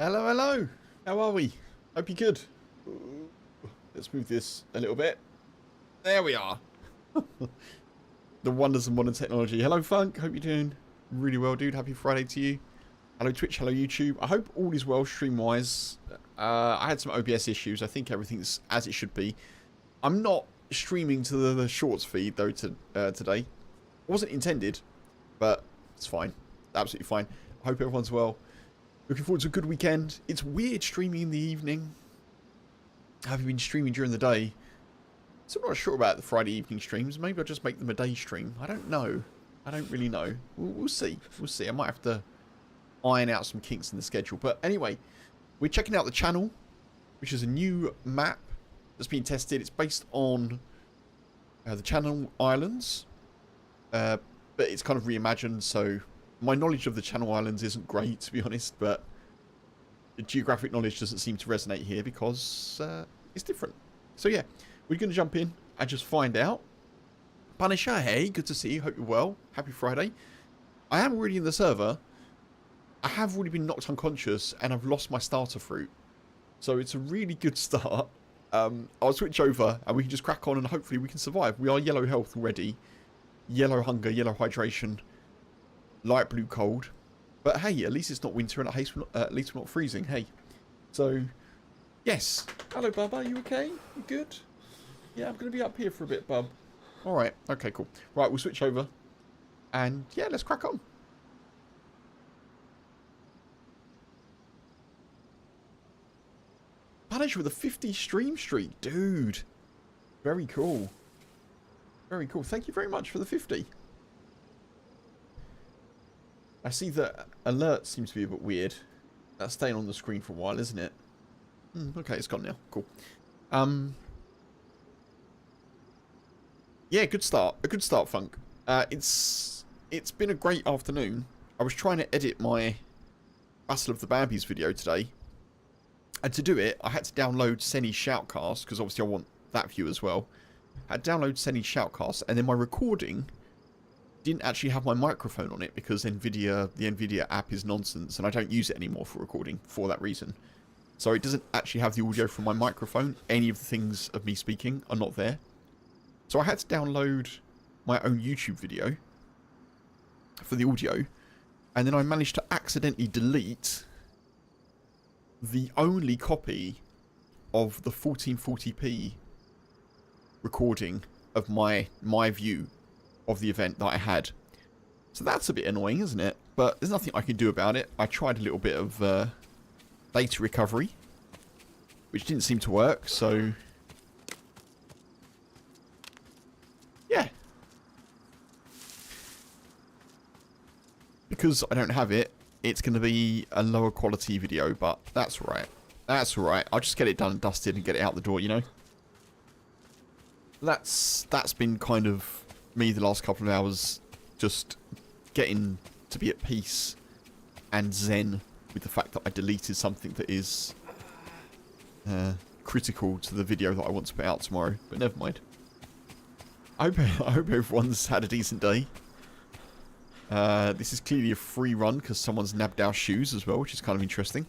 Hello, hello. How are we? Hope you're good. Ooh, let's move this a little bit. There we are. The wonders of modern technology. Hello, Funk. Hope you're doing really well, dude. Happy Friday to you. Hello, Twitch. Hello, YouTube. I hope all is well stream-wise. I had some OBS issues. I think everything's as it should be. I'm not streaming to the shorts feed, though, today. It wasn't intended, but it's fine. Absolutely fine. I hope everyone's well. Looking forward to a good weekend. It's weird streaming in the evening. Have you been streaming during the day? So I'm not sure about the Friday evening streams. Maybe I'll just make them a day stream. I don't know. I don't really know. We'll see. We'll see. I might have to iron out some kinks in the schedule. But anyway, we're checking out the channel, which is a new map that's being tested. It's based on the Channel Islands, but it's kind of reimagined. So my knowledge of the Channel Islands isn't great, to be honest, but the geographic knowledge doesn't seem to resonate here because it's different. So yeah, we're going to jump in and just find out. Punisher, hey, good to see you. Hope you're well. Happy Friday. I am already in the server. I have already been knocked unconscious and I've lost my starter fruit. So it's a really good start. I'll switch over and we can just crack on and hopefully we can survive. We are yellow health already. Yellow hunger, yellow hydration. Light blue cold. But hey, at least it's not winter and at least we're not freezing. Hey. So, yes. Hello, Bub. Are you okay? You good? Yeah, I'm going to be up here for a bit, Bub. Alright. Okay, cool. Right, we'll switch over. And yeah, let's crack on. Punisher with a 50 stream streak. Dude. Very cool. Very cool. Thank you very much for the 50. I see that alert seems to be a bit weird. That's staying on the screen for a while, isn't it? Okay, it's gone now. Cool. Yeah, good start. A good start, Funk. It's been a great afternoon. I was trying to edit my Battle of the Bambies video today. And to do it, I had to download Senny's Shoutcast, because obviously I want that view as well. I had to download Senny's Shoutcast, and then my recording didn't actually have my microphone on it because the NVIDIA app is nonsense and I don't use it anymore for recording for that reason. So it doesn't actually have the audio from my microphone. Any of the things of me speaking are not there. So I had to download my own YouTube video for the audio, and then I managed to accidentally delete the only copy of the 1440p recording of my view of the event that I had. So that's a bit annoying, isn't it? But there's nothing I can do about it. I tried a little bit of data recovery, which didn't seem to work, so yeah. Because I don't have it, it's going to be a lower quality video, but that's alright. That's alright. I'll just get it done and dusted and get it out the door, you know? That's been kind of me the last couple of hours, just getting to be at peace and zen with the fact that I deleted something that is critical to the video that I want to put out tomorrow. But never mind. I hope everyone's had a decent day. This is clearly a free run because someone's nabbed our shoes as well, which is kind of interesting.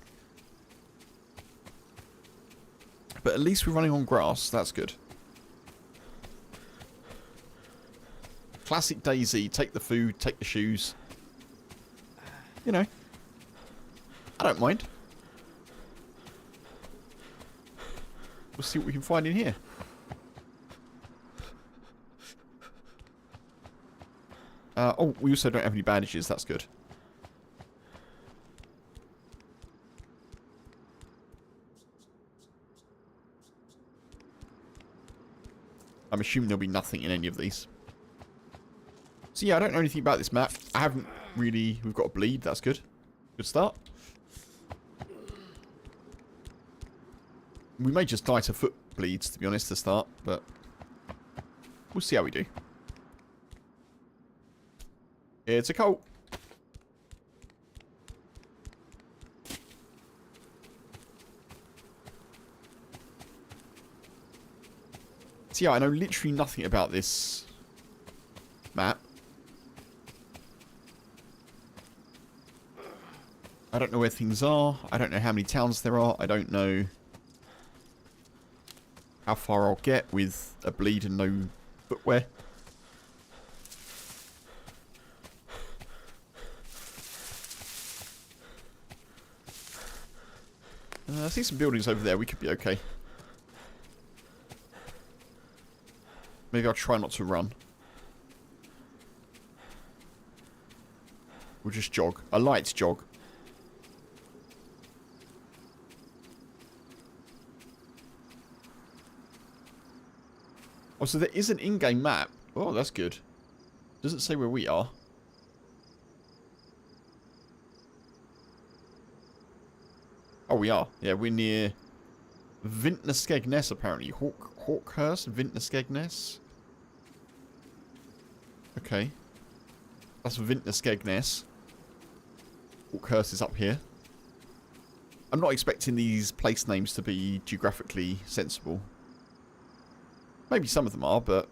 But at least we're running on grass. That's good. Classic DayZ. Take the food, take the shoes. You know. I don't mind. We'll see what we can find in here. Oh, we also don't have any bandages. That's good. I'm assuming there'll be nothing in any of these. So yeah, I don't know anything about this map. I haven't really... We've got a bleed. That's good. Good start. We may just die to foot bleeds, to be honest, to start. But we'll see how we do. It's a cult. So yeah, I know literally nothing about this map. I don't know where things are. I don't know how many towns there are. I don't know how far I'll get with a bleed and no footwear. I see some buildings over there. We could be okay. Maybe I'll try not to run. We'll just jog. A light jog. Oh, so there is an in-game map. Oh, that's good. Doesn't say where we are. Oh, we are. Yeah, we're near Vintner apparently. Hawkhurst, Vintner. Okay. That's Vintner. Hawkhurst is up here. I'm not expecting these place names to be geographically sensible. Maybe some of them are, but...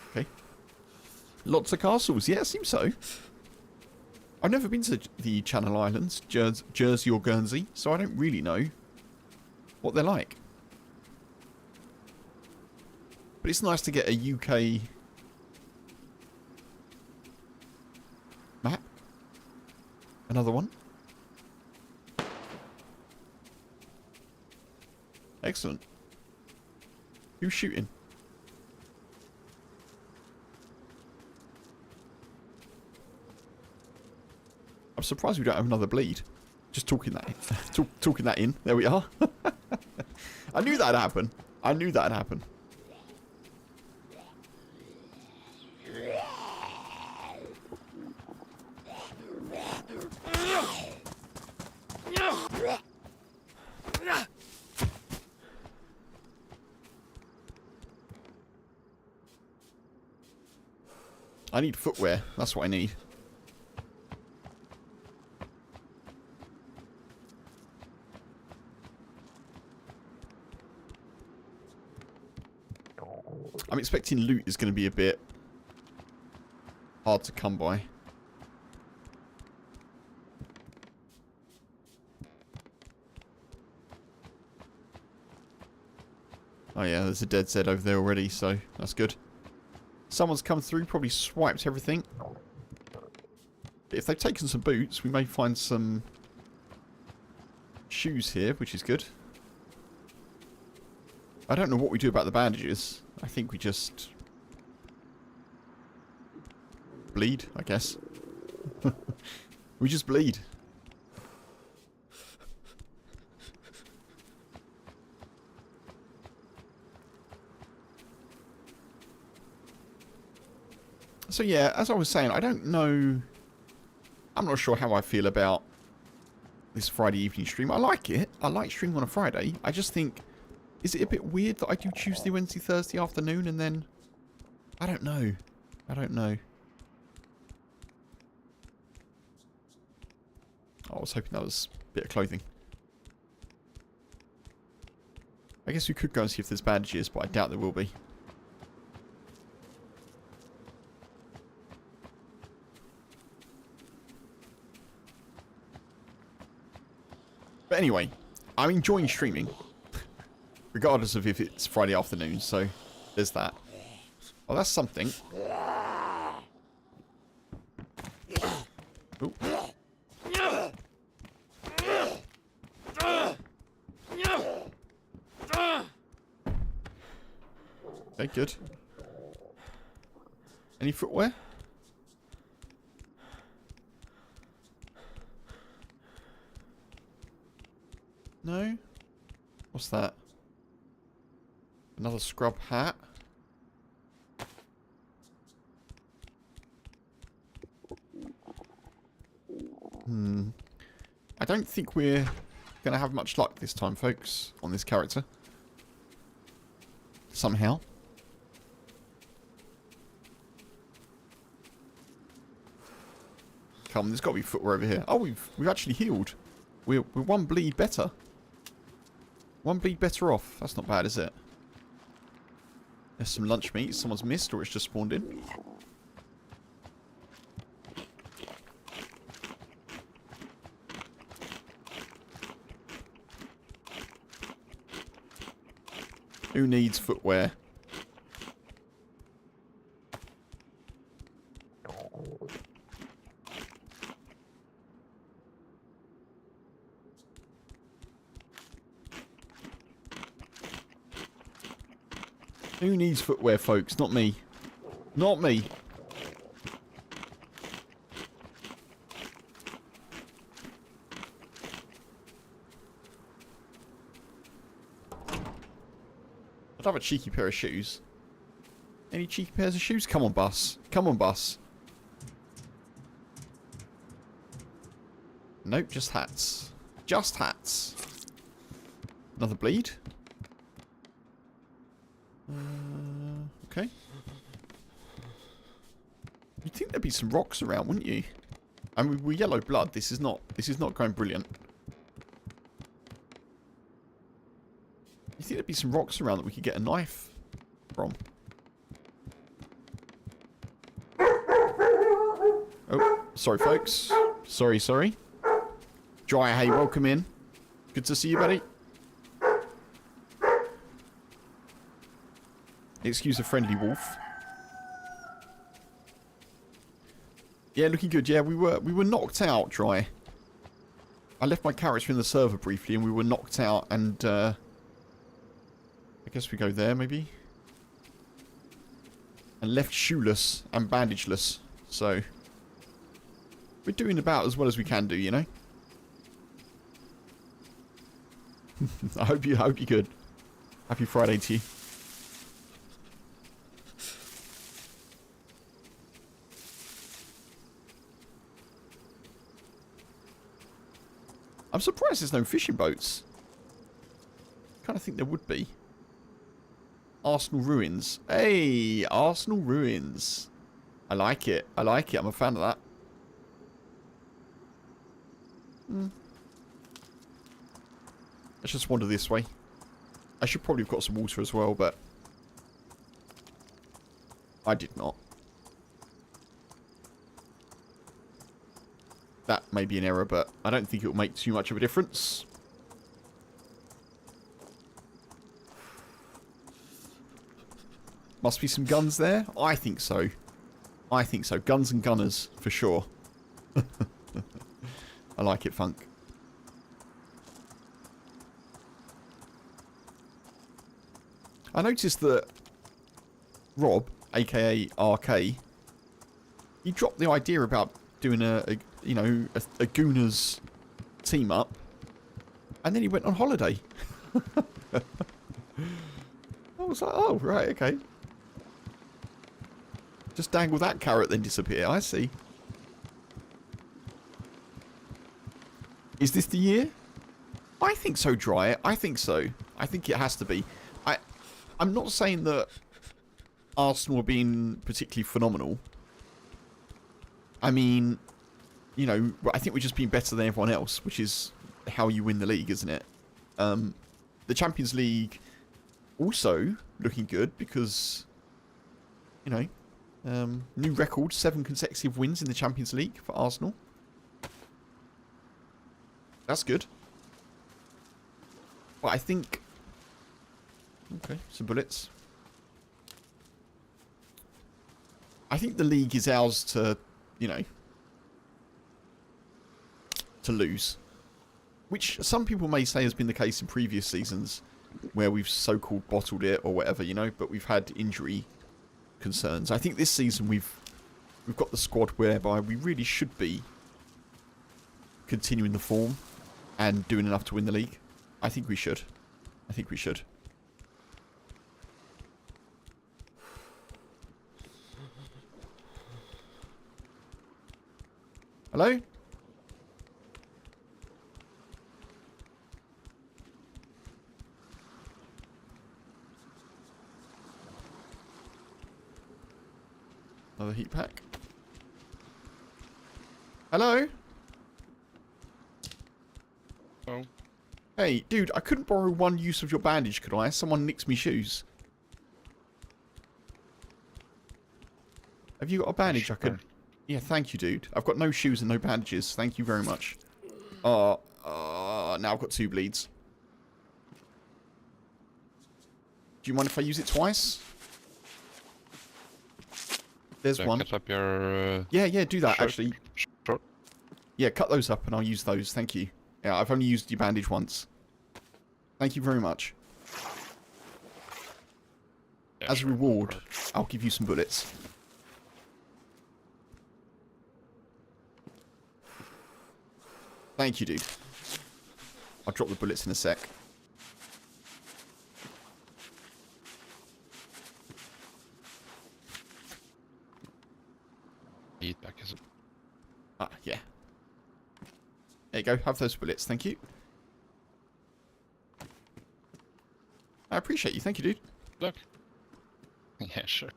Okay. Lots of castles. Yeah, it seems so. I've never been to the Channel Islands, Jersey or Guernsey, so I don't really know what they're like. But it's nice to get a UK map. Another one. Excellent. Who's shooting? I'm surprised we don't have another bleed. Just talking that talking that in. There we are. I knew that'd happen. I knew that'd happen. I need footwear. That's what I need. I'm expecting loot is going to be a bit hard to come by. Oh yeah, there's a dead Zed over there already, so that's good. Someone's come through, probably swiped everything. If they've taken some boots, we may find some shoes here, which is good. I don't know what we do about the bandages. I think we just bleed, I guess. We just bleed. So yeah, as I was saying, I don't know... I'm not sure how I feel about this Friday evening stream. I like it. I like streaming on a Friday. I just think... Is it a bit weird that I do Tuesday, Wednesday, Thursday afternoon and then... I don't know. I don't know. Oh, I was hoping that was a bit of clothing. I guess we could go and see if there's bandages, but I doubt there will be. But anyway, I'm enjoying streaming. Regardless of if it's Friday afternoon, so there's that. Oh, that's something. Ooh. Okay, good. Any footwear? No? What's that? Another scrub hat. I don't think we're going to have much luck this time, folks, on this character. Somehow. Come on, there's got to be footwear over here. Oh, we've actually healed. We're one bleed better. One bleed better off. That's not bad, is it? There's some lunch meat someone's missed or it's just spawned in. Who needs footwear? Who needs footwear, folks? Not me. Not me. I'd have a cheeky pair of shoes. Any cheeky pairs of shoes? Come on, bus. Come on, bus. Nope, just hats. Just hats. Another bleed. Okay. You'd think there'd be some rocks around, wouldn't you? I mean, we're yellow blood. This is not going brilliant. You think there'd be some rocks around that we could get a knife from? Oh, sorry, folks. Sorry. Dry, hey, welcome in. Good to see you, buddy. Excuse a friendly wolf. Yeah, looking good. Yeah, we were knocked out, Dry. I left my character in the server briefly, and we were knocked out, and I guess we go there, maybe. And left shoeless and bandageless. So we're doing about as well as we can do, you know. I hope you're good. Happy Friday to you. I'm surprised there's no fishing boats. Kind of think there would be. Arsenal ruins. Hey, Arsenal ruins. I like it. I like it. I'm a fan of that. Let's just wander this way. I should probably have got some water as well, but I did not. That may be an error, but I don't think it will make too much of a difference. Must be some guns there? I think so. I think so. Guns and gunners, for sure. I like it, Funk. I noticed that Rob, aka RK, he dropped the idea about doing a Gooners team up, and then he went on holiday. I was like, oh, right, okay. Just dangle that carrot, then disappear. I see. Is this the year? I think so, Dry. I think so. I think it has to be. I'm not saying that Arsenal are being particularly phenomenal. I mean, you know, I think we're just being better than everyone else, which is how you win the league, isn't it? The Champions League also looking good because, you know, new record, 7 consecutive wins in the Champions League for Arsenal. That's good. But I think... Okay, some bullets. I think the league is ours to, you know, to lose. Which some people may say has been the case in previous seasons where we've so-called bottled it or whatever, you know, but we've had injury concerns. I think this season we've got the squad whereby we really should be continuing the form and doing enough to win the league. I think we should. I think we should. Hello? Another heat pack. Hello? Oh. Hey, dude, I couldn't borrow one use of your bandage, could I? Someone nicked me shoes. Have you got a bandage I Sure. could... Yeah, thank you, dude. I've got no shoes and no bandages. Thank you very much. Now I've got 2 bleeds. Do you mind if I use it twice? There's one. Cut up your... Yeah, do that, shirt. actually. Sure. Yeah, cut those up and I'll use those. Thank you. Yeah, I've only used your bandage once. Thank you very much. Yeah, As a sure. reward, I'll give you some bullets. Thank you, dude. I'll drop the bullets in a sec. Eat back is... Ah, yeah. There you go. Have those bullets. Thank you. I appreciate you. Thank you, dude. Look. Yeah, sure.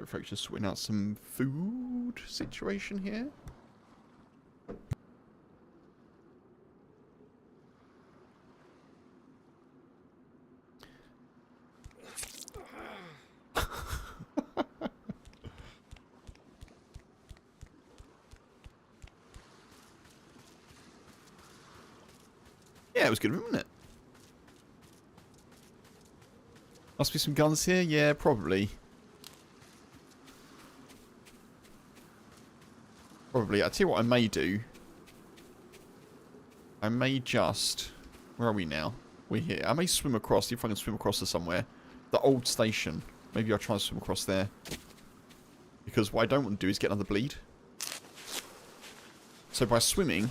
Folks, just sorting out some food situation here. Yeah, it was good of him, wasn't it? Must be some guns here? Yeah, probably. Probably. I'll tell you what I may do. I may just... Where are we now? We're here. I may swim across, see if I can swim across to somewhere. The old station. Maybe I'll try and swim across there. Because what I don't want to do is get another bleed. So by swimming...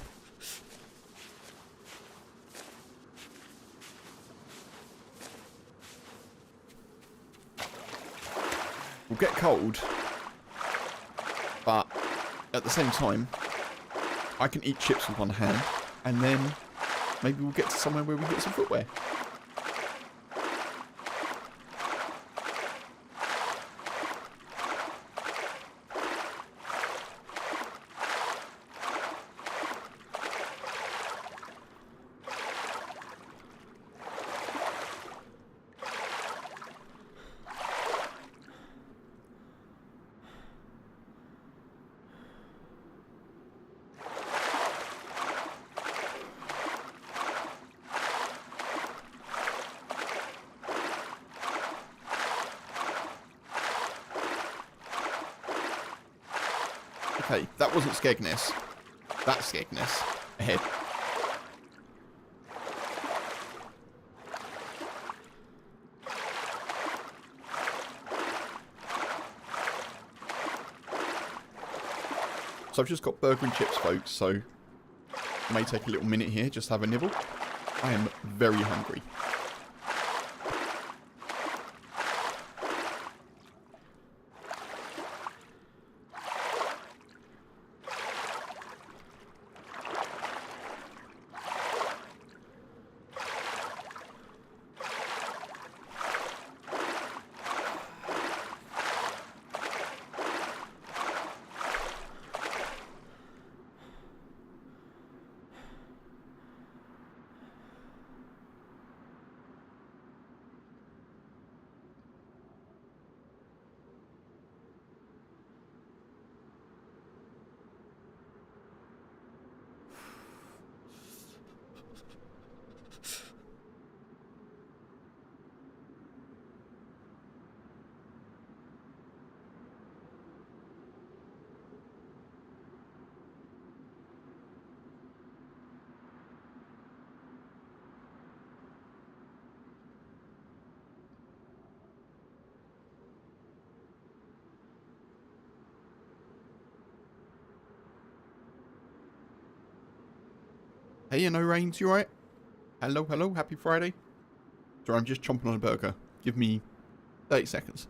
We'll get cold. But at the same time, I can eat chips with one hand. And then maybe we'll get to somewhere where we get some footwear. Okay, that wasn't Skegness. That's Skegness. Ahead. So I've just got burger and chips, folks, so it may take a little minute here, just have a nibble. I am very hungry. Hey, no Rains, you alright? Hello, hello, happy Friday. Sorry, I'm just chomping on a burger. Give me 30 seconds.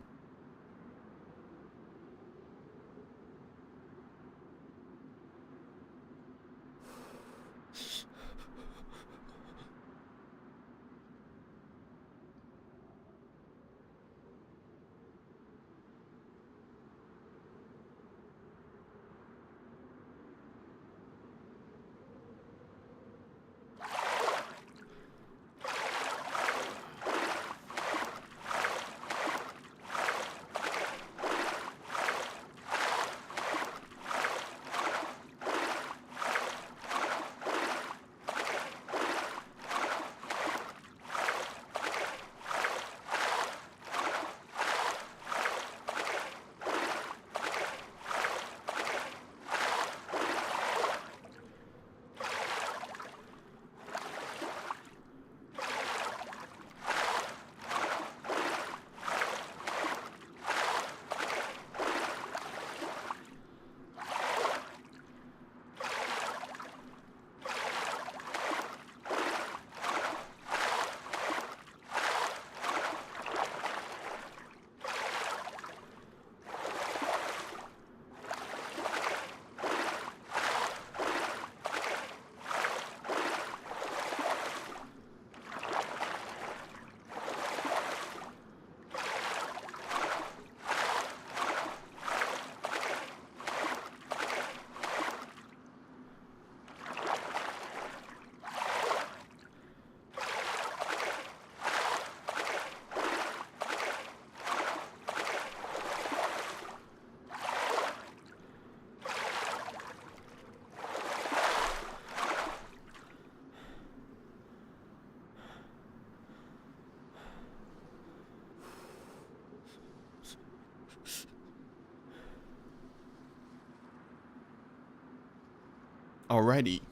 already.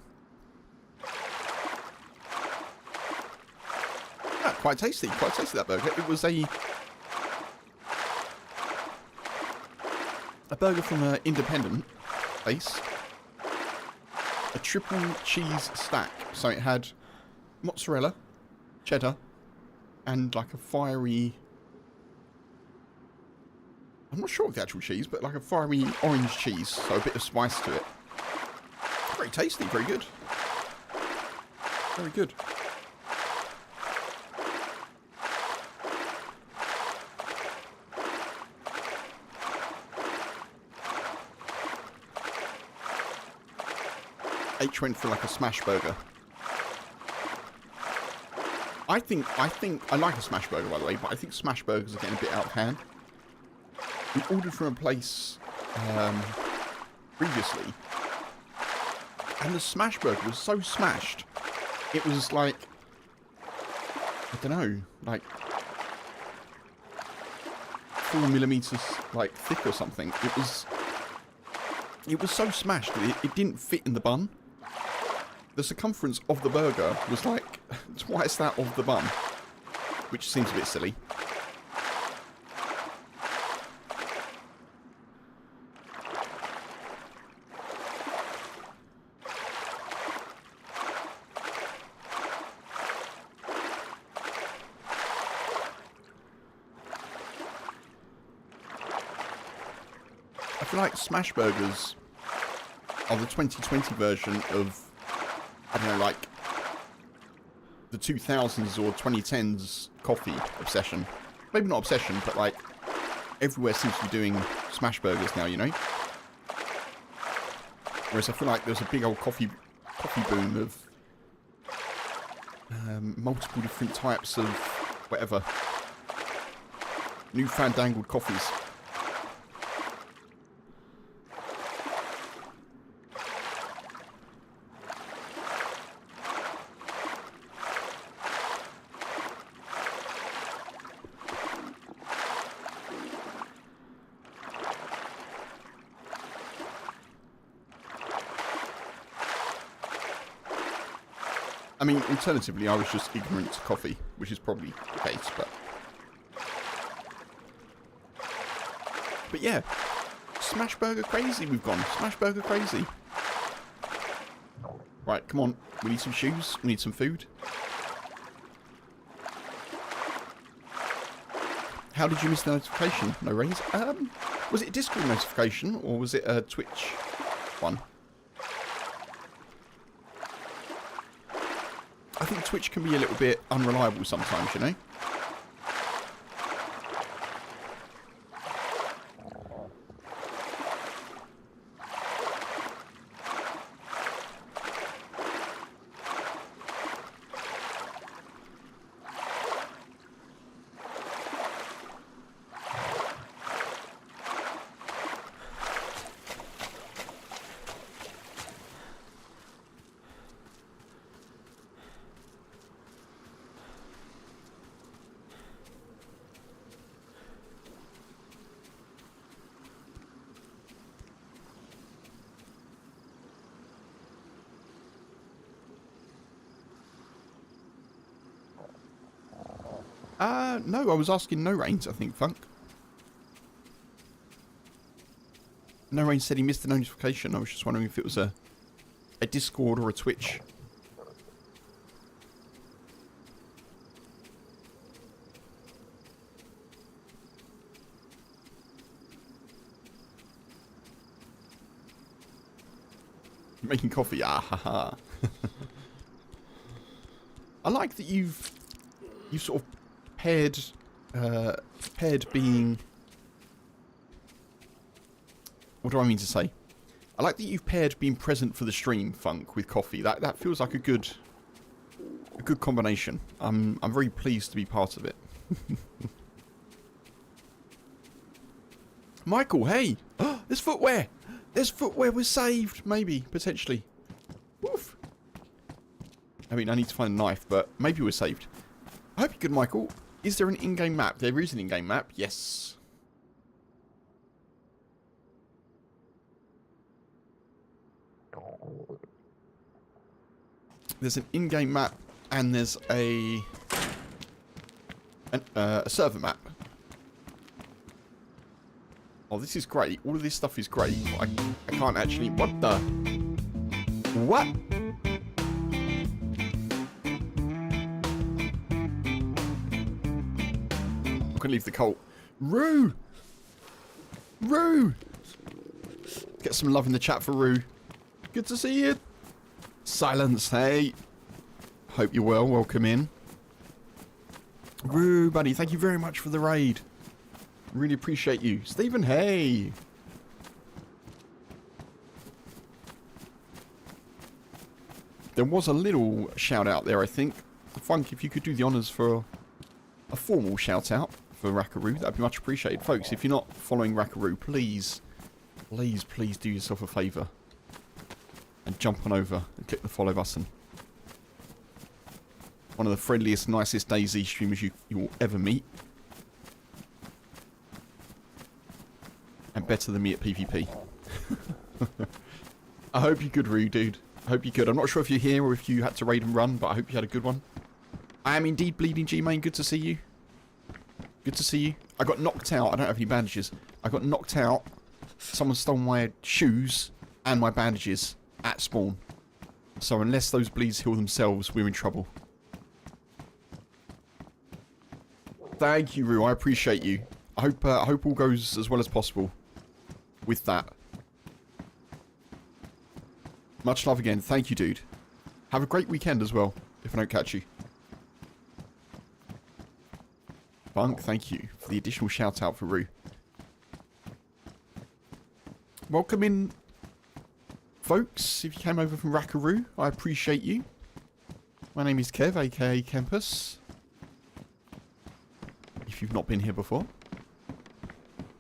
Yeah, quite tasty that burger. It was a burger from an independent place. A triple cheese stack. So it had mozzarella, cheddar, and like a fiery... I'm not sure of the actual cheese, but like a fiery orange cheese. So a bit of spice to it. Very tasty, very good. Very good. H went for like a smash burger. I think I like a smash burger, by the way, but I think smash burgers are getting a bit out of hand. We ordered from a place previously, and the smash burger was so smashed. It was like, I don't know, like 4mm like thick or something. It was so smashed that it didn't fit in the bun. The circumference of the burger was like twice that of the bun, which seems a bit silly. I feel like smash burgers are the 2020 version of, I don't know, like the 2000s or 2010s coffee obsession. Maybe not obsession, but like everywhere seems to be doing smash burgers now, you know? Whereas I feel like there's a big old coffee boom of multiple different types of whatever. New fandangled coffees. I mean, alternatively, I was just ignorant to coffee, which is probably the case, but yeah, smash burger crazy we've gone. Smash burger crazy. Right, come on. We need some shoes. We need some food. How did you miss the notification? No raise. Was it a Discord notification or was it a Twitch one? I think Twitch can be a little bit unreliable sometimes, you know? No, I was asking No Rains, I think, Funk. No Rains said he missed the notification. I was just wondering if it was a Discord or a Twitch. You're making coffee? Ah, ha, ha. I like that you've sort of paired being... What do I mean to say? I like that you've paired being present for the stream, Funk, with coffee. That feels like a good combination. I'm very pleased to be part of it. Michael, hey! There's footwear! There's footwear we're saved! Maybe, potentially. Woof! I mean, I need to find a knife, but maybe we're saved. I hope you're good, Michael. Is there an in-game map? There is an in-game map, yes. There's an in-game map and there's a server map. Oh, this is great. All of this stuff is great. I can't actually... What the... What? I can leave the cult. Roo! Roo! Get some love in the chat for Roo. Good to see you. Silence, hey. Hope you're well. Welcome in. Roo, buddy, thank you very much for the raid. Really appreciate you. Stephen, hey. There was a little shout out there, I think. Funk, if you could do the honours for a formal shout out for Rackaroo, that'd be much appreciated. Folks, if you're not following Rackaroo, please do yourself a favour and jump on over and click the follow button. One of the friendliest, nicest DayZ streamers you will ever meet. And better than me at PvP. I hope you're good, Roo, dude. I hope you're good. I'm not sure if you're here or if you had to raid and run, but I hope you had a good one. I am indeed Bleeding G-Main. Good to see you. Good to see you. I got knocked out. I don't have any bandages. I got knocked out. Someone stole my shoes and my bandages at spawn. So unless those bleeds heal themselves, we're in trouble. Thank you, Roo. I appreciate you. I hope all goes as well as possible with that. Much love again. Thank you, dude. Have a great weekend as well, if I don't catch you. Funk, thank you for the additional shout out for Roo. Welcome in, folks. If you came over from Rackaroo, I appreciate you. My name is Kev, aka Kempus. If you've not been here before.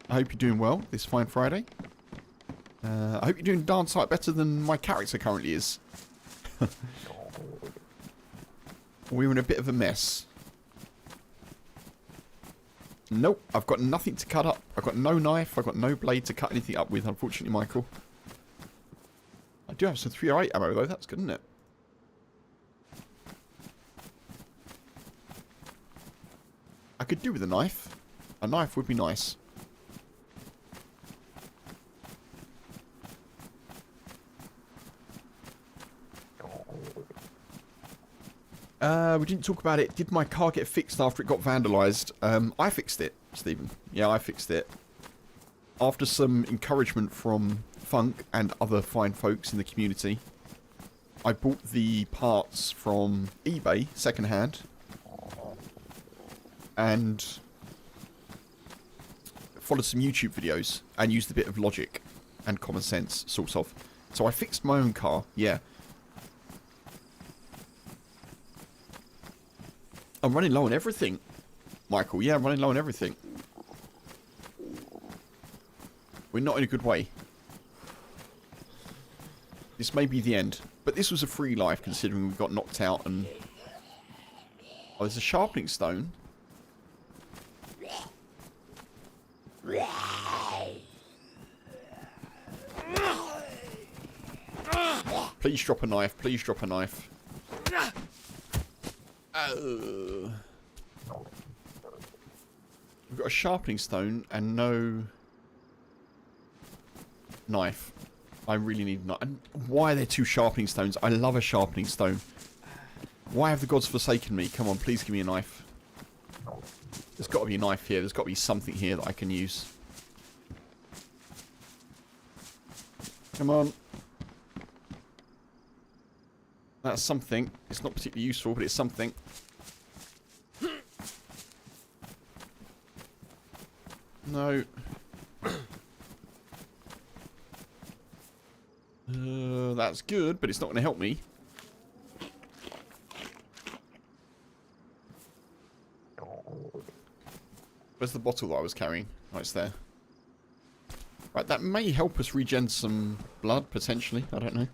I hope you're doing well this fine Friday. I hope you're doing darn sight better than my character currently is. We're in a bit of a mess. Nope, I've got nothing to cut up. I've got no knife, I've got no blade to cut anything up with, unfortunately, Michael. I do have some 308 ammo though, that's good, isn't it? I could do with a knife. A knife would be nice. We didn't talk about it. Did my car get fixed after it got vandalised? I fixed it, Stephen. Yeah, I fixed it. After some encouragement from Funk and other fine folks in the community, I bought the parts from eBay, secondhand, and followed some YouTube videos and used a bit of logic and common sense, sort of. So I fixed my own car, yeah. I'm running low on everything, Michael. Yeah, I'm running low on everything. We're not in a good way. This may be the end. But this was a free life, considering we got knocked out and... Oh, there's a sharpening stone. Please drop a knife. Please drop a knife. We've got a sharpening stone and no knife. I really need a knife. And why are there two sharpening stones? I love a sharpening stone. Why have the gods forsaken me? Come on, please give me a knife. There's got to be a knife here. There's got to be something here that I can use. Come on. That's something. It's not particularly useful, but it's something. No. That's good, but it's not going to help me. Where's the bottle that I was carrying? Oh, it's there. Right, that may help us regen some blood, potentially. I don't know.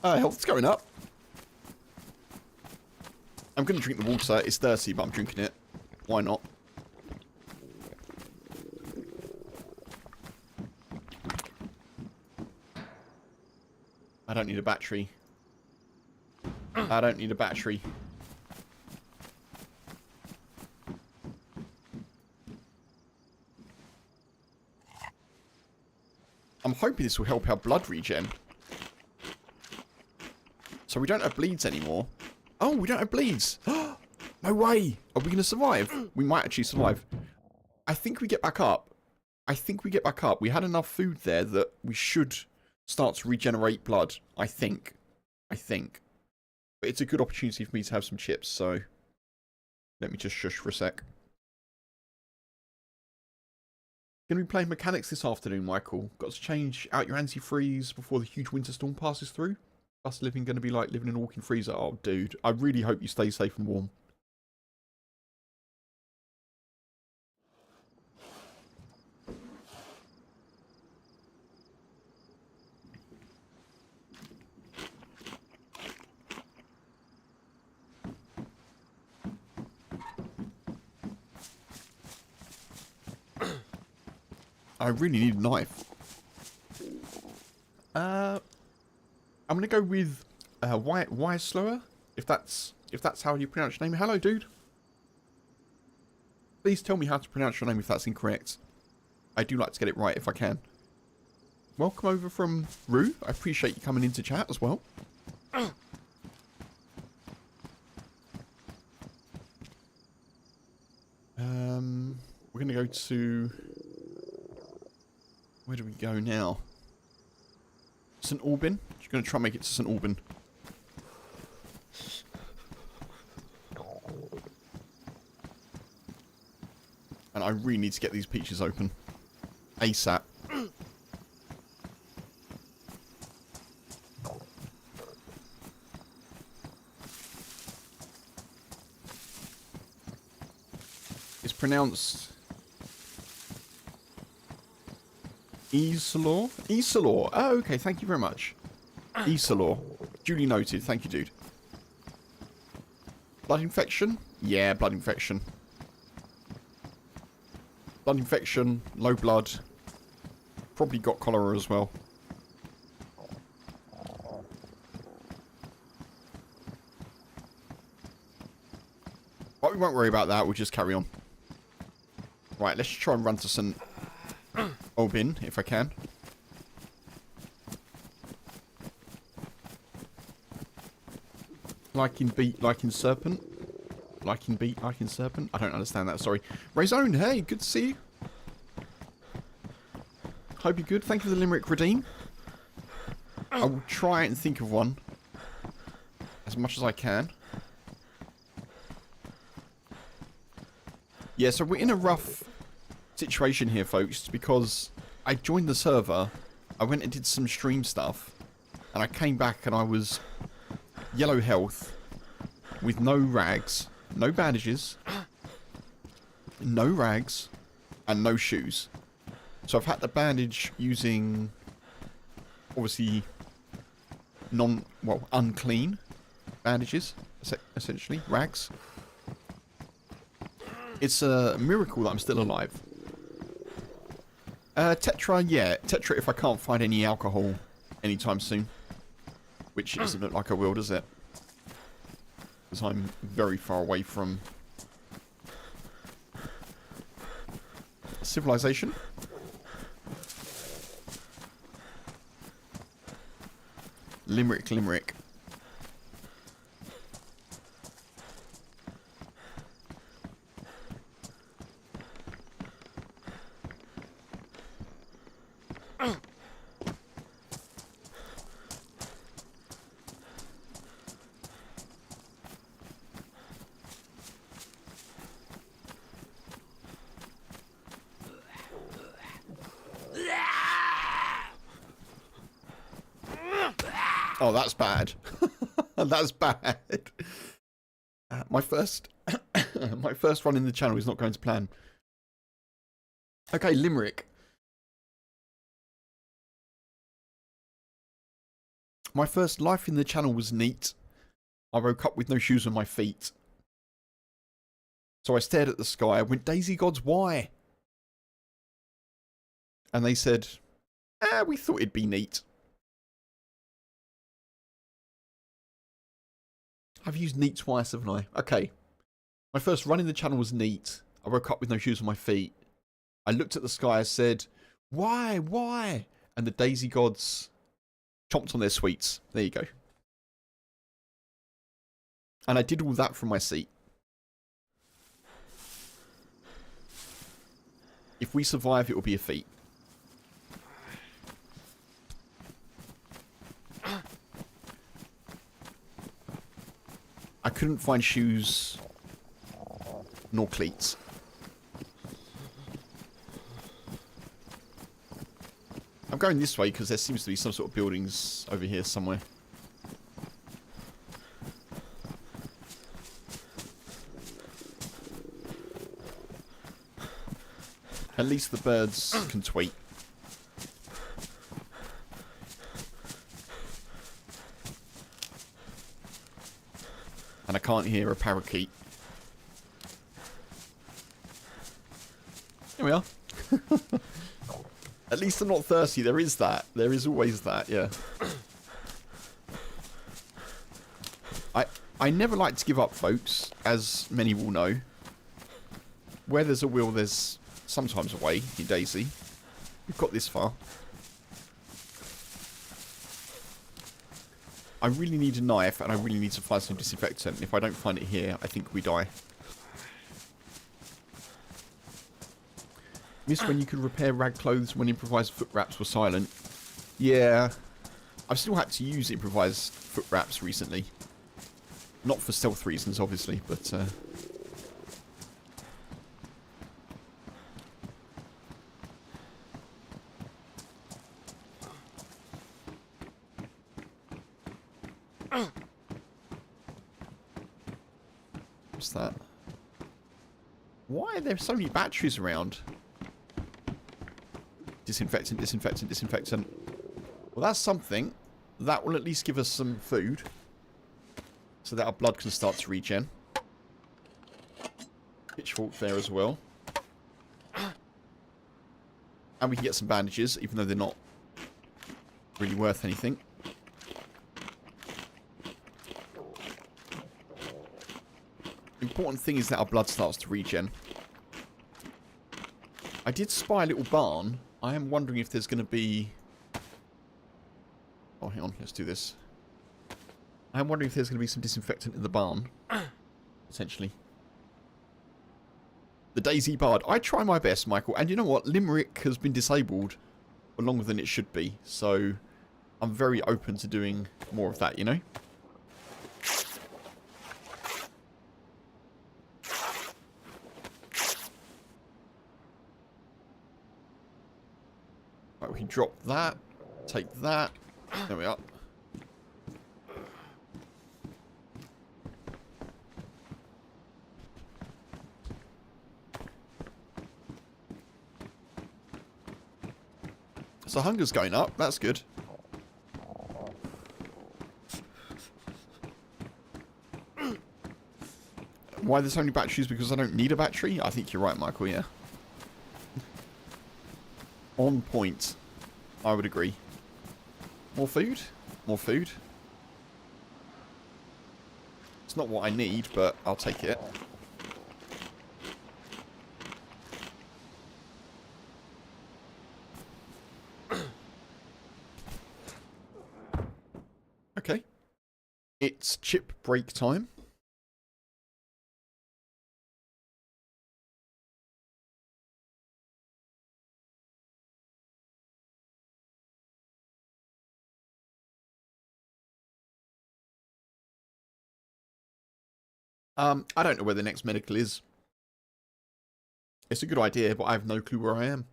Health's going up. I'm going to drink the water. It's dirty, but I'm drinking it. Why not? I don't need a battery. I don't need a battery. I'm hoping this will help our blood regen. So we don't have bleeds anymore. Oh, we don't have bleeds. No way. Are we going to survive? We might actually survive. I think we get back up. I think we get back up. We had enough food there that we should start to regenerate blood. I think. But it's a good opportunity for me to have some chips, so let me just shush for a sec. Going to be playing mechanics this afternoon, Michael. Got to change out your antifreeze before the huge winter storm passes through. Us living going to be like living in a walking freezer. Oh, dude. I really hope you stay safe and warm. I really need a knife. I'm gonna go with why slower, if that's how you pronounce your name. Hello, dude. Please tell me how to pronounce your name if that's incorrect. I do like to get it right if I can. Welcome over from Rue. I appreciate you coming into chat as well. We're gonna go to. Where do we go now? St. Aubin? Just going to try and make it to St. Aubin. And I really need to get these peaches open. ASAP. It's pronounced... Isolor? Isolor. Oh, okay. Thank you very much. Isolor. Duly noted. Thank you, dude. Blood infection? Yeah, blood infection. Blood infection. Low blood. Probably got cholera as well. But we won't worry about that. We'll just carry on. Right, let's try and run to St. Aubin, if I can. Like in beat, like in serpent. Like in beat, like in serpent. I don't understand that, sorry. Rayzone, hey, good to see you. Hope you're good. Thank you for the limerick, Redeem. I will try and think of one. As much as I can. Yeah, so we're in a rough situation here, folks, because I joined the server, I went and did some stream stuff, and I came back and I was yellow health, with no rags, no bandages, no rags, and no shoes. So I've had to bandage using, obviously, unclean bandages, essentially, rags. It's a miracle that I'm still alive. Tetra, yeah. Tetra if I can't find any alcohol anytime soon. Which doesn't look like I will, does it? Because I'm very far away from civilization. Limerick, limerick. Oh, that's bad. That's bad. My first run in the channel is not going to plan. Okay, limerick. My first life in the channel was neat. I woke up with no shoes on my feet. So I stared at the sky. I went, DayZ gods, why? And they said, we thought it'd be neat. I've used neat twice, haven't I? Okay. My first run in the channel was neat. I woke up with no shoes on my feet. I looked at the sky and said, why? Why? And the DayZ gods chomped on their sweets. There you go. And I did all that from my seat. If we survive, it will be a feat. I couldn't find shoes nor cleats. I'm going this way because there seems to be some sort of buildings over here somewhere. At least the birds can tweet. And I can't hear a parakeet. Here we are. At least I'm not thirsty. There is that. There is always that, yeah. I never like to give up, folks, as many will know. Where there's a will, there's sometimes a way in DayZ. We've got this far. I really need a knife, and I really need to find some disinfectant. If I don't find it here, I think we die. Missed when you could repair rag clothes when improvised foot wraps were silent. Yeah. I've still had to use improvised foot wraps recently. Not for stealth reasons, obviously, but... What's that? Why are there so many batteries around? Disinfectant, disinfectant, disinfectant. Well, that's something. That will at least give us some food. So that our blood can start to regen. Pitchfork there as well. And we can get some bandages, even though they're not really worth anything. Important thing is that our blood starts to regen. I did spy a little barn. I am wondering if there's going to be... Oh, hang on. Let's do this. I am wondering if there's going to be some disinfectant in the barn. Essentially. The DayZ Bard. I try my best, Michael. And you know what? Limerick has been disabled for longer than it should be. So I'm very open to doing more of that, you know? Right, we can drop that. Take that. There we are. So hunger's going up. That's good. Why there's so many batteries? Because I don't need a battery? I think you're right, Michael, yeah. On point. I would agree. More food? More food. It's not what I need, but I'll take it. Okay. It's chip break time. I don't know where the next medical is. It's a good idea, but I have no clue where I am.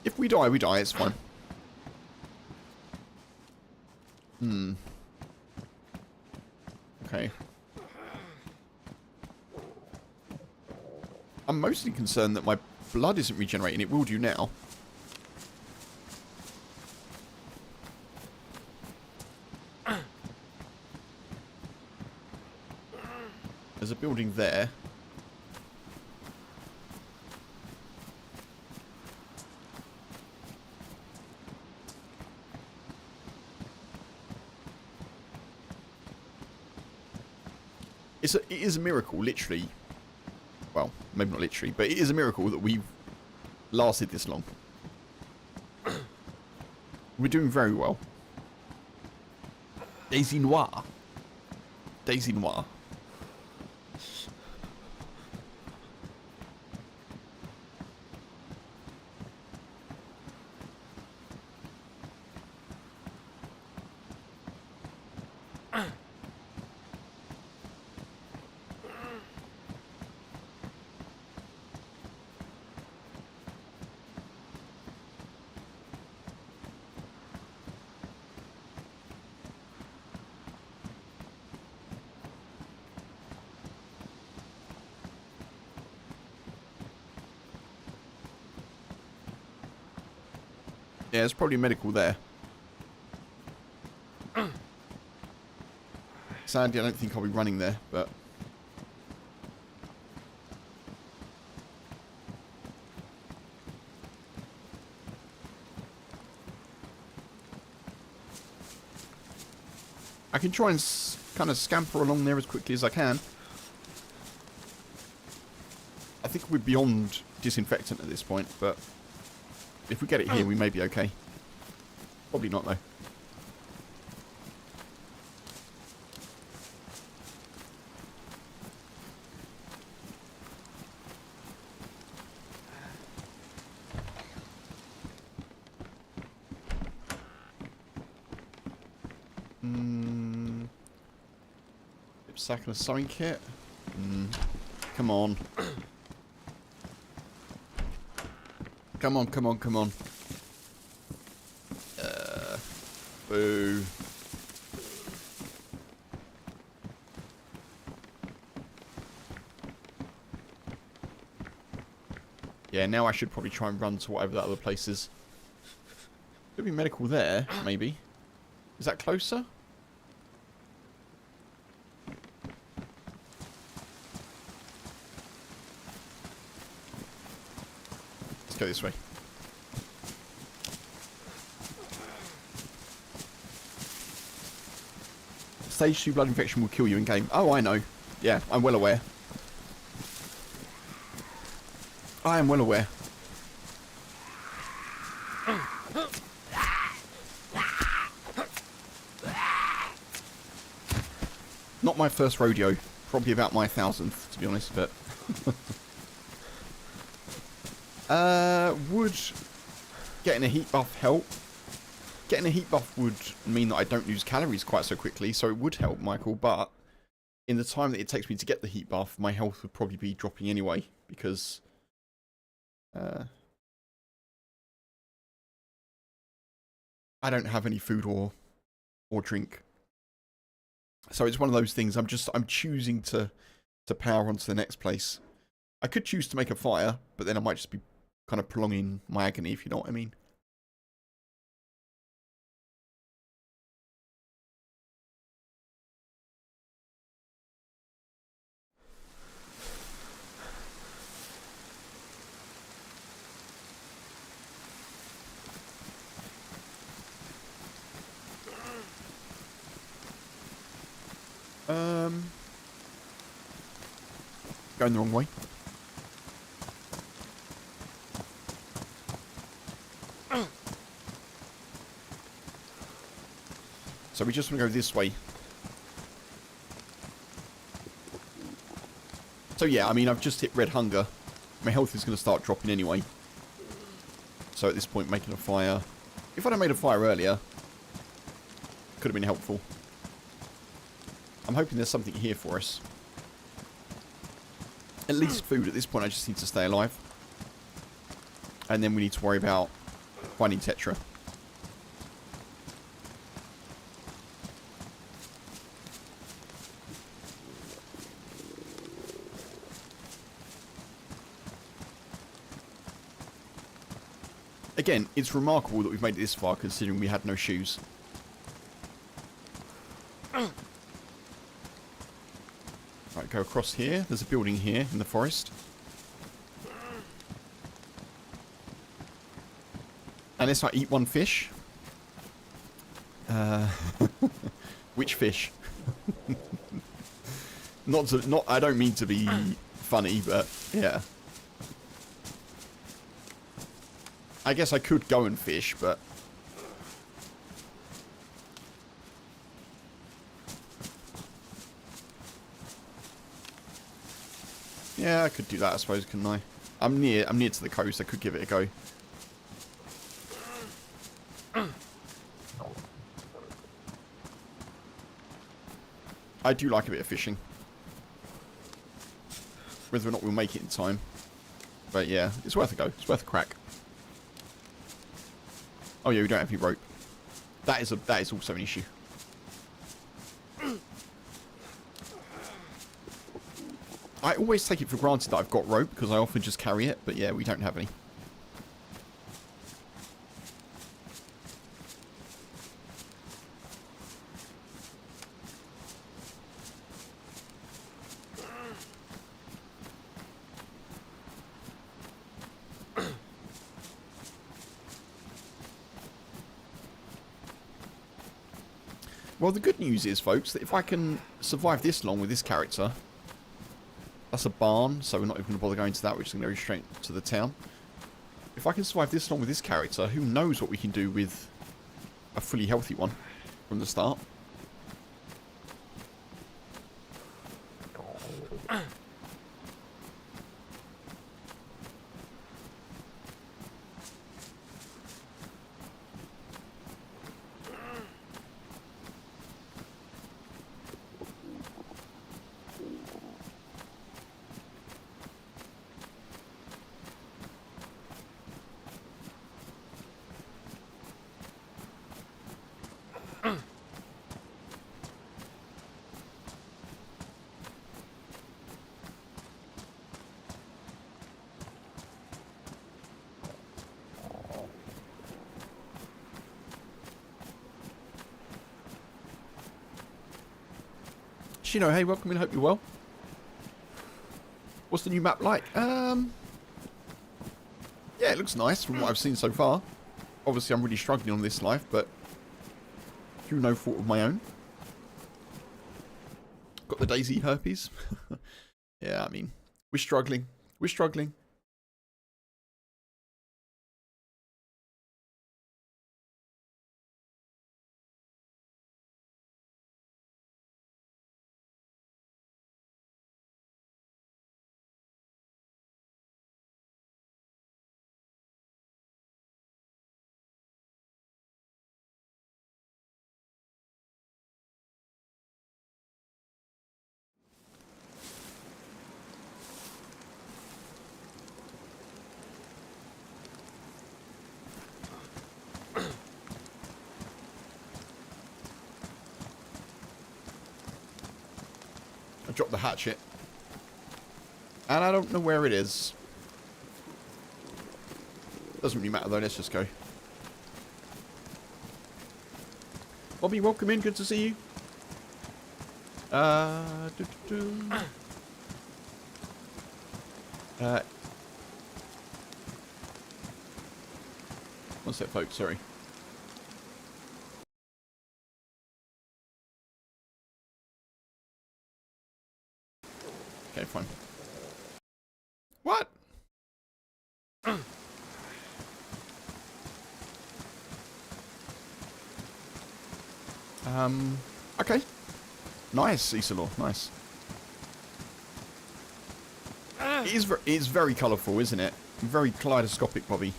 If we die, we die. It's fine. Okay. I'm mostly concerned that my blood isn't regenerating. It will do now. building there. It is a miracle, literally. Well, maybe not literally, but it is a miracle that we've lasted this long. We're doing very well. DayZ Noir. DayZ Noir. Yeah, there's probably medical there. Sadly, I don't think I'll be running there, but... I can try and kind of scamper along there as quickly as I can. I think we're beyond disinfectant at this point, but... if we get it here, we may be okay. Probably not, though. Sack and a sewing kit. Come on. Come on, come on, come on. Boo. Yeah, now I should probably try and run to whatever that other place is. Could be medical there, maybe. Is that closer? Let's go this way. Stage 2 blood infection will kill you in game. Oh, I know. Yeah, I'm well aware. I am well aware. Not my first rodeo. Probably about my 1000th, to be honest, but... would getting a heat buff help? Getting a heat buff would mean that I don't lose calories quite so quickly, so it would help, Michael, but in the time that it takes me to get the heat buff, my health would probably be dropping anyway, because I don't have any food or drink. So it's one of those things, I'm choosing to power on to the next place. I could choose to make a fire, but then I might just be kind of prolonging my agony, if you know what I mean. Going the wrong way. So we just want to go this way. So yeah, I mean, I've just hit red hunger. My health is going to start dropping anyway. So at this point, making a fire. If I'd have made a fire earlier, could have been helpful. I'm hoping there's something here for us. At least food. At this point, I just need to stay alive. And then we need to worry about finding Tetra. Again, it's remarkable that we've made it this far, considering we had no shoes. Right, go across here. There's a building here in the forest. Unless I eat one fish. Which fish? Not. I don't mean to be funny, but yeah. I guess I could go and fish, but yeah, I could do that. I suppose, couldn't I? I'm near to the coast. I could give it a go. I do like a bit of fishing. Whether or not we'll make it in time. But yeah, it's worth a go. It's worth a crack. Oh yeah, we don't have any rope. That is also an issue. I always take it for granted that I've got rope because I often just carry it, but yeah, we don't have any. Well, the good news is, folks, that if I can survive this long with this character... That's a barn, so we're not even going to bother going to that. We're just going to go straight to the town. If I can survive this long with this character, who knows what we can do with a fully healthy one from the start. Shino, hey, welcome in. Hope you're well. What's the new map like? Yeah, it looks nice from what I've seen so far. Obviously, I'm really struggling on this life, but through no fault of my own. Got the DayZ herpes. Yeah, I mean, we're struggling. We're struggling. I dropped the hatchet. And I don't know where it is. Doesn't really matter though, let's just go. Bobby, welcome in, good to see you. One sec, folks, sorry. Okay, fine. What? Okay. Nice, Isilor, nice. It is very colourful, isn't it? Very kaleidoscopic, Bobby.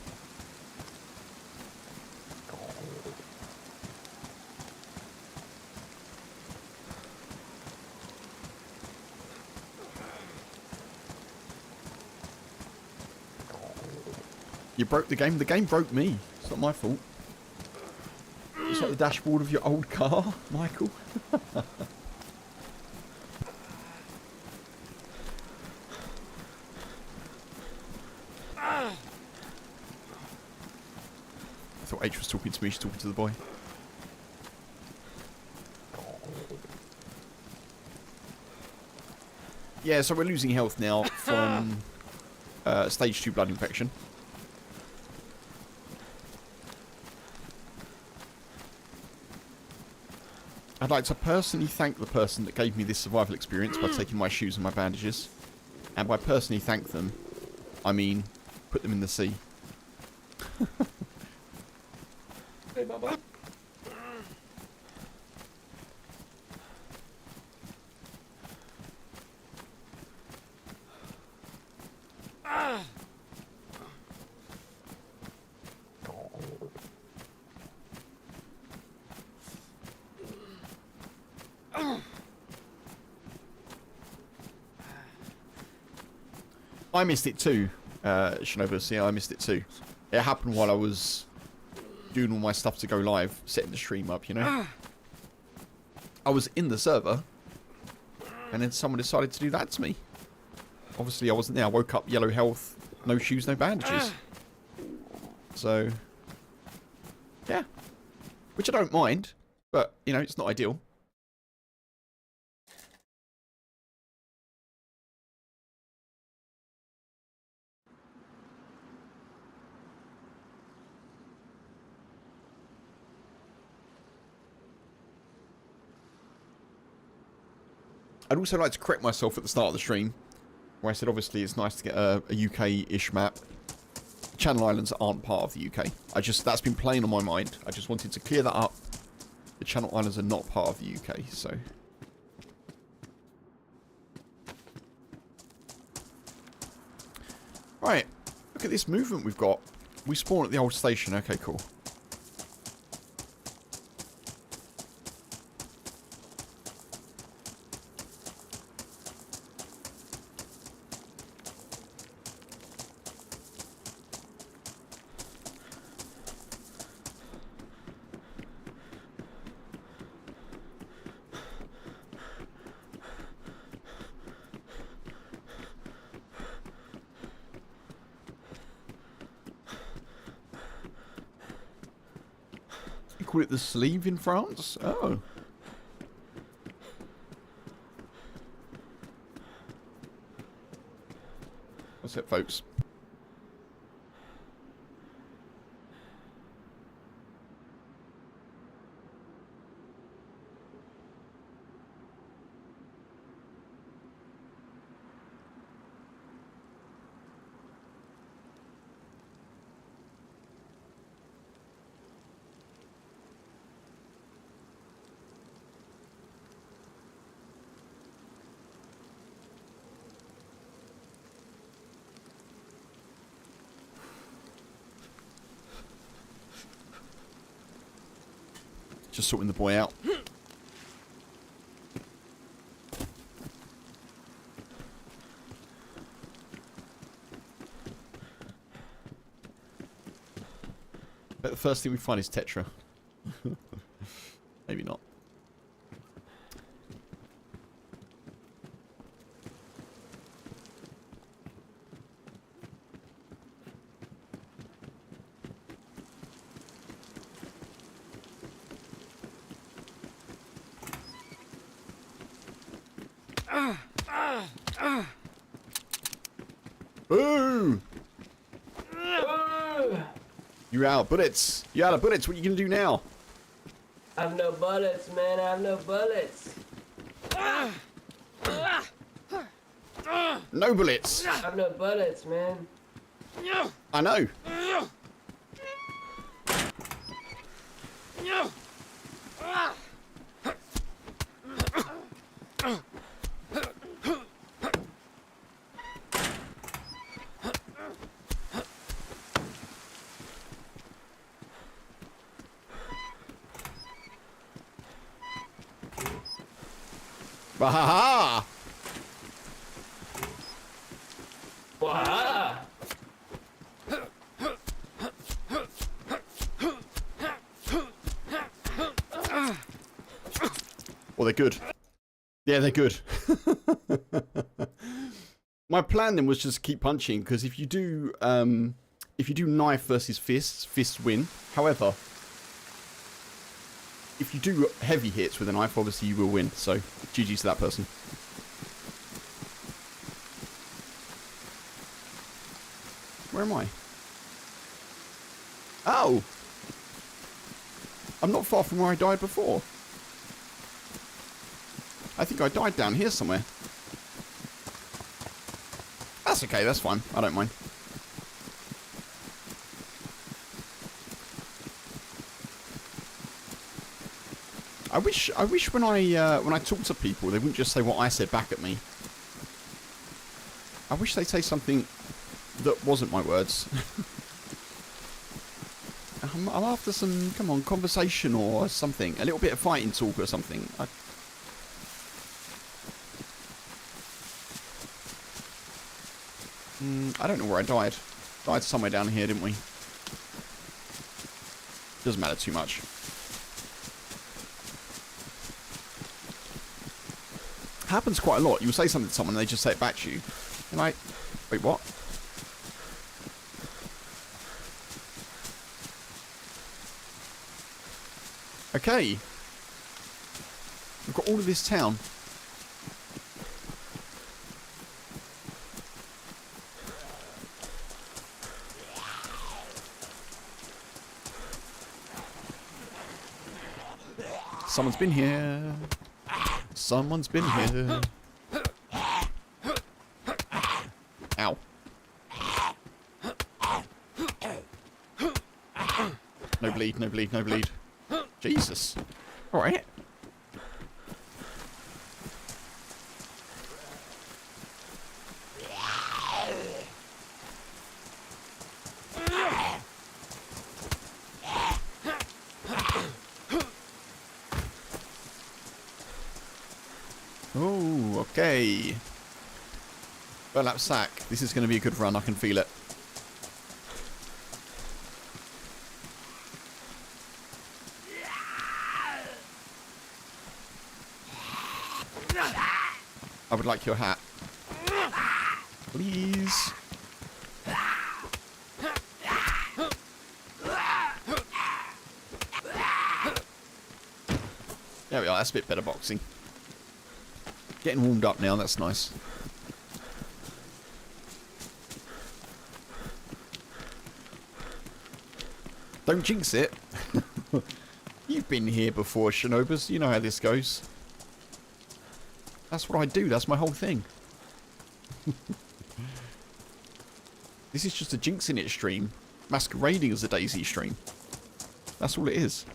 You broke the game? The game broke me. It's not my fault. It's like the dashboard of your old car, Michael. I thought H was talking to me, she's talking to the boy. Yeah, so we're losing health now from stage 2 blood infection. I'd like to personally thank the person that gave me this survival experience by taking my shoes and my bandages. And by personally thank them, I mean put them in the sea. Hey, Bubba. I missed it too, Shinobu. Yeah, I missed it too. It happened while I was doing all my stuff to go live, setting the stream up, you know. I was in the server, and then someone decided to do that to me. Obviously, I wasn't there. I woke up yellow health, no shoes, no bandages. So, yeah. Which I don't mind, but, you know, it's not ideal. Wow. I'd also like to correct myself at the start of the stream, where I said obviously it's nice to get a UK-ish map. Channel Islands aren't part of the UK. That's been playing on my mind. I just wanted to clear that up. The Channel Islands are not part of the UK, so... Right, look at this movement we've got. We spawn at the old station. Okay, cool. Call it the sleeve in France? Oh. What's it, folks? Just sorting the boy out. But the first thing we find is Tetra. Maybe not. Boo! You're out of bullets. You're out of bullets. What are you going to do now? I have no bullets, man. I have no bullets. No bullets. I have no bullets, man. I know. Bahaha! Wow. Well, they're good. Yeah, they're good. My plan then was just keep punching, because if you do knife versus fists, fists win. However, if you do heavy hits with a knife, obviously you will win. So, GG's to that person. Where am I? Oh! I'm not far from where I died before. I think I died down here somewhere. That's okay, that's fine. I don't mind. I wish when I talk to people, they wouldn't just say what I said back at me. I wish they'd say something that wasn't my words. I'm after some, come on, conversation or something. A little bit of fighting talk or something. I don't know where I died. Died somewhere down here, didn't we? Doesn't matter too much. Happens quite a lot. You will say something to someone and they just say it back to you. And I... Wait, what? Okay. We've got all of this town. Someone's been here. Someone's been here. Ow. No bleed, no bleed, no bleed. Jesus. Alright. Oh, okay. Burlap sack. This is going to be a good run. I can feel it. I would like your hat. Please. There we are. That's a bit better boxing. Getting warmed up now. That's nice. Don't jinx it. You've been here before, Shinobas. You know how this goes. That's what I do. That's my whole thing. This is just a jinxing it stream. Masquerading as a DayZ stream. That's all it is.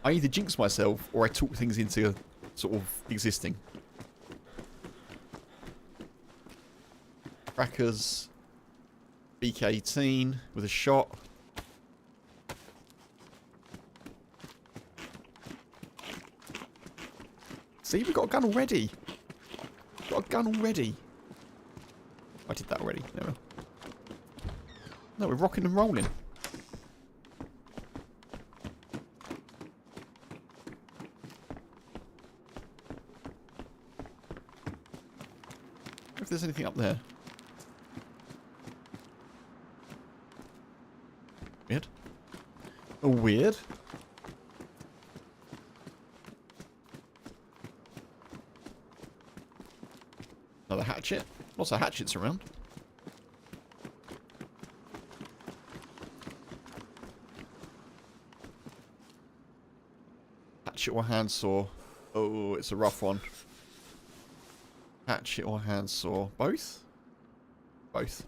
I either jinx myself or I talk things into sort of existing. Crackers. BK-18 with a shot. See, we've got a gun already. Got a gun already. I did that already. No, no, we're rocking and rolling. If there's anything up there. Weird. Oh, weird. Another hatchet. Lots of hatchets around. Hatchet or handsaw? Oh, it's a rough one. Hatchet or handsaw? Both? Both.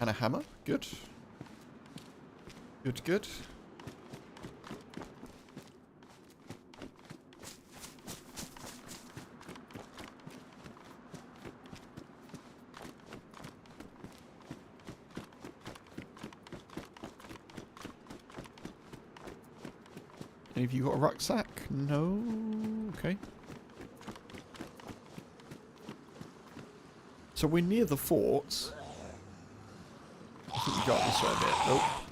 And a hammer. Good. Good, good. Any of you got a rucksack? No? Okay. So we're near the fort. I think we got this way a bit. Oh.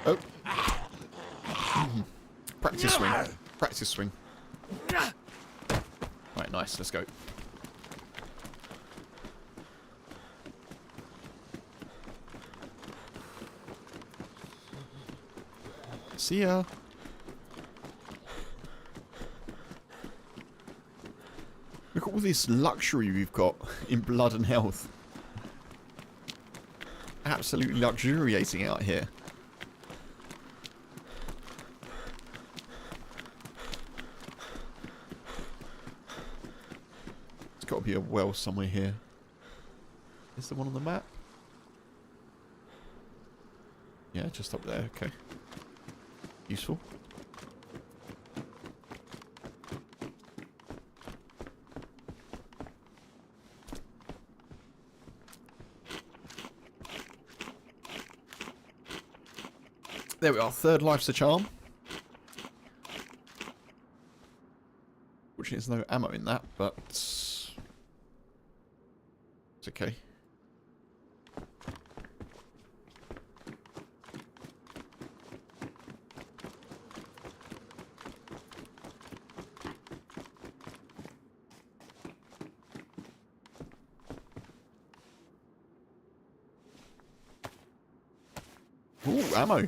Oh. Practice swing. Practice swing. Right, nice. Let's go. See ya. Look at all this luxury we've got in blood and health. Absolutely luxuriating out here. There's got to be a well somewhere here. Is there one on the map? Yeah, just up there. Okay. Useful. There we are. Third life's a charm. Fortunately, there's no ammo in that, but it's okay. Ooh, ammo.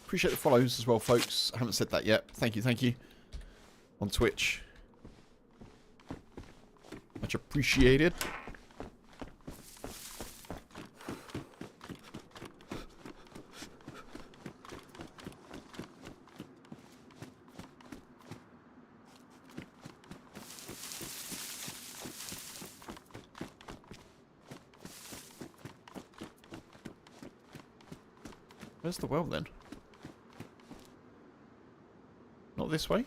Appreciate the follows as well, folks. I haven't said that yet. Thank you, thank you. On Twitch. Much appreciated. Where's the well then? Not this way?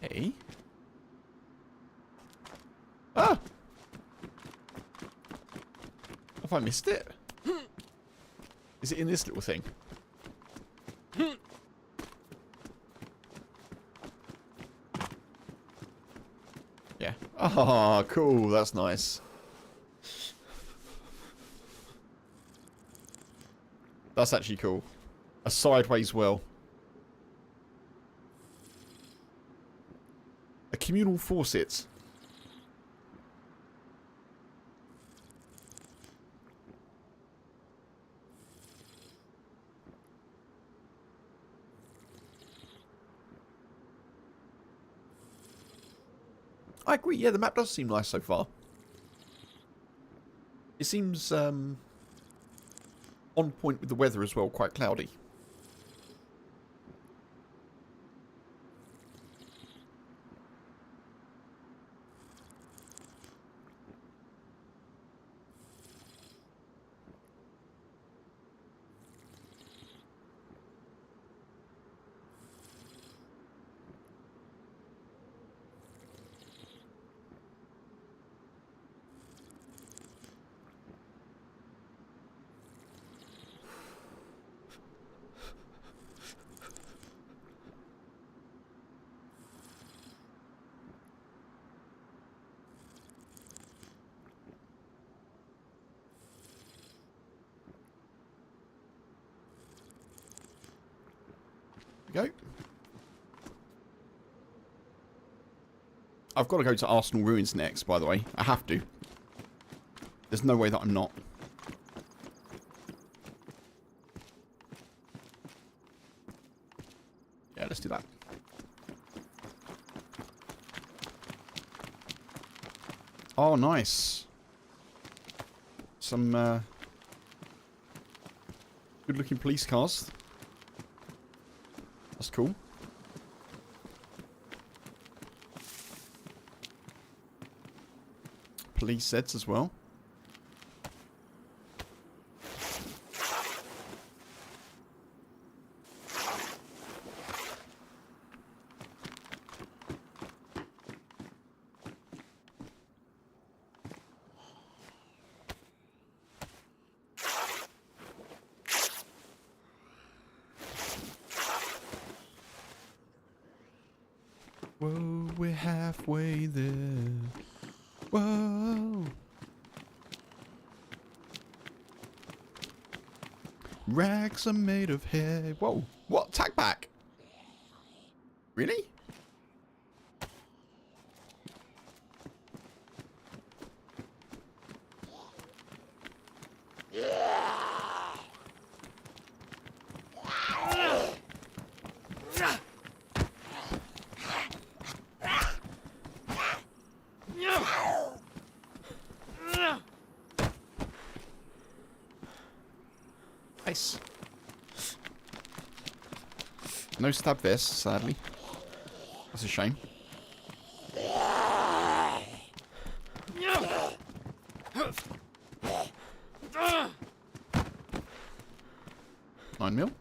Hey? Ah! Have I missed it? Is it in this little thing? Yeah. Ah, cool. That's nice. That's actually cool. A sideways well. A communal faucet. I agree, yeah, the map does seem nice so far. It seems on point with the weather as well, quite cloudy. There we go. I've got to go to Arsenal Ruins next, by the way. I have to. There's no way that I'm not. Yeah, let's do that. Oh, nice. Some good-looking police cars. That's cool. Police sets as well. Whoa, we're halfway there. Whoa. Rags are made of hair. Whoa, what? Tack back? Really? Nice. No stab vest, sadly. That's a shame. $9 mil.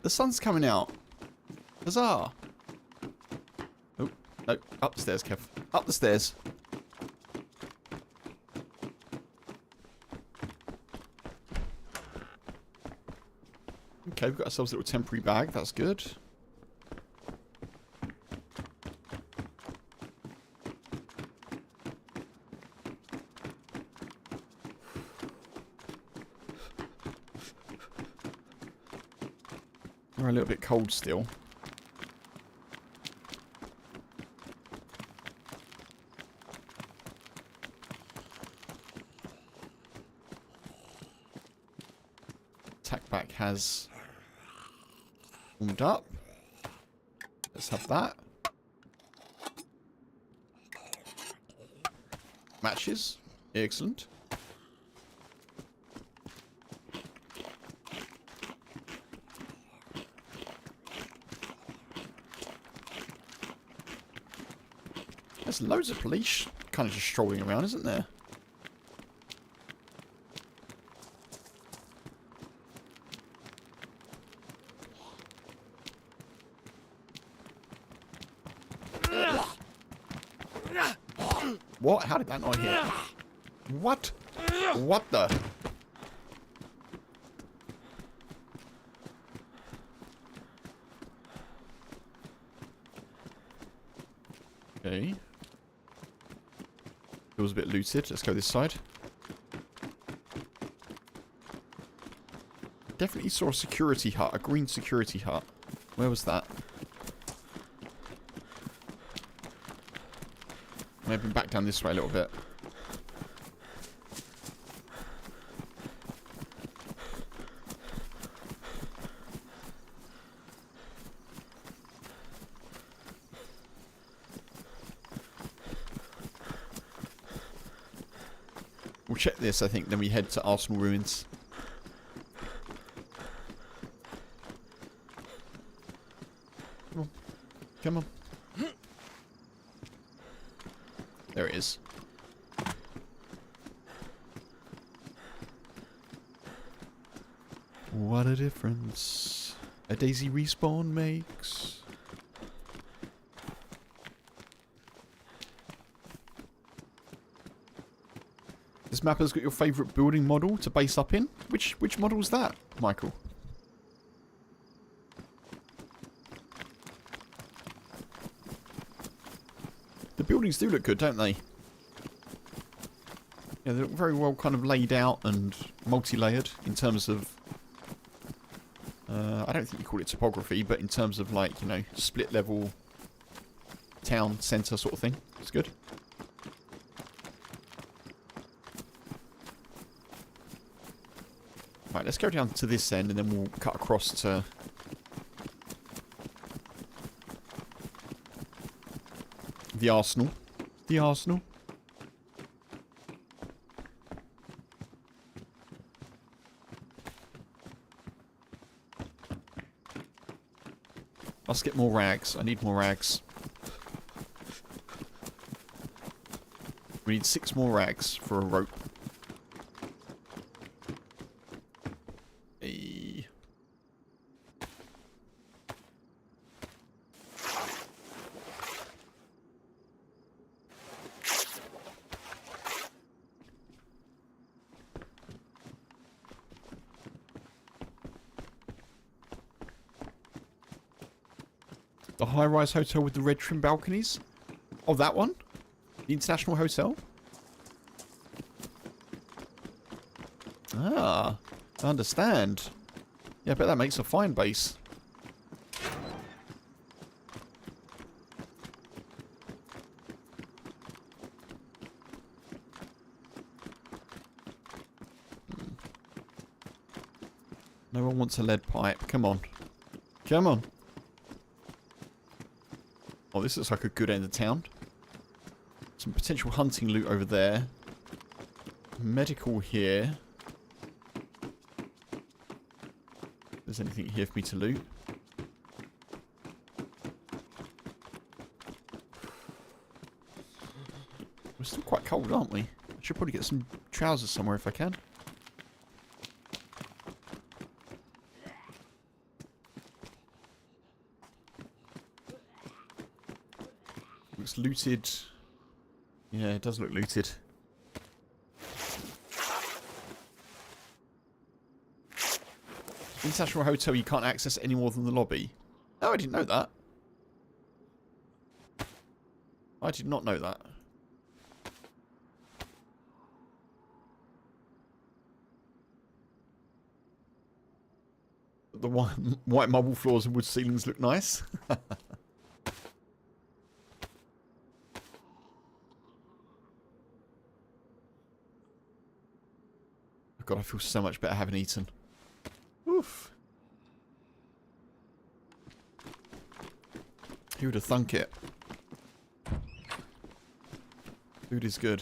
The sun's coming out. Huzzah! Oh, no. Up the stairs, Kev. Up the stairs. Okay, we've got ourselves a little temporary bag. That's good. We're a little bit cold still. Tack back has warmed up. Let's have that. Matches. Excellent. There's loads of police kind of just strolling around, isn't there? What? How did that not hit? What? What the? Okay. Feels a bit looted. Let's go this side. Definitely saw a security hut. A green security hut. Where was that? Maybe back down this way a little bit. We'll check this, I think, then we head to Arsenal Ruins. Come on. Come on. There it is. What a difference a DayZ respawn makes. This map has got your favourite building model to base up in. Which model is that, Michael? The buildings do look good, don't they? Yeah, they look very well kind of laid out and multi-layered in terms of... I don't think you call it topography, but in terms of, like, you know, split level, town centre sort of thing. It's good. Right, let's go down to this end and then we'll cut across to... the Arsenal. The Arsenal. Let's get more rags. I need more rags. We need 6 more rags for a rope. Hey. The high-rise hotel with the red trim balconies? Oh, that one? The International Hotel? Ah, I understand. Yeah, I bet that makes a fine base. No one wants a lead pipe. Come on. Come on. Oh, this looks like a good end of town. Some potential hunting loot over there. Medical here. If there's anything here for me to loot. We're still quite cold, aren't we? I should probably get some trousers somewhere if I can. Looks looted. Yeah, it does look looted. International Hotel, you can't access any more than the lobby. Oh, I didn't know that. I did not know that. The white marble floors and wood ceilings look nice. God, I feel so much better having eaten. Oof. Who would have thunk it? Food is good.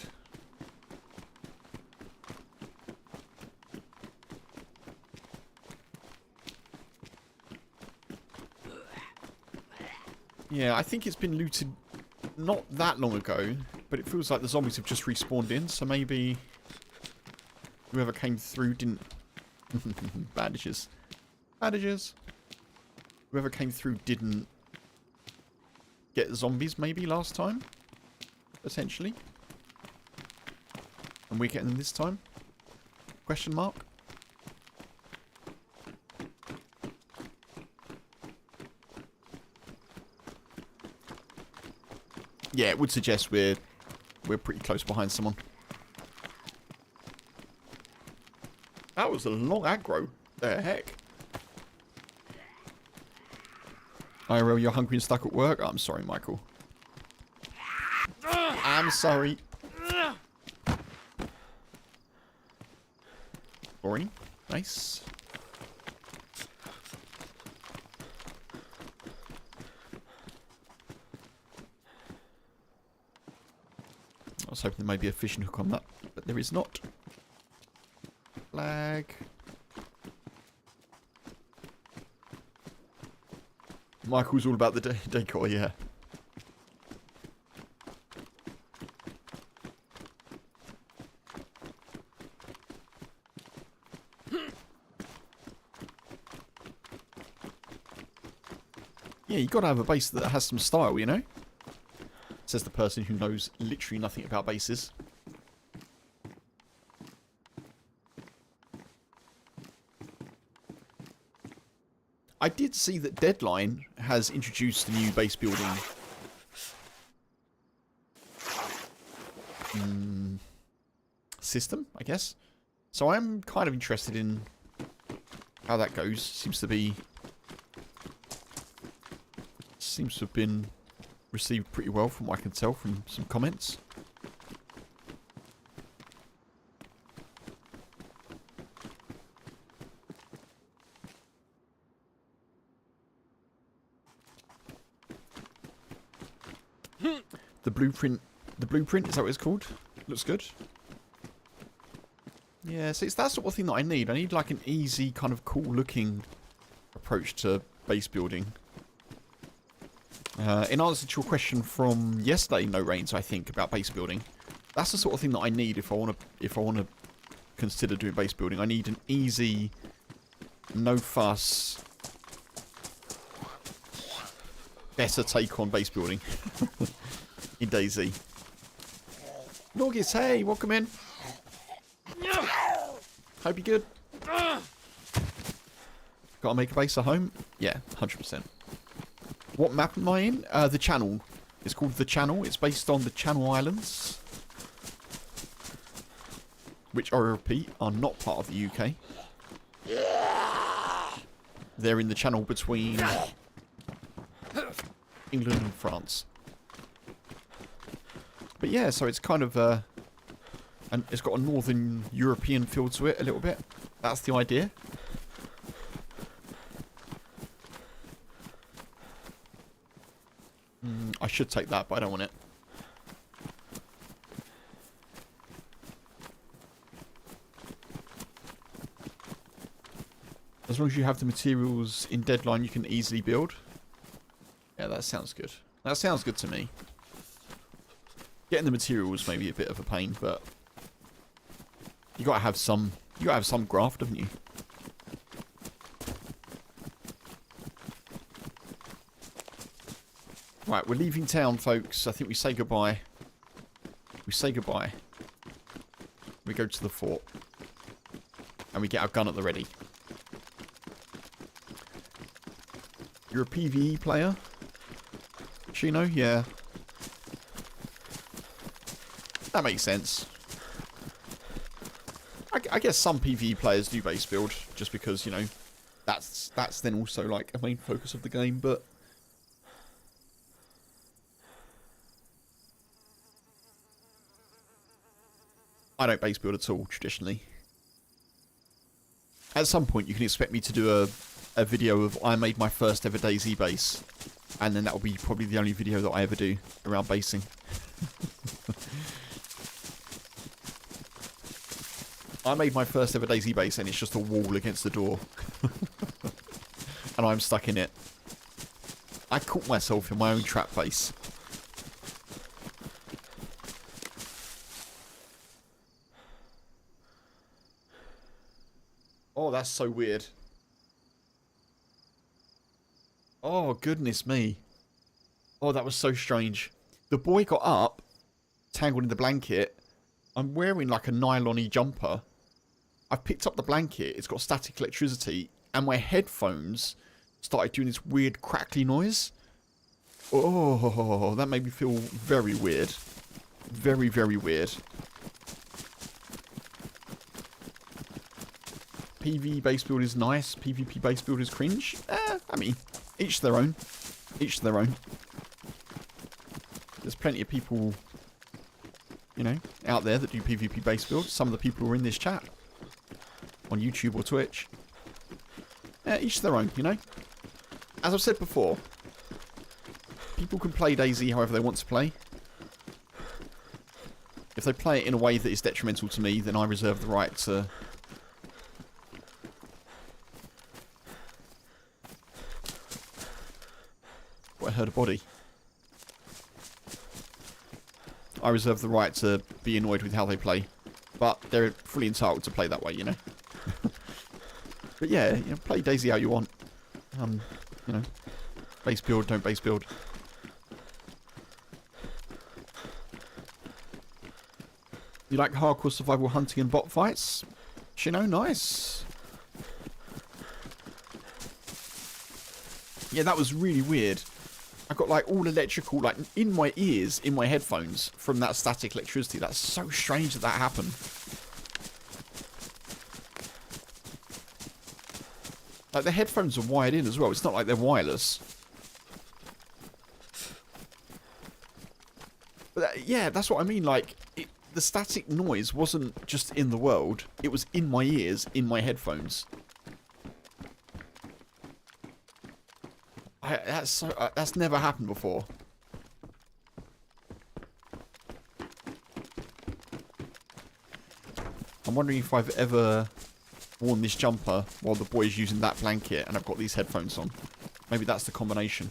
Yeah, I think it's been looted not that long ago, but it feels like the zombies have just respawned in, so maybe whoever came through didn't... Bandages. Bandages. Whoever came through didn't get zombies maybe last time. Potentially. And we're getting them this time? Question mark? Yeah, it would suggest we're pretty close behind someone. That was a long aggro. The heck? IRL, you're hungry and stuck at work? I'm sorry, Michael. I'm sorry. Boring. Nice. I was hoping there may be a fishing hook on that, but there is not. Flag. Michael's all about the decor, yeah. Yeah, you gotta have a base that has some style, you know? Says the person who knows literally nothing about bases. I did see that Deadline has introduced a new base building system, I guess. So I'm kind of interested in how that goes. Seems to have been received pretty well from what I can tell from some comments. The blueprint, is that what it's called? Looks good. Yeah, so it's that sort of thing that I need. I need like an easy, kind of cool looking approach to base building. In answer to your question from yesterday, No Rains, I think, about base building, that's the sort of thing that I need if I want to consider doing base building. I need an easy, no fuss, better take on base building in DayZ. Norgis, hey, welcome in. Hope you're good. Gotta make a base at home? Yeah, 100%. What map am I in? The Channel. It's called The Channel. It's based on the Channel Islands, which, I repeat, are not part of the UK. They're in the channel between England and France. But yeah, so it's kind of and it's got a Northern European feel to it a little bit. That's the idea. I should take that, but I don't want it. As long as you have the materials in Deadline, you can easily build. Yeah, that sounds good. That sounds good to me. Getting the materials may be a bit of a pain, but you gotta have some. You gotta have some graft, haven't you? Right, we're leaving town, folks. I think we say goodbye. We say goodbye. We go to the fort, and we get our gun at the ready. You're a PvE player? Chino? Yeah. That makes sense. I guess some PvE players do base build, just because, you know, that's then also like a main focus of the game, but I don't base build at all, traditionally. At some point, you can expect me to do a video of I made my first ever DayZ base, and then that will be probably the only video that I ever do around basing. I made my first ever DayZ base, and it's just a wall against the door. And I'm stuck in it. I caught myself in my own trap base. Oh, that's so weird. Oh, goodness me. Oh, that was so strange. The boy got up, tangled in the blanket. I'm wearing like a nylon-y jumper. I've picked up the blanket. It's got static electricity. And my headphones started doing this weird crackly noise. Oh, that made me feel very weird. Very, very weird. PvE base build is nice. PvP base build is cringe. I mean, each their own. Each their own. There's plenty of people, you know, out there that do PvP base build. Some of the people who are in this chat on YouTube or Twitch. Each their own, you know. As I've said before, people can play DayZ however they want to play. If they play it in a way that is detrimental to me, then I reserve the right to... I heard a body. I reserve the right to be annoyed with how they play, but they're fully entitled to play that way, you know. But yeah, you know, play DayZ how you want. You know, base build, don't base build. You like hardcore survival hunting and bot fights? Shino, nice. Yeah, that was really weird. I got like all electrical, like in my ears, in my headphones from that static electricity. That's so strange that that happened. Like the headphones are wired in as well. It's not like they're wireless. But yeah, that's what I mean. Like the static noise wasn't just in the world. It was in my ears, in my headphones. That's never happened before. I'm wondering if I've ever worn this jumper while the boy's using that blanket and I've got these headphones on. Maybe that's the combination.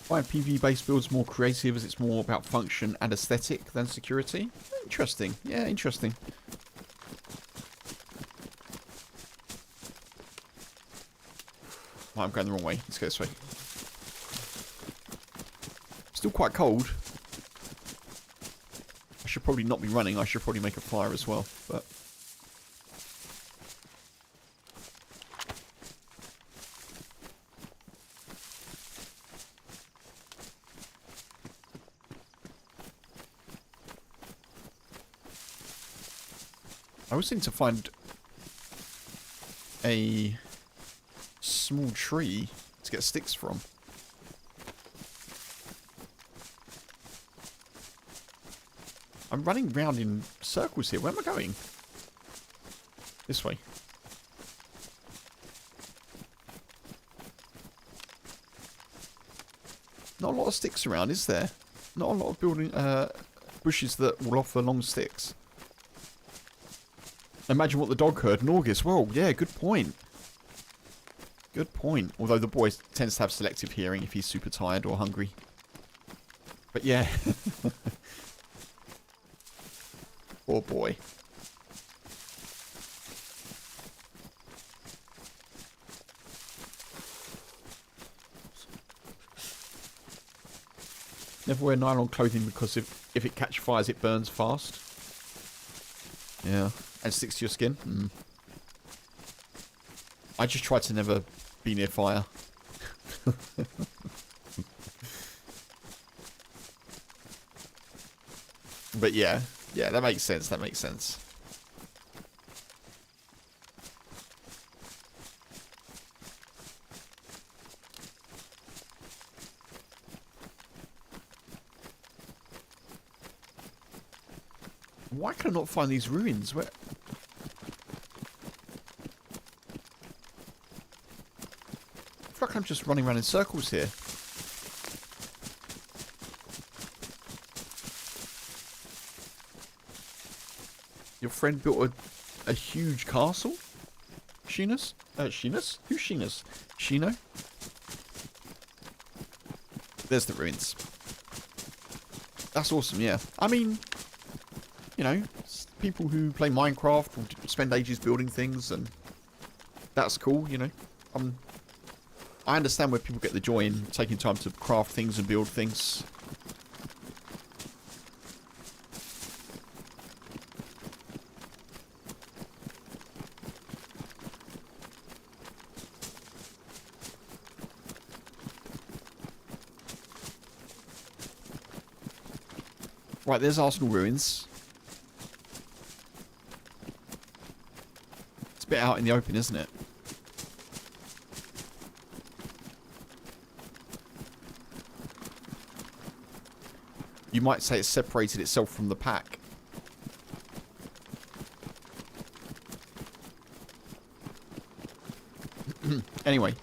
Why are PvE based builds more creative as it's more about function and aesthetic than security? Interesting. Yeah, interesting. Oh, I'm going the wrong way. Let's go this way. Still quite cold. I should probably not be running. I should probably make a fire as well, but... I always need to find a small tree to get sticks from. I'm running round in circles here. Where am I going? This way. Not a lot of sticks around, is there? Not a lot of building bushes that will offer long sticks. Imagine what the dog heard in August. Well, yeah, good point. Good point. Although the boy tends to have selective hearing if he's super tired or hungry. But yeah. Poor boy. Never wear nylon clothing because if it catches fires, it burns fast. Yeah. And sticks to your skin. Mm. I just try to never be near fire. But yeah. Yeah, that makes sense. That makes sense. Why can I not find these ruins? Where... I feel like I'm just running around in circles here. Your friend built a huge castle? Sheenus? Sheenus? Who's Sheenus? Shino? There's the ruins. That's awesome, yeah. I mean, you know, people who play Minecraft will spend ages building things, and that's cool, you know. I understand where people get the joy in taking time to craft things and build things. Right, there's Arsenal ruins. It's a bit out in the open, isn't it? You might say it separated itself from the pack. Anyway.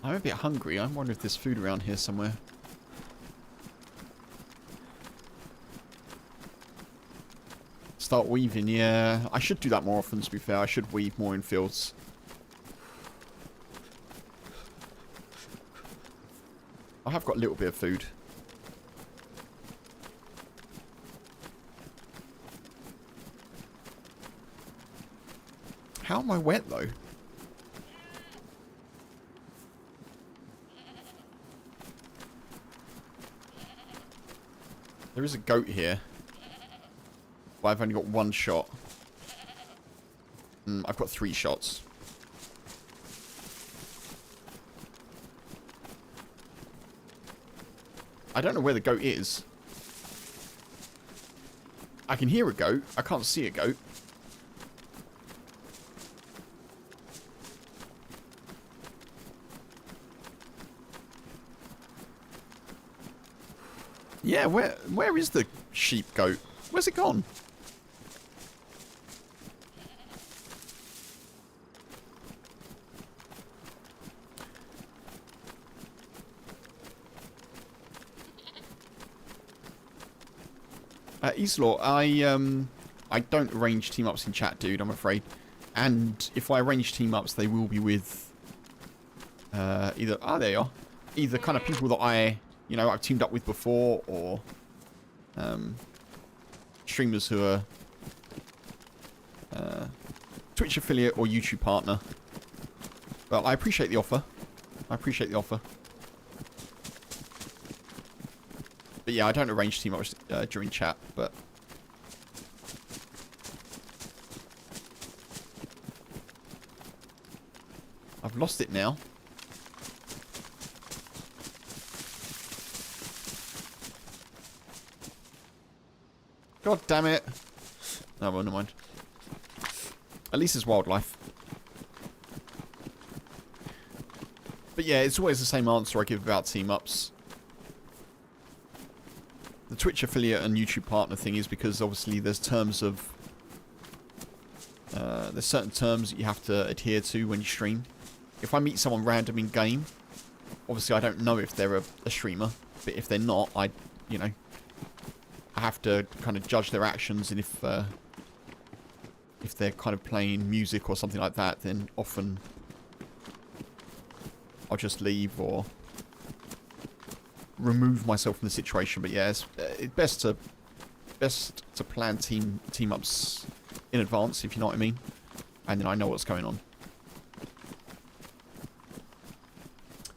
I'm a bit hungry. I wonder if there's food around here somewhere. Start weaving, yeah. I should do that more often, to be fair. I should weave more in fields. I have got a little bit of food. How am I wet, though? There is a goat here. But I've only got one shot. I've got 3 shots. I don't know where the goat is. I can hear a goat. I can't see a goat. Yeah, where is the sheep goat? Where's it gone? Islaw, I don't arrange team-ups in chat, dude, I'm afraid. And if I arrange team-ups, they will be with either... Ah, there you are. Either kind of people that I've teamed up with before, or streamers who are Twitch affiliate or YouTube partner. Well, I appreciate the offer. But yeah, I don't arrange too much during chat, but... I've lost it now. God damn it. No, well, never mind. At least it's wildlife. But yeah, it's always the same answer I give about team-ups. The Twitch affiliate and YouTube partner thing is because obviously there's terms of... there's certain terms that you have to adhere to when you stream. If I meet someone random in game, obviously I don't know if they're a streamer, but if they're not, I have to kind of judge their actions, and if they're kind of playing music or something like that, then often I'll just leave or remove myself from the situation. But yeah, it's best to plan team ups in advance, if you know what I mean, and then I know what's going on.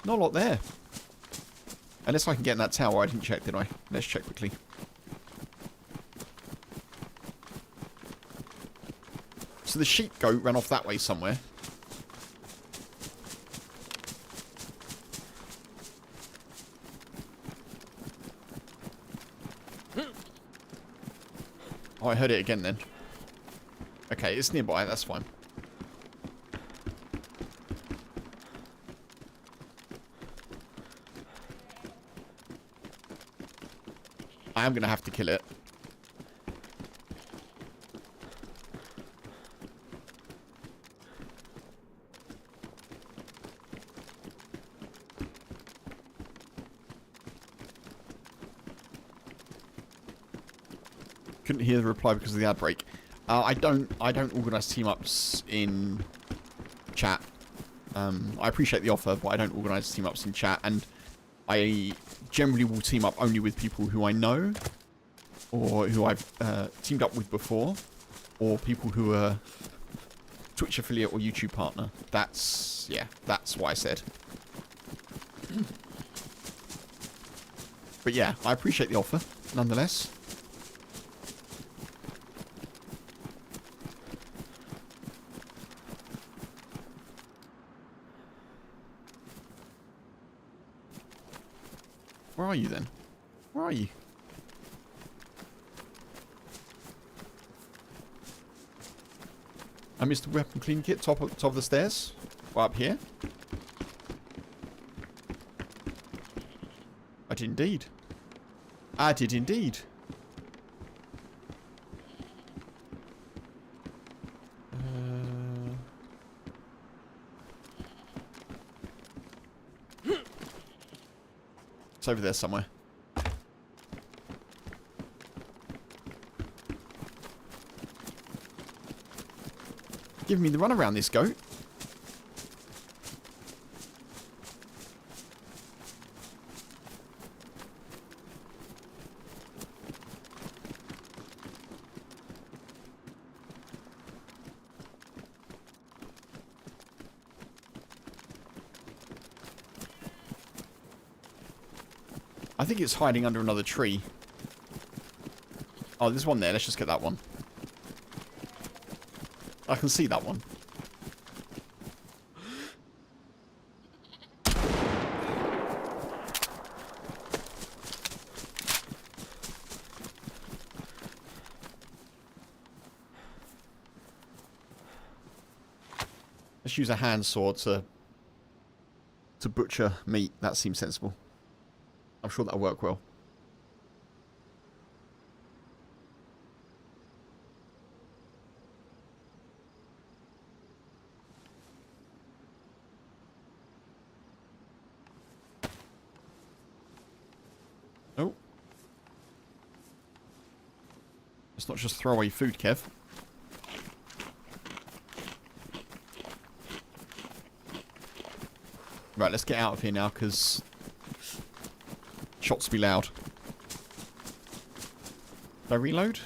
Not a lot there. Unless I can get in that tower. I didn't check, did I? Let's check quickly. So the sheep goat ran off that way somewhere. Oh, I heard it again then. Okay, it's nearby. That's fine. I am going to have to kill it. Couldn't hear the reply because of the ad break. I don't organise team-ups in chat. I appreciate the offer, but I don't organise team-ups in chat, and I generally will team up only with people who I know, or who I've teamed up with before, or people who are Twitch affiliate or YouTube partner. That's what I said. But yeah, I appreciate the offer, nonetheless. Where are you then? Where are you? I missed the weapon clean kit top of the stairs. Well, up here. I did indeed. I did indeed. It's over there somewhere. Give me the run around this goat. I think it's hiding under another tree. Oh, there's one there. Let's just get that one. I can see that one. Let's use a hand sword to butcher meat. That seems sensible. I'm sure that'll work well. Oh. Let's not just throw away food, Kev. Right, let's get out of here now, because shots be loud. Did I reload?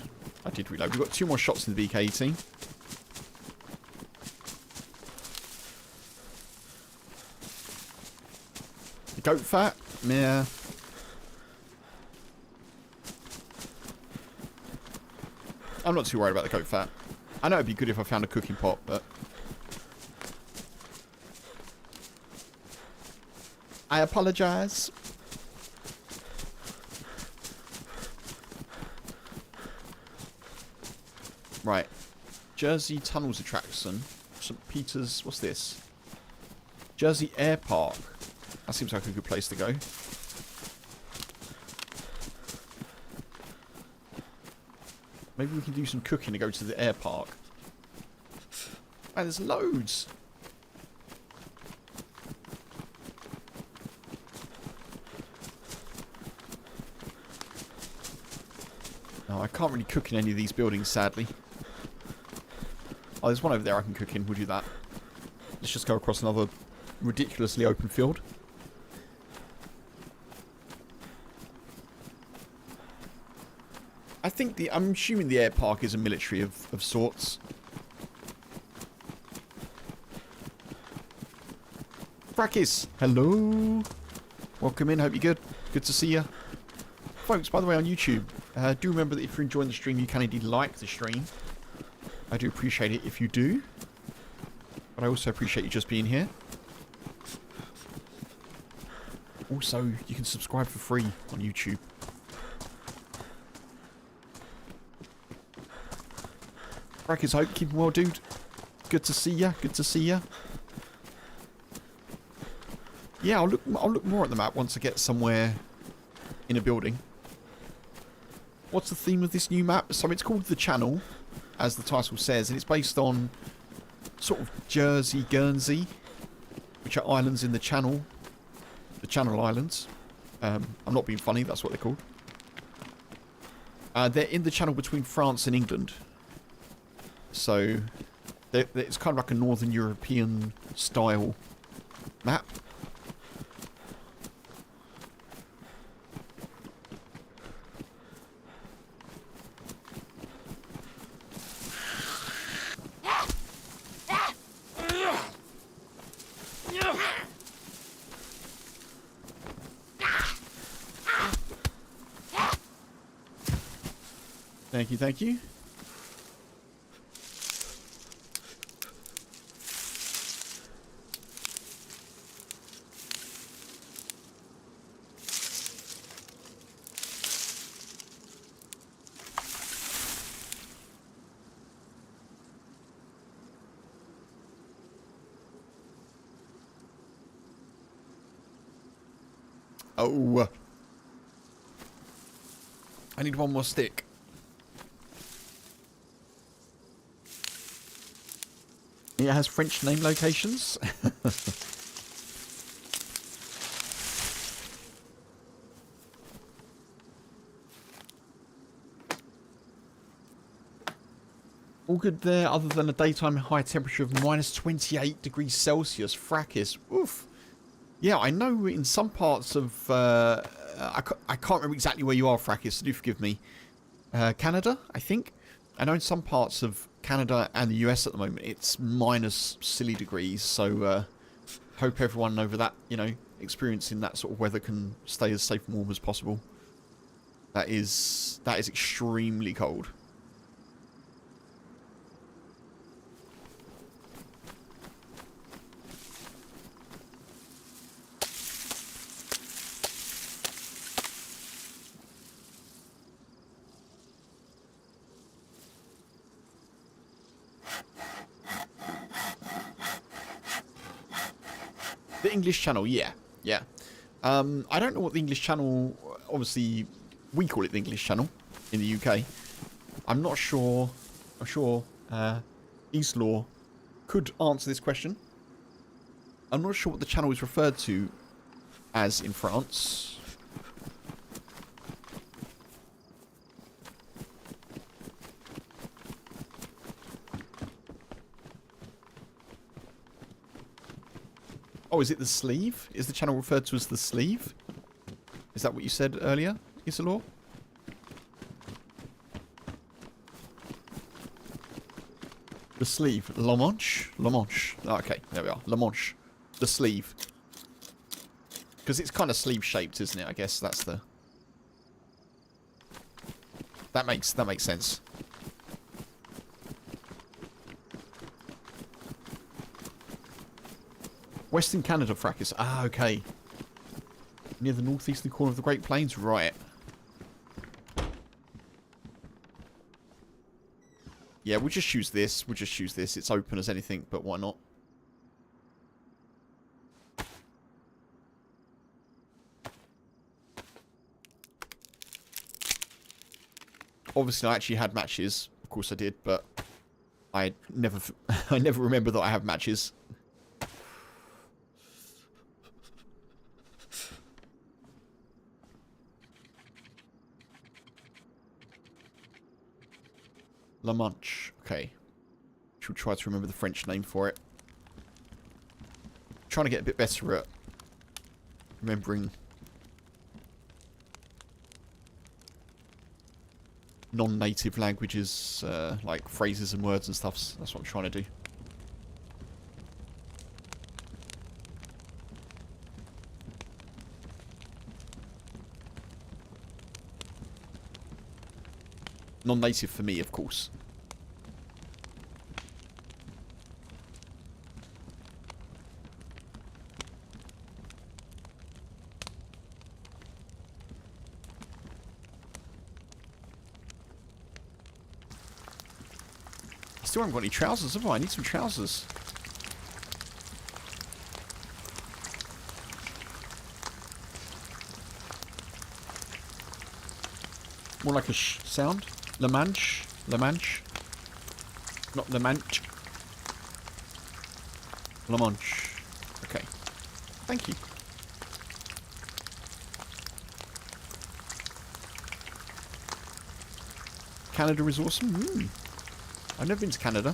I did reload. We've got 2 more shots in the BK-18. The goat fat? Yeah. I'm not too worried about the goat fat. I know it'd be good if I found a cooking pot, but... I apologise. Right. Jersey Tunnels Attraction. St. Peter's... What's this? Jersey Air Park. That seems like a good place to go. Maybe we can do some cooking to go to the air park. Man, there's loads. No, I can't really cook in any of these buildings, sadly. Oh, there's one over there I can cook in. We'll do that. Let's just go across another ridiculously open field. I think I'm assuming the air park is a military of sorts. Frackis, hello. Welcome in, hope you're good. Good to see you. Folks, by the way, on YouTube, do remember that if you're enjoying the stream, you can indeed like the stream. I do appreciate it if you do. But I also appreciate you just being here. Also, you can subscribe for free on YouTube. Frackers, hope keeping well, dude. Good to see ya. Good to see ya. Yeah, I'll look more at the map once I get somewhere in a building. What's the theme of this new map? So it's called The Channel, as the title says, and it's based on sort of Jersey, Guernsey, which are islands in the Channel Islands. I'm not being funny, that's what they're called. They're in the channel between France and England. So, it's kind of like a Northern European style map. Thank you, thank you. Oh. I need one more stick. It has French name locations. All good there, other than a daytime high temperature of minus 28 degrees Celsius. Frackis. Oof. Yeah, I know in some parts of... I can't remember exactly where you are, Frackis, so do forgive me. Canada, I think. I know in some parts of Canada and the US at the moment, it's minus silly degrees, so hope everyone over that, you know, experiencing that sort of weather can stay as safe and warm as possible. That is extremely cold. The English Channel, yeah. I don't know what the English Channel... Obviously, we call it the English Channel in the UK. I'm not sure... I'm sure Eastlaw could answer this question. I'm not sure what the channel is referred to as in France. Oh, is it the sleeve? Is the channel referred to as the sleeve? Is that what you said earlier, Isalor? The sleeve. La Manche? La Manche. Oh, okay, there we are. La Manche. The sleeve. Because it's kind of sleeve shaped, isn't it? I guess that's the... That makes sense. Western Canada fracas. Ah, okay. Near the northeastern corner of the Great Plains? Right. Yeah, we'll just choose this. We'll just choose this. It's open as anything, but why not? Obviously, I actually had matches. Of course I did, but I never remember that I have matches. La Manche. Okay. Should try to remember the French name for it. Trying to get a bit better at remembering non-native languages, like phrases and words and stuff. That's what I'm trying to do. Non-native for me, of course. Still haven't got any trousers, have I? I need some trousers. More like a sh sound. La Manche. La Manche. Not La Manche. La Manche. Okay. Thank you. Canada is awesome. I've never been to Canada.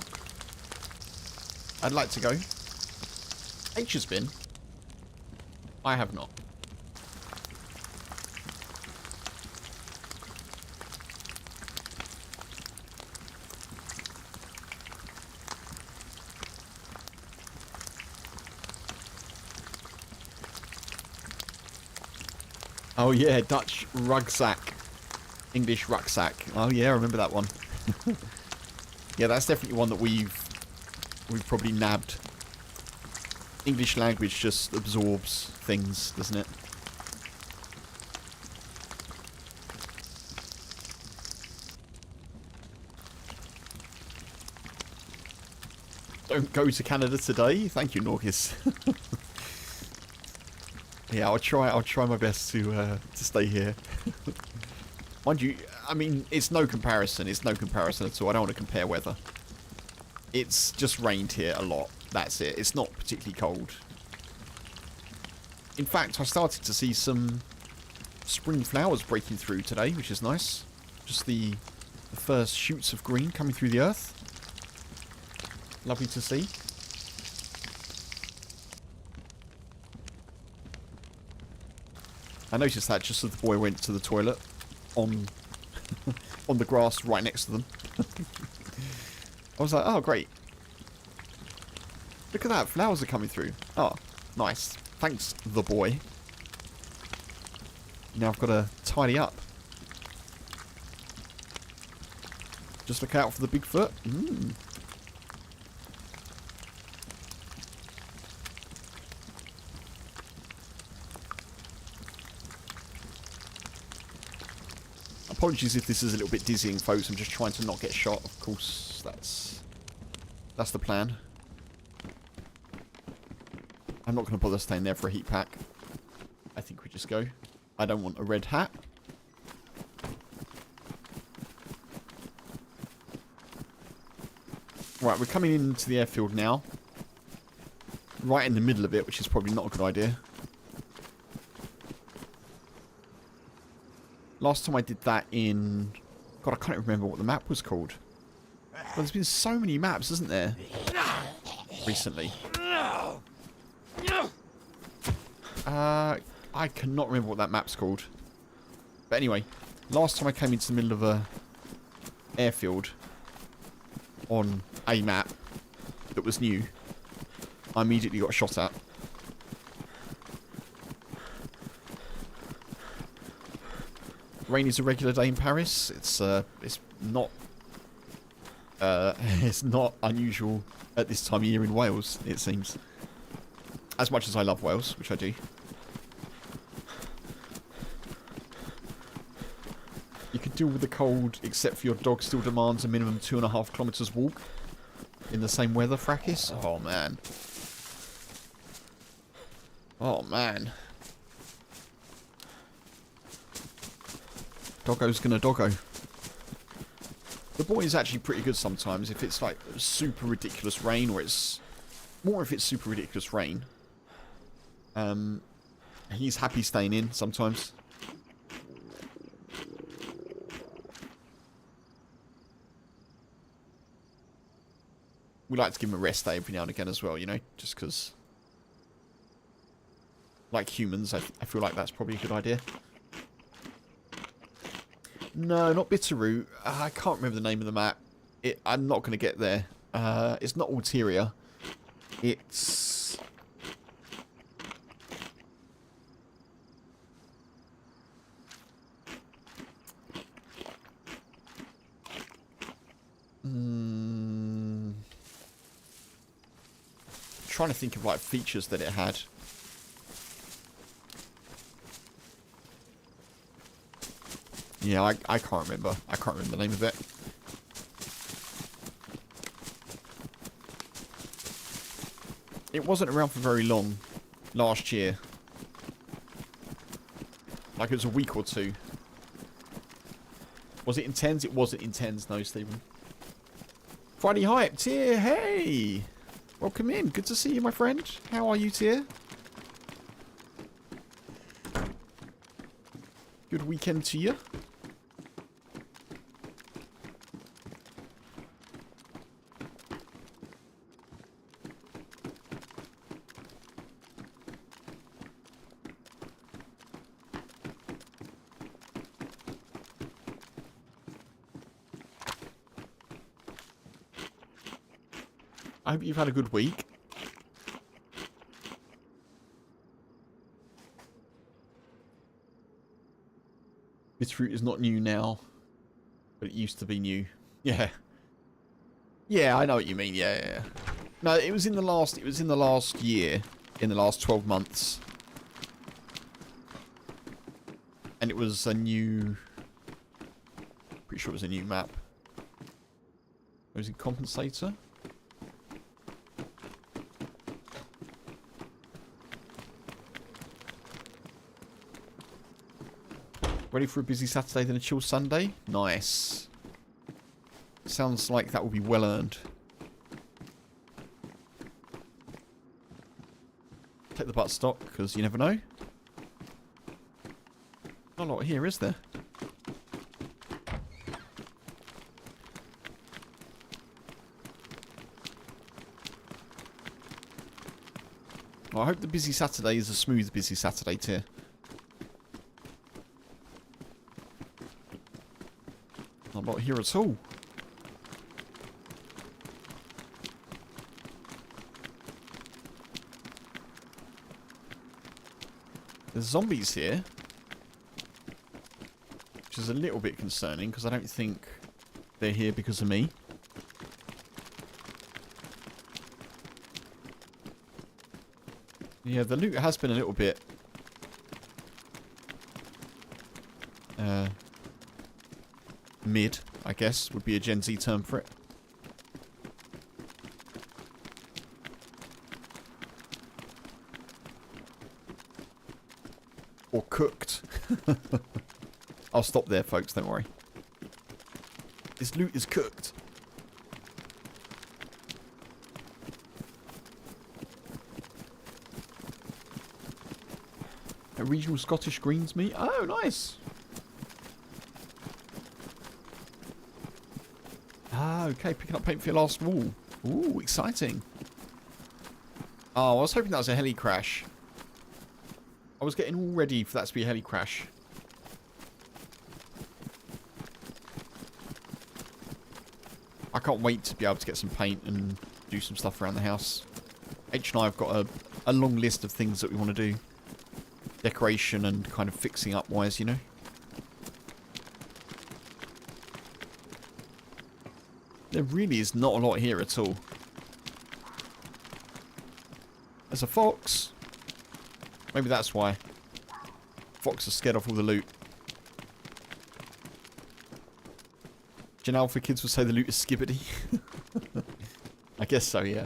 I'd like to go. H has been. I have not. Oh yeah, Dutch rucksack. English rucksack. Oh yeah, I remember that one. Yeah, that's definitely one that we've probably nabbed. English language just absorbs things, doesn't it? Don't go to Canada today. Thank you, Norgis. Yeah, I'll try my best to stay here. Mind you, I mean, it's no comparison. It's no comparison at all. I don't want to compare weather. It's just rained here a lot. That's it. It's not particularly cold. In fact, I started to see some spring flowers breaking through today, which is nice. Just the first shoots of green coming through the earth. Lovely to see. I noticed that just as the boy went to the toilet on on the grass right next to them. I was like, oh great. Look at that, flowers are coming through. Oh, nice. Thanks, the boy. Now I've got to tidy up. Just look out for the Bigfoot. Apologies if this is a little bit dizzying, folks. I'm just trying to not get shot. Of course, that's the plan. I'm not going to bother staying there for a heat pack. I think we just go. I don't want a red hat. Right, we're coming into the airfield now. Right in the middle of it, which is probably not a good idea. Last time I did that in... God, I can't remember what the map was called. Well, there's been so many maps, isn't there? Recently. I cannot remember what that map's called. But anyway, last time I came into the middle of a airfield, on a map that was new, I immediately got shot at. Rain is a regular day in Paris. It's not it's not unusual at this time of year in Wales, it seems. As much as I love Wales, which I do. You could deal with the cold, except for your dog still demands a minimum 2.5 kilometres walk in the same weather, Frackis. Oh, man. Oh, man. Doggo's gonna doggo. The boy is actually pretty good sometimes if it's like super ridiculous rain, or it's more if it's super ridiculous rain. He's happy staying in sometimes. We like to give him a rest day every now and again as well, you know, just because, like humans, I feel like that's probably a good idea. No, not Bitterroot. I can't remember the name of the map. I'm not going to get there. It's not Ulterior. It's... trying to think of like features that it had. Yeah, I can't remember. I can't remember the name of it. It wasn't around for very long last year. Like it was a week or two. Was it in tens? It wasn't in tens, no, Stephen. Friday Hype, Tier, hey! Welcome in. Good to see you, my friend. How are you, Tier? Good weekend to you. I hope you've had a good week. Bitterroot is not new now, but it used to be new. Yeah. Yeah, I know what you mean. Yeah, yeah. No, it was in the last year, in the last 12 months. And it was a new, pretty sure it was a new map. Was it Compensator? Ready for a busy Saturday then a chill Sunday? Nice. Sounds like that will be well earned. Take the butt stock, because you never know. Not a lot here, is there? Well, I hope the busy Saturday is a smooth busy Saturday tier. Not a lot here at all. There's zombies here, which is a little bit concerning because I don't think they're here because of me. Yeah, the loot has been a little bit mid, I guess, would be a Gen Z term for it. Or cooked. I'll stop there, folks, don't worry. This loot is cooked. A regional Scottish greens meat. Oh, nice. Ah, okay, picking up paint for your last wall. Ooh, exciting. Oh, I was hoping that was a heli crash. I was getting all ready for that to be a heli crash. I can't wait to be able to get some paint and do some stuff around the house. H and I have got a long list of things that we want to do. Decoration and kind of fixing up wise, you know. There really is not a lot here at all. There's a fox. Maybe that's why. Fox is scared off all the loot. Do you know Alpha kids would say the loot is skibbity? I guess so, yeah.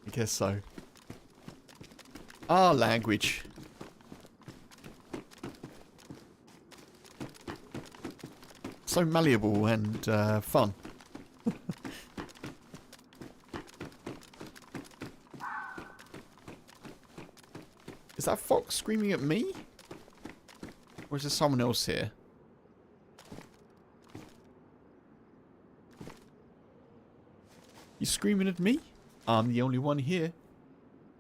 I guess so. Ah, language. So malleable and fun. Is that fox screaming at me? Or is there someone else here? You screaming at me? I'm the only one here.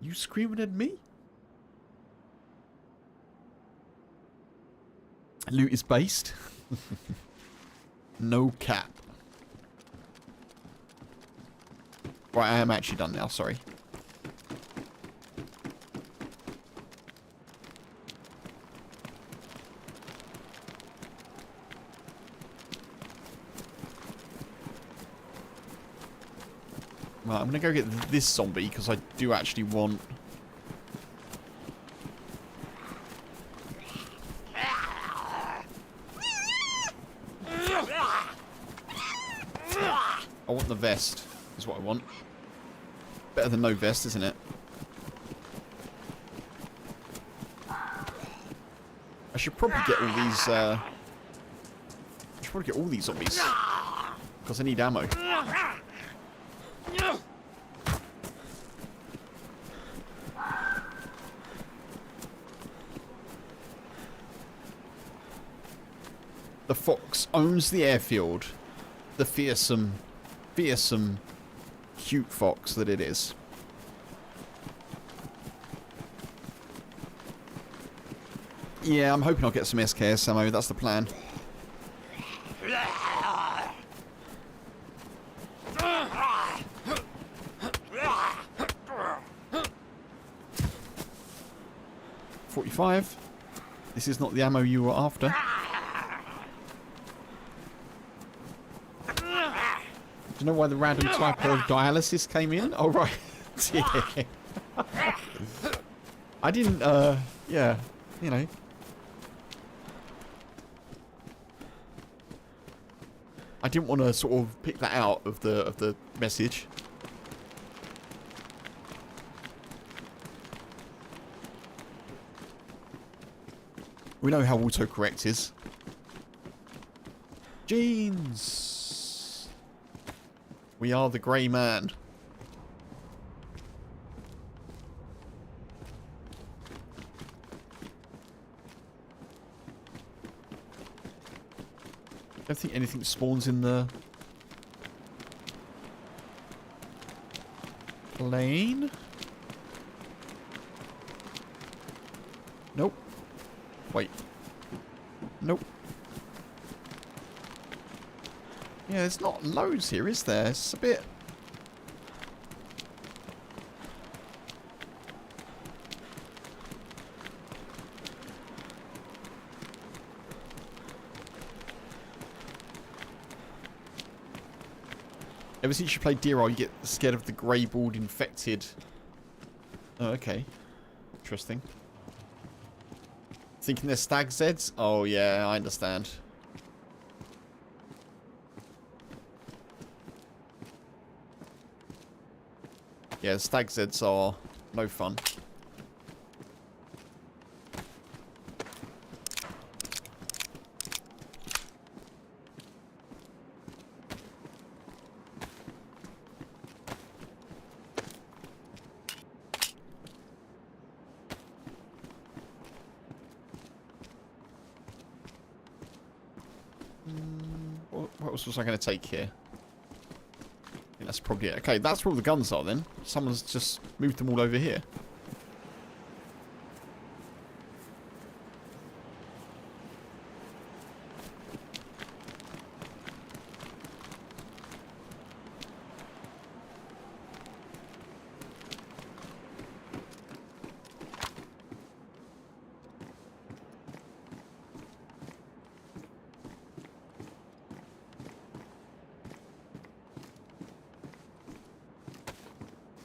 You screaming at me? Loot is based. No cap. Right, I am actually done now, sorry. Right, I'm going to go get this zombie because I do actually want... I want the vest, is what I want. Better than no vest, isn't it? I should probably get all these, I should probably get all these zombies. Because I need ammo. The fox owns the airfield. The fearsome, cute fox that it is. Yeah, I'm hoping I'll get some SKS ammo. That's the plan. .45. This is not the ammo you were after. Do you know why the random type of dialysis came in? Oh, right. Yeah. I didn't, yeah, you know. I didn't want to sort of pick that out of the message. We know how autocorrect is. Jeans! We are the grey man. I don't think anything spawns in the plane. Nope. Wait. Nope. Yeah, there's not loads here, is there? It's a bit... Ever since you played Deer, you get scared of the grey-balled infected... Oh, okay. Interesting. Thinking they're stag Zeds? Oh, yeah, I understand. Yeah, stag Zeds are no fun. What else was I going to take here? I think that's probably it. Okay, that's where all the guns are then. Someone's just moved them all over here.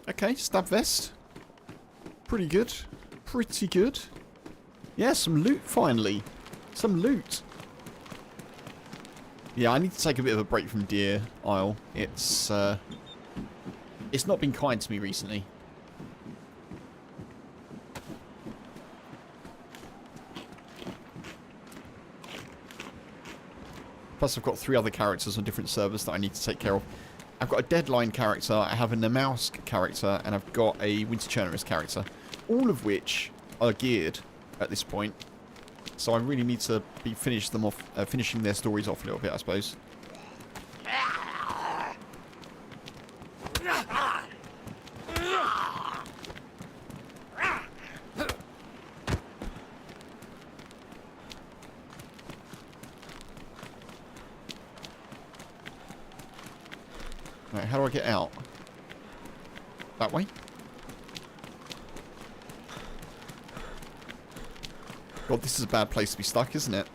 Okay, stab vest. Pretty good. Pretty good. Yeah, some loot finally. Some loot. Yeah, I need to take a bit of a break from Deer Isle. It's not been kind to me recently. Plus, I've got 3 other characters on different servers that I need to take care of. I've got a Deadline character, I have a Namausk character, and I've got a Winter Churnerist character. All of which are geared at this point. So I really need to be finishing their stories off a little bit, I suppose. Right, how do I get out? That way? God, this is a bad place to be stuck, isn't it?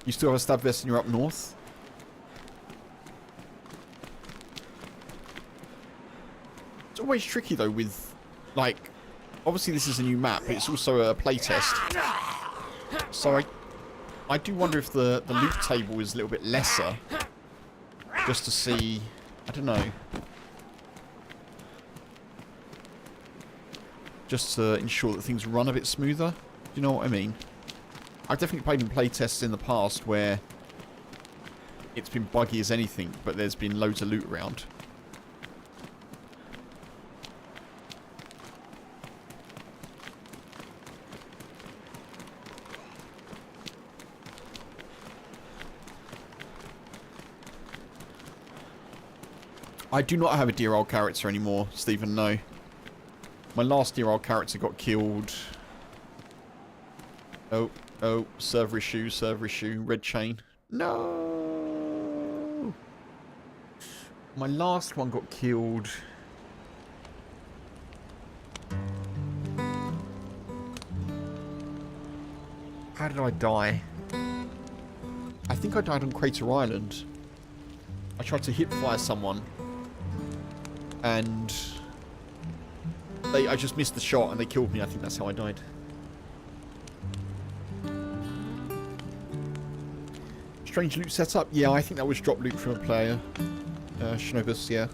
You still have a stab vest and you're up north? It's always tricky, though, with, like, obviously this is a new map, but it's also a playtest. So I do wonder if the loot table is a little bit lesser. Just to see, I don't know. Just to ensure that things run a bit smoother. Do you know what I mean? I've definitely played in playtests in the past where it's been buggy as anything, but there's been loads of loot around. I do not have a Deer Isle character anymore, Stephen, no. My last Deer Isle character got killed. Oh, server issue, red chain. No! My last one got killed. How did I die? I think I died on Crater Island. I tried to hip fire someone. And I just missed the shot and they killed me. I think that's how I died. Strange loot setup? Yeah, I think that was drop loot from a player. Shinobus, yeah.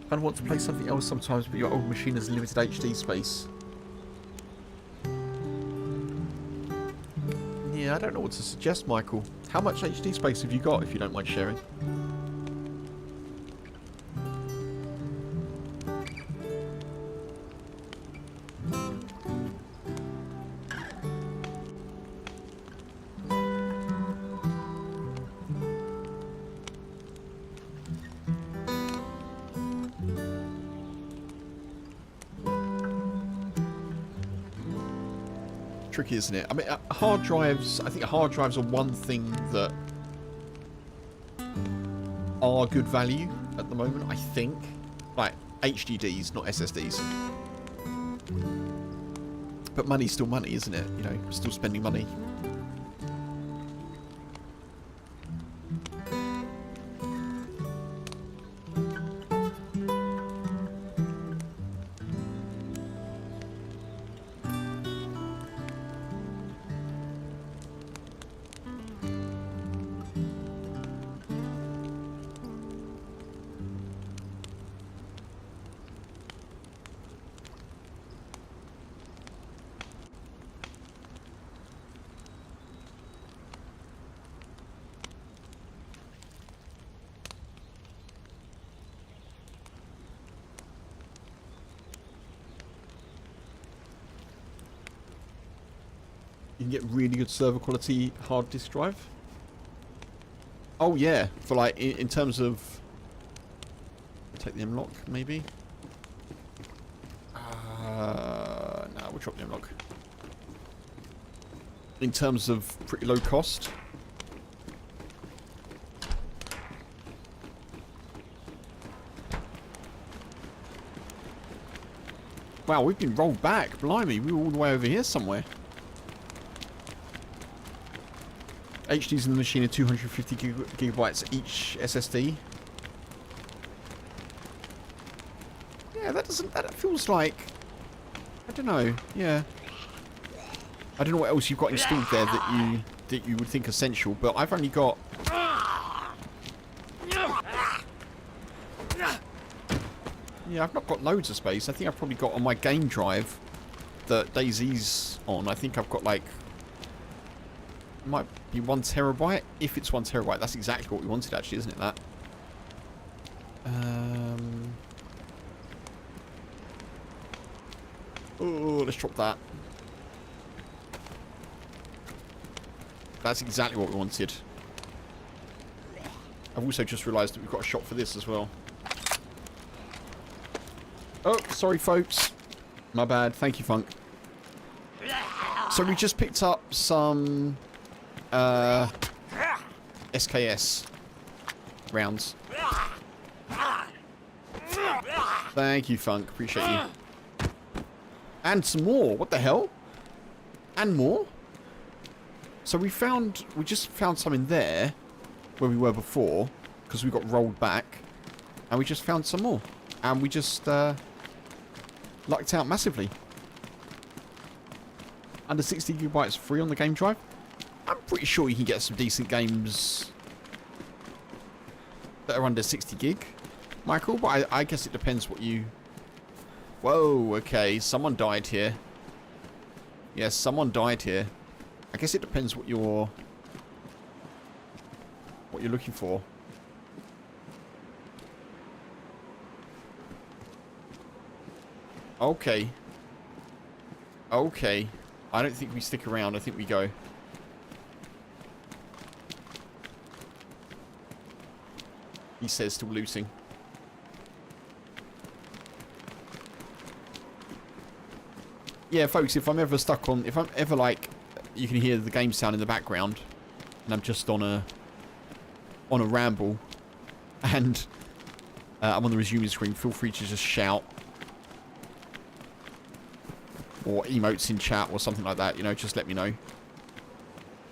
I kind of want to play something else sometimes, but your old machine has limited HD space. Yeah, I don't know what to suggest, Michael. How much HD space have you got, if you don't mind sharing? Tricky, isn't it? I mean, hard drives, I think hard drives are one thing that are good value at the moment, I think. Like, HDDs, not SSDs. But money's still money, isn't it? You know, we're still spending money. You can get really good server quality hard disk drive. Oh yeah, for like in terms of take the M-lock maybe. No, we'll drop the M-lock. In terms of pretty low cost. Wow, we've been rolled back. Blimey, we were all the way over here somewhere. HDs in the machine are 250 gigabytes each SSD. Yeah, that feels like, I don't know, yeah. I don't know what else you've got installed there that you would think essential, but I've only got... Yeah, I've not got loads of space. I think I've probably got on my game drive that DayZ's on. I think I've got like... Might be 1 terabyte. If it's 1 terabyte, that's exactly what we wanted actually, isn't it, that? Oh, let's drop that. That's exactly what we wanted. I've also just realised that we've got a shop for this as well. Oh, sorry folks. My bad. Thank you, Funk. So we just picked up some SKS rounds. Thank you, Funk. Appreciate you. And some more. What the hell? And more? So we just found some in there where we were before because we got rolled back, and we just found some more, and we just lucked out massively. Under 60 gigabytes free on the game drive. I'm pretty sure you can get some decent games that are under 60 gig, Michael, but I guess it depends what you... Whoa, okay, someone died here. Yes, someone died here. I guess it depends what you're looking for. Okay. Okay. I don't think we stick around. I think we go. He says, still looting. Yeah, folks, if I'm ever stuck on... If I'm ever, like... You can hear the game sound in the background, and I'm just on a ramble, and I'm on the resuming screen, feel free to just shout. Or emotes in chat or something like that, you know, just let me know. It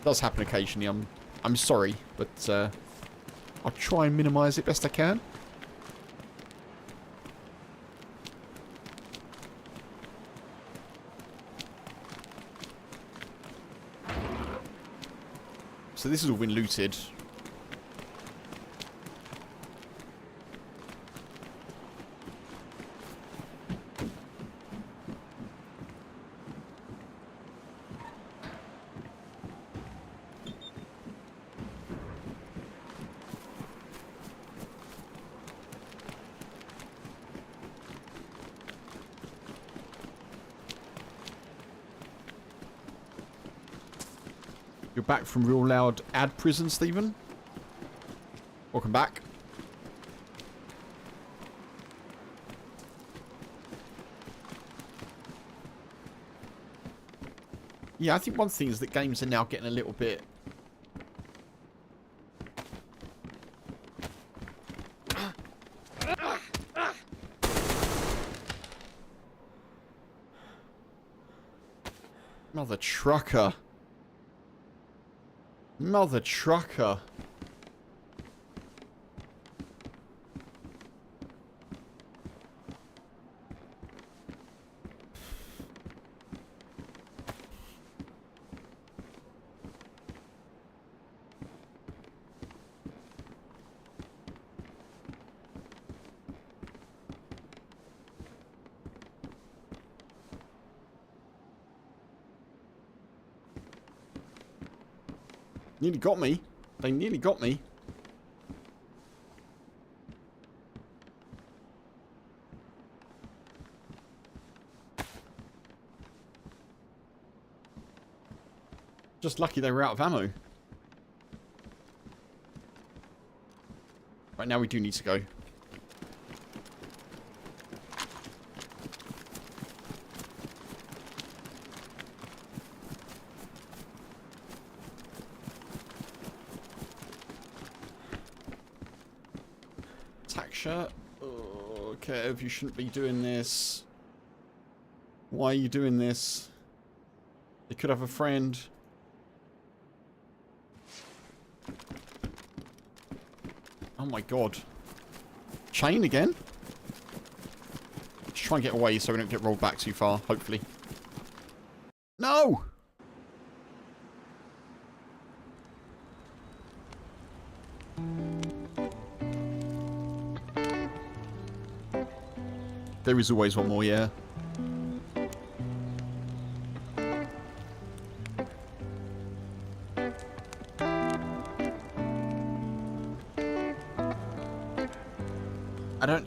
does happen occasionally. I'm sorry, but I'll try and minimise it best I can. So this has all been looted. You're back from real loud ad prison, Stephen. Welcome back. Yeah, I think one thing is that games are now getting a little bit... Mother trucker. Mother trucker. Nearly got me. They nearly got me. Just lucky they were out of ammo. Right, now we do need to go. Shirt. Oh, Kev, you shouldn't be doing this. Why are you doing this? You could have a friend. Oh my god. Chain again? Let's try and get away so we don't get rolled back too far, hopefully. No! There is always one more, yeah.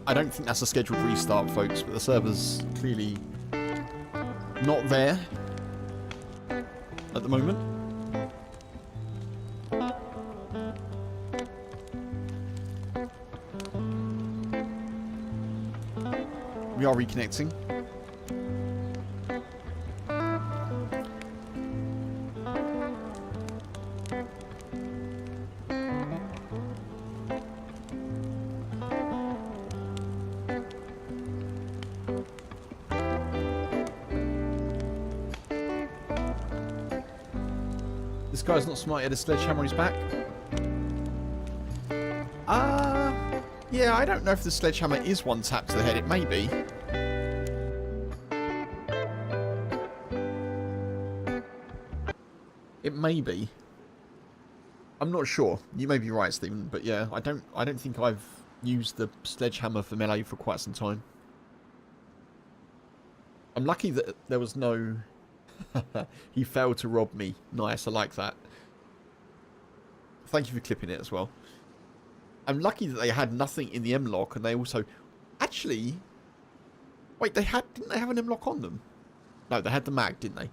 I don't think that's a scheduled restart, folks, but the server's clearly not there at the moment. We are reconnecting. This guy's not smart yet. A sledgehammer on his back. Yeah, I don't know if the sledgehammer is one tap to the head. It may be. It may be. I'm not sure. You may be right, Stephen, but yeah, I don't think I've used the sledgehammer for melee for quite some time. I'm lucky that there was no... He failed to rob me. Nice, I like that. Thank you for clipping it as well. I'm lucky that they had nothing in the M-lock, and they also... Actually... Wait, didn't they have an M-lock on them? No, they had the mag, didn't they?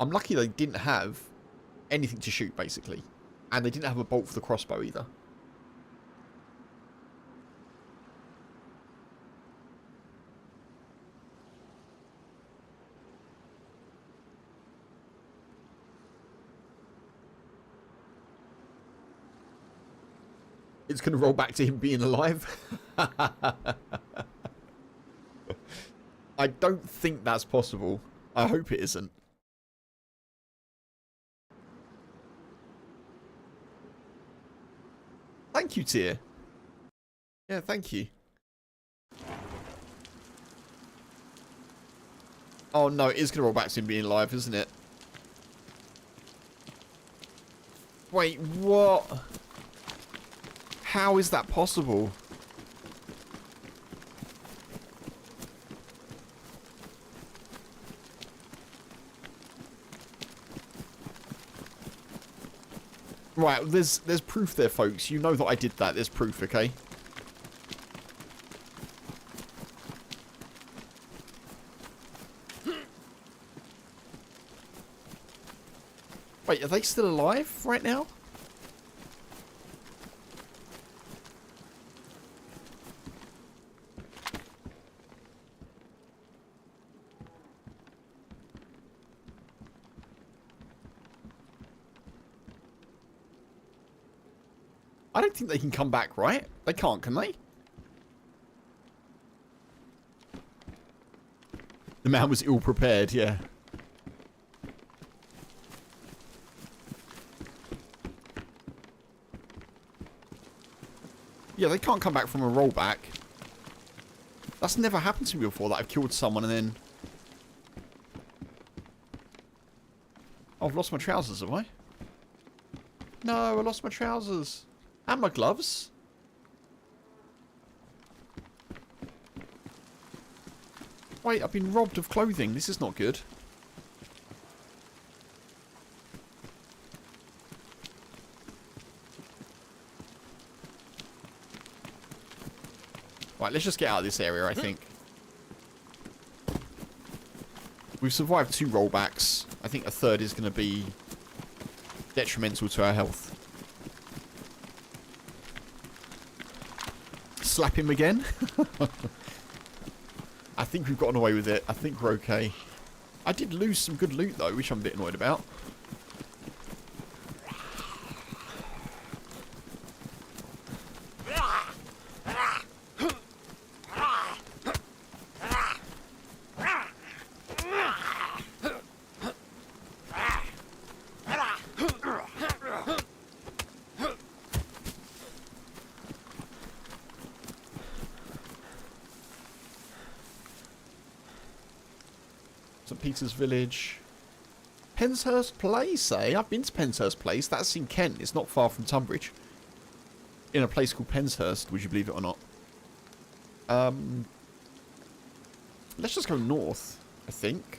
I'm lucky they didn't have anything to shoot, basically. And they didn't have a bolt for the crossbow either. It's going to roll back to him being alive. I don't think that's possible. I hope it isn't. Thank you, Tyr. Yeah, thank you. Oh no, it is going to roll back to him being alive, isn't it? Wait, what? How is that possible? Right, there's proof there, folks. You know that I did that. There's proof, okay? Wait, are they still alive right now? I don't think they can come back, right? They can't, can they? The man was ill prepared, yeah. Yeah, they can't come back from a rollback. That's never happened to me before, that I've killed someone and then... Oh, I've lost my trousers, have I? No, I lost my trousers. And my gloves. Wait, I've been robbed of clothing. This is not good. Right, let's just get out of this area, I think. We've survived 2 rollbacks. I think a third is going to be detrimental to our health. Slap him again. I think we've gotten away with it. I think we're okay. I did lose some good loot though, which I'm a bit annoyed about. St. Peter's Village. Penshurst Place, eh? I've been to Penshurst Place. That's in Kent. It's not far from Tunbridge. In a place called Penshurst, would you believe it or not? Let's just go north, I think.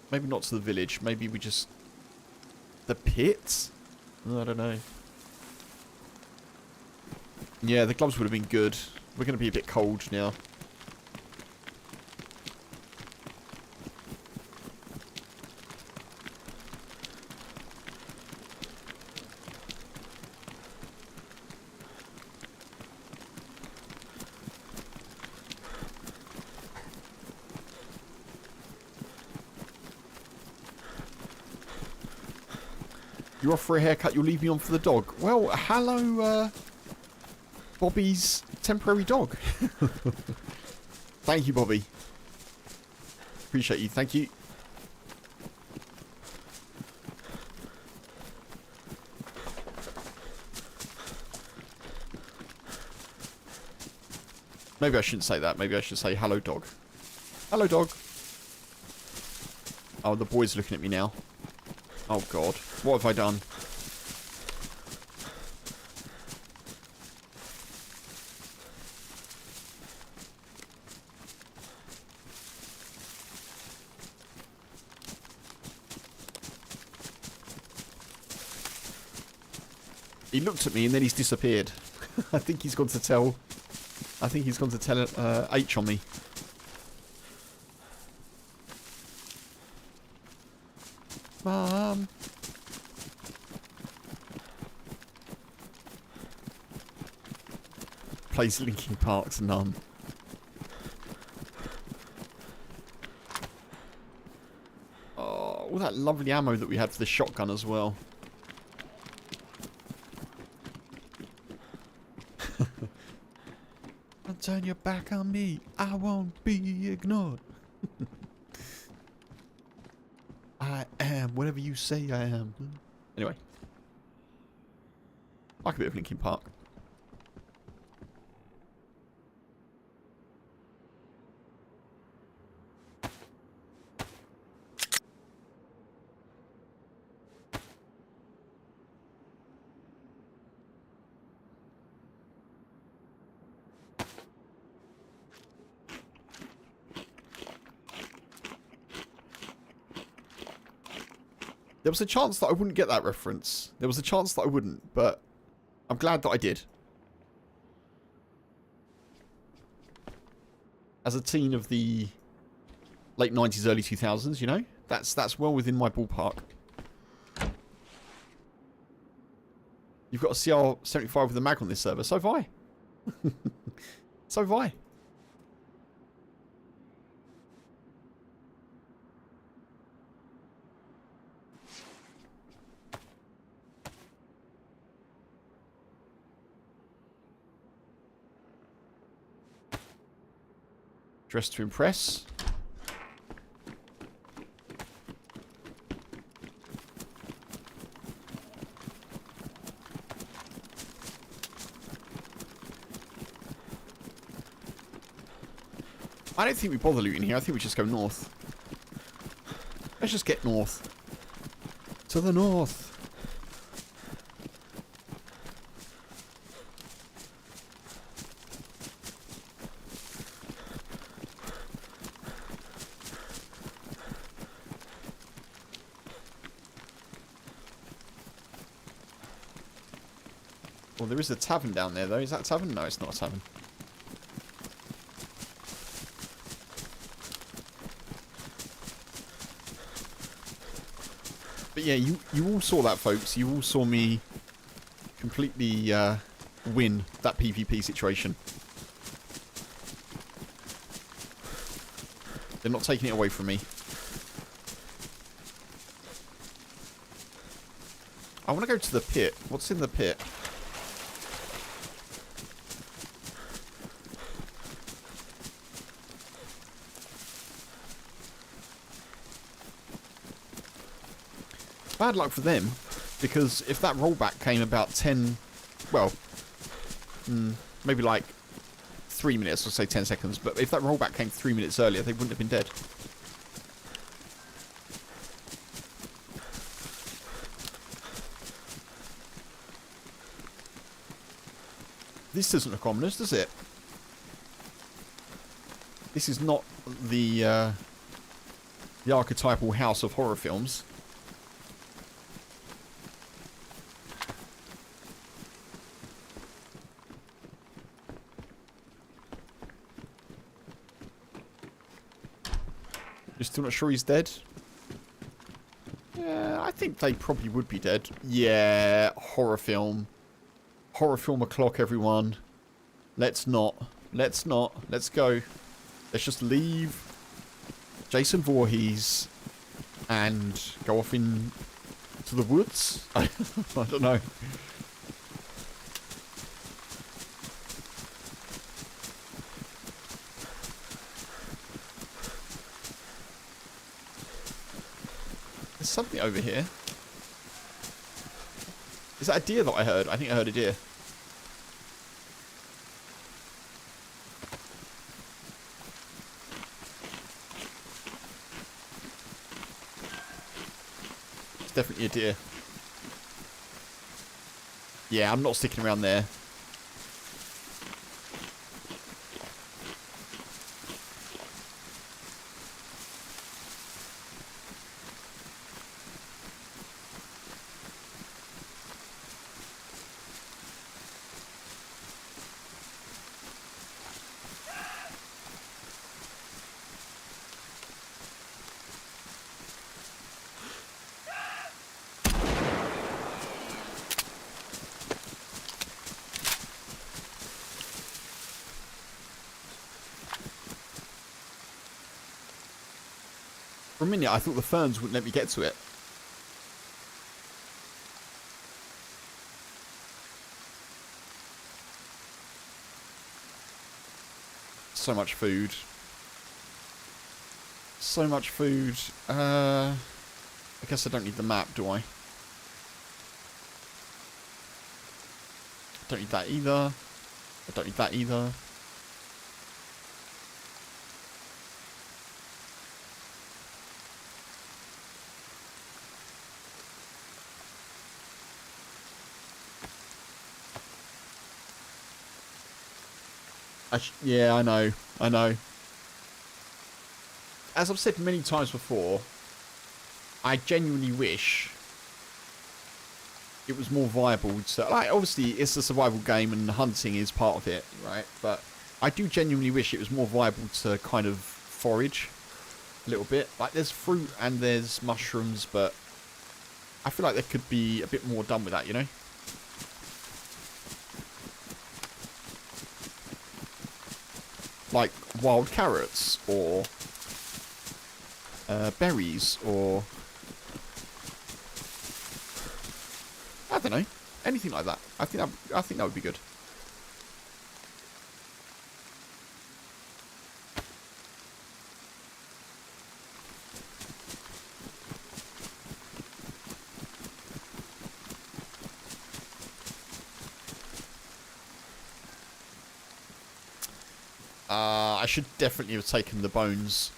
Maybe not to the village. Maybe we just... The pits? I don't know. Yeah, the gloves would have been good. We're going to be a bit cold now. You're off for a haircut, you'll leave me on for the dog. Well, hello, Bobby's temporary dog. Thank you, Bobby. Appreciate you, thank you. Maybe I shouldn't say that. Maybe I should say hello, dog. Hello, dog. Oh, the boy's looking at me now. Oh, God. What have I done? He looked at me and then he's disappeared. I think he's gone to tell... H on me. Mum. Plays Linkin Park's Numb. Oh, all that lovely ammo that we had for the shotgun as well. Don't turn your back on me. I won't be ignored. I am whatever you say I am. Anyway. I like a bit of Linkin Park. There was a chance that I wouldn't get that reference. There was a chance that I wouldn't, but I'm glad that I did. As a teen of the late 90s, early 2000s, you know? That's well within my ballpark. You've got a CR75 with a mag on this server. So have I. So have I. Dressed to impress. I don't think we bother looting here. I think we just go north. Let's just get north. To the north. Well, there is a tavern down there, though. Is that a tavern? No, it's not a tavern. But yeah, you all saw that, folks. You all saw me completely win that PvP situation. They're not taking it away from me. I want to go to the pit. What's in the pit? Bad luck for them, because if that rollback came about 10, well, maybe like 3 minutes, or say 10 seconds, but if that rollback came 3 minutes earlier, they wouldn't have been dead. This doesn't look ominous, does it? This is not the archetypal house of horror films. You're still not sure he's dead? Yeah, I think they probably would be dead. Yeah, horror film. Horror film o'clock, everyone. Let's not. Let's not. Let's go. Let's just leave Jason Voorhees and go off in to the woods. I don't know. There's something over here. Is that a deer that I heard? I think I heard a deer. It's definitely a deer. Yeah, I'm not sticking around there. For a minute, I thought the ferns wouldn't let me get to it. So much food. So much food. I guess I don't need the map, do I? Don't need that either. I don't need that either. Yeah, I know. I know. As I've said many times before, I genuinely wish it was more viable to... Like, obviously, it's a survival game and hunting is part of it, right? But I do genuinely wish it was more viable to kind of forage a little bit. Like, there's fruit and there's mushrooms, but I feel like there could be a bit more done with that, you know? Like wild carrots or berries or I don't know, anything like that. I think that would be good. I should definitely have taken the bones.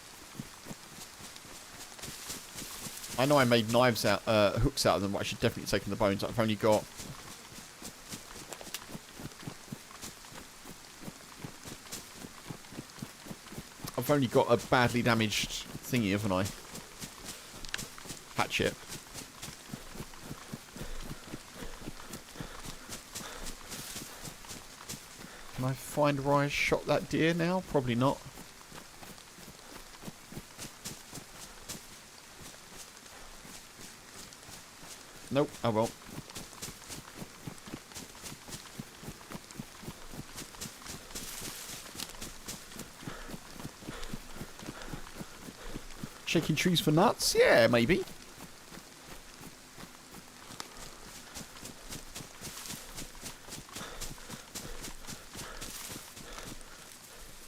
I know I made knives out, hooks out of them, but I should definitely have taken the bones. I've only got... a badly damaged thingy, haven't I? Hatchet. Can I find where I shot that deer now? Probably not. Nope, I won't. Shaking trees for nuts? Yeah, maybe.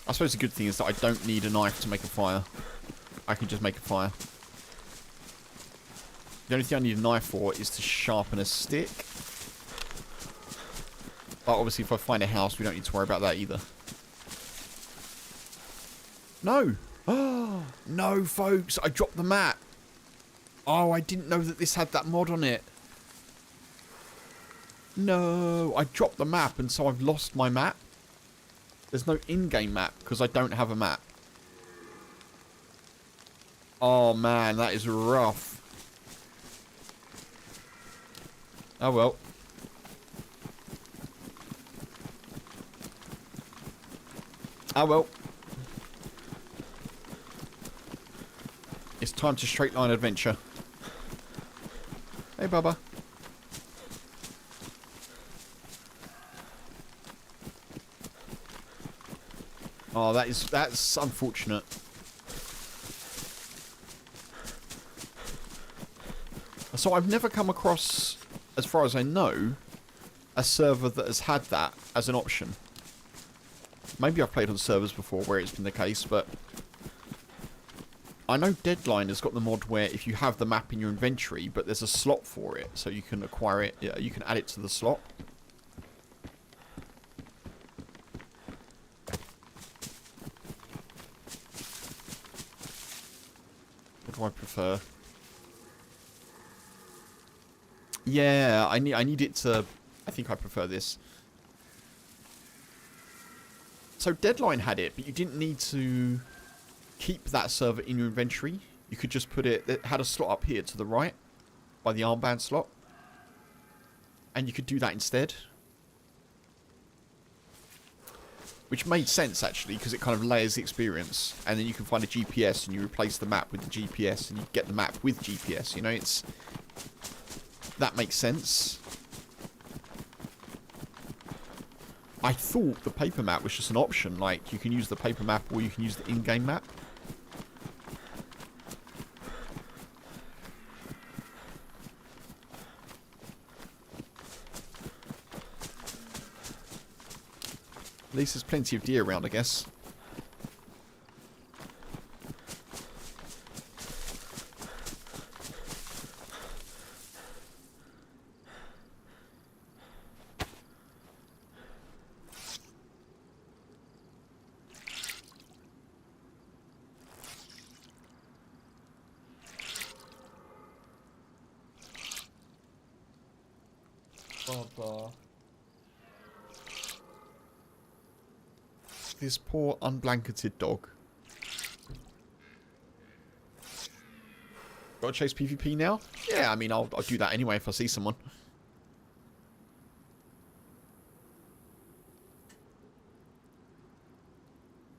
I suppose the good thing is that I don't need a knife to make a fire. I can just make a fire. The only thing I need a knife for is to sharpen a stick. But obviously if I find a house, we don't need to worry about that either. No. Oh, no, folks. I dropped the map. Oh, I didn't know that this had that mod on it. No, I dropped the map and so I've lost my map. There's no in-game map because I don't have a map. Oh man, that is rough. Oh well. Oh well. It's time to straight line adventure. Hey Bubba. Oh, that's unfortunate. So I've never come across, as far as I know, a server that has had that as an option. Maybe I've played on servers before where it's been the case, but I know Deadline has got the mod where if you have the map in your inventory, but there's a slot for it, so you can acquire it, you can add it to the slot. What do I prefer? Yeah, I need it to... I think I prefer this. So Deadline had it, but you didn't need to keep that server in your inventory. You could just put it... It had a slot up here to the right, by the armband slot. And you could do that instead. Which made sense, actually, because it kind of layers the experience. And then you can find a GPS, and you replace the map with the GPS, and you get the map with GPS. You know, it's... That makes sense. I thought the paper map was just an option. Like, you can use the paper map or you can use the in-game map. At least there's plenty of deer around, I guess. This poor unblanketed dog. Gotta chase PvP now? Yeah, I mean, I'll do that anyway if I see someone.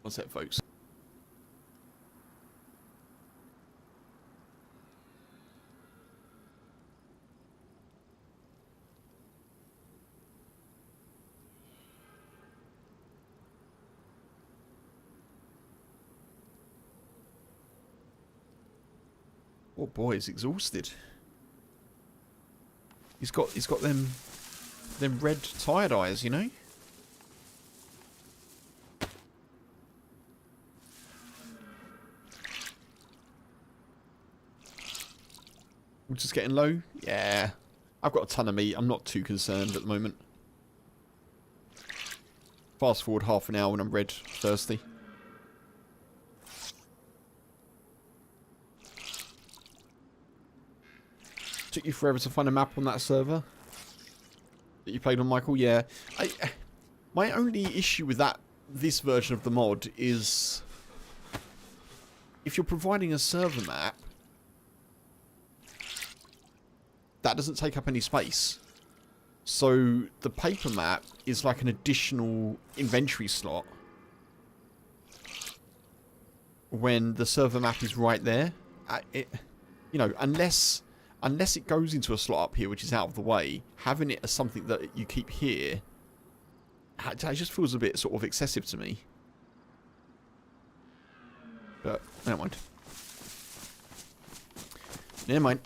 What's that, folks? Oh boy, he's exhausted. He's got them red tired eyes, you know? We're just getting low? Yeah. I've got a ton of meat. I'm not too concerned at the moment. Fast forward half an hour when I'm red thirsty. Took you forever to find a map on that server that you played on, Michael? Yeah. My only issue with this version of the mod is if you're providing a server map, that doesn't take up any space. So the paper map is like an additional inventory slot when the server map is right there. You know, unless it goes into a slot up here, which is out of the way, having it as something that you keep here, it just feels a bit sort of excessive to me. But, never mind. Never mind.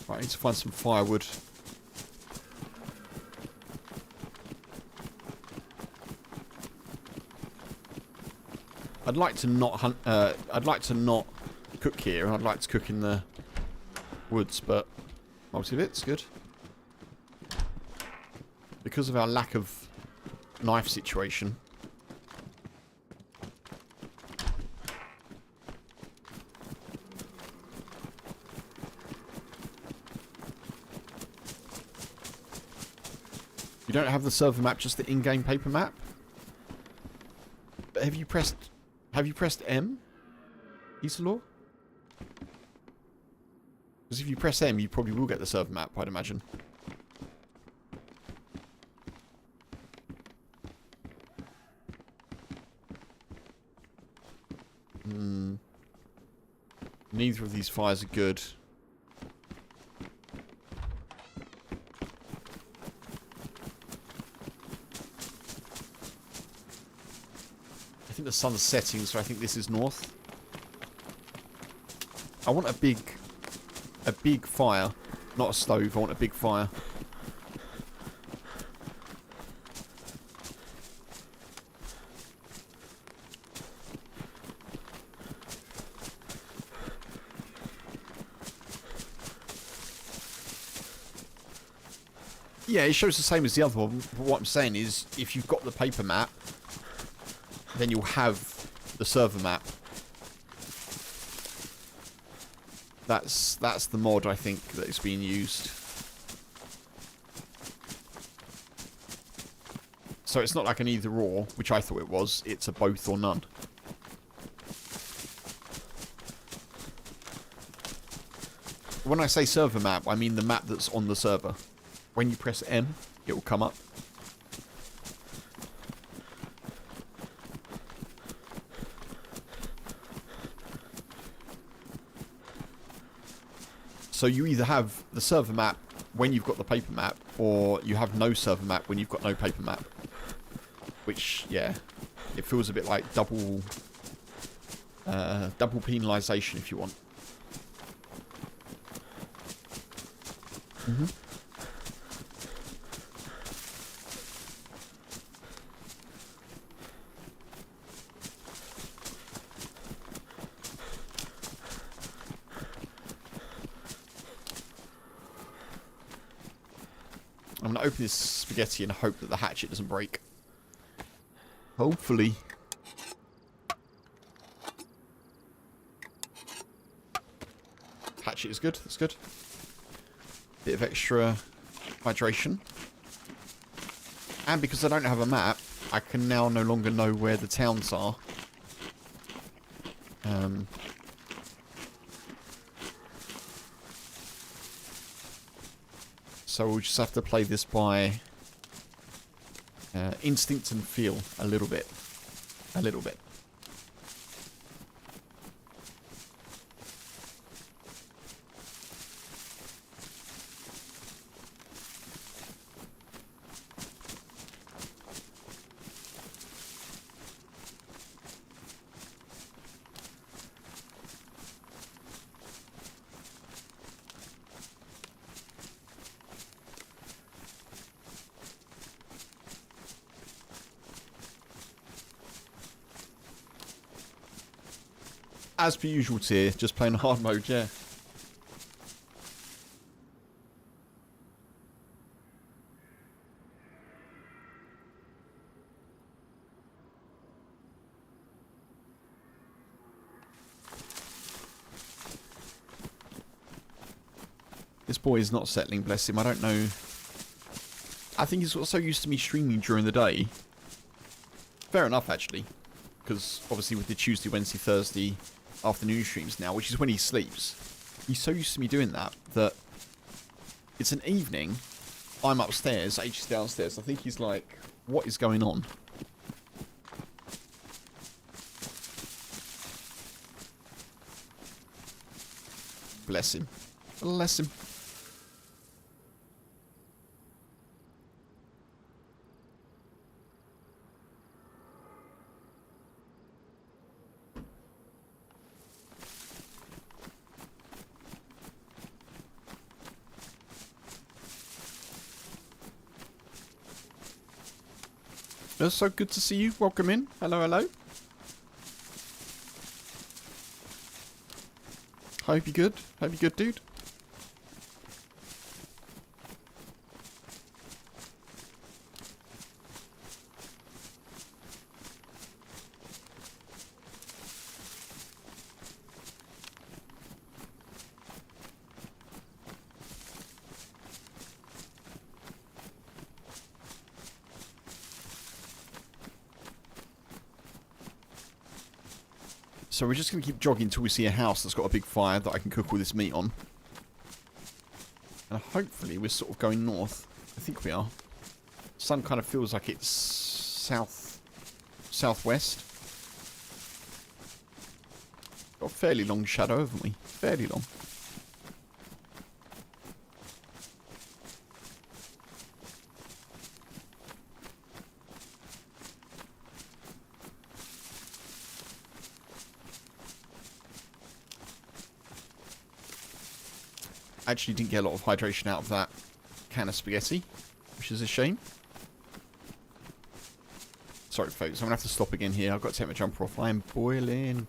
Right, I need to find some firewood. I'd like to not hunt. I'd like to not cook here, and I'd like to cook in the woods. But multi-bit's good. because of our lack of knife situation. You don't have the server map, just the in-game paper map. But have you pressed M, Isolor? Because if you press M, you probably will get the server map, I'd imagine. Neither of these fires are good. I think the sun's setting, so I think this is north. I want a big fire, not a stove. I want a big fire. Yeah, it shows the same as the other one. But what I'm saying is, if you've got the paper map, then you'll have the server map. That's the mod, I think, that is being used. So it's not like an either or, which I thought it was. It's a both or none. When I say server map, I mean the map that's on the server. When you press M, it will come up. So you either have the server map when you've got the paper map, or you have no server map when you've got no paper map. Which, yeah, it feels a bit like double penalisation, if you want. I'm going to open this spaghetti and hope that the hatchet doesn't break. Hopefully. Hatchet is good. That's good. Bit of extra hydration. And because I don't have a map, I can now no longer know where the towns are. So we'll just have to play this by instinct and feel a little bit. A little bit. As per usual, tier, just playing hard mode, yeah. This boy is not settling, bless him. I don't know. I think he's so used to me streaming during the day. Fair enough, actually. Because, obviously, with the Tuesday, Wednesday, Thursday afternoon streams now, which is when he sleeps, he's so used to me doing that, that it's an evening, I'm upstairs, H is downstairs. I think he's like, what is going on? Bless him. Bless him. It's so good to see you. Welcome in. Hello, hello. Hope you're good. Hope you're good, dude. So we're just going to keep jogging until we see a house that's got a big fire that I can cook all this meat on. And hopefully we're sort of going north. I think we are. Sun kind of feels like it's southwest. Got a fairly long shadow, haven't we? Fairly long. Actually didn't get a lot of hydration out of that can of spaghetti, which is a shame. Sorry folks, I'm going to have to stop again here. I've got to take my jumper off. I am boiling.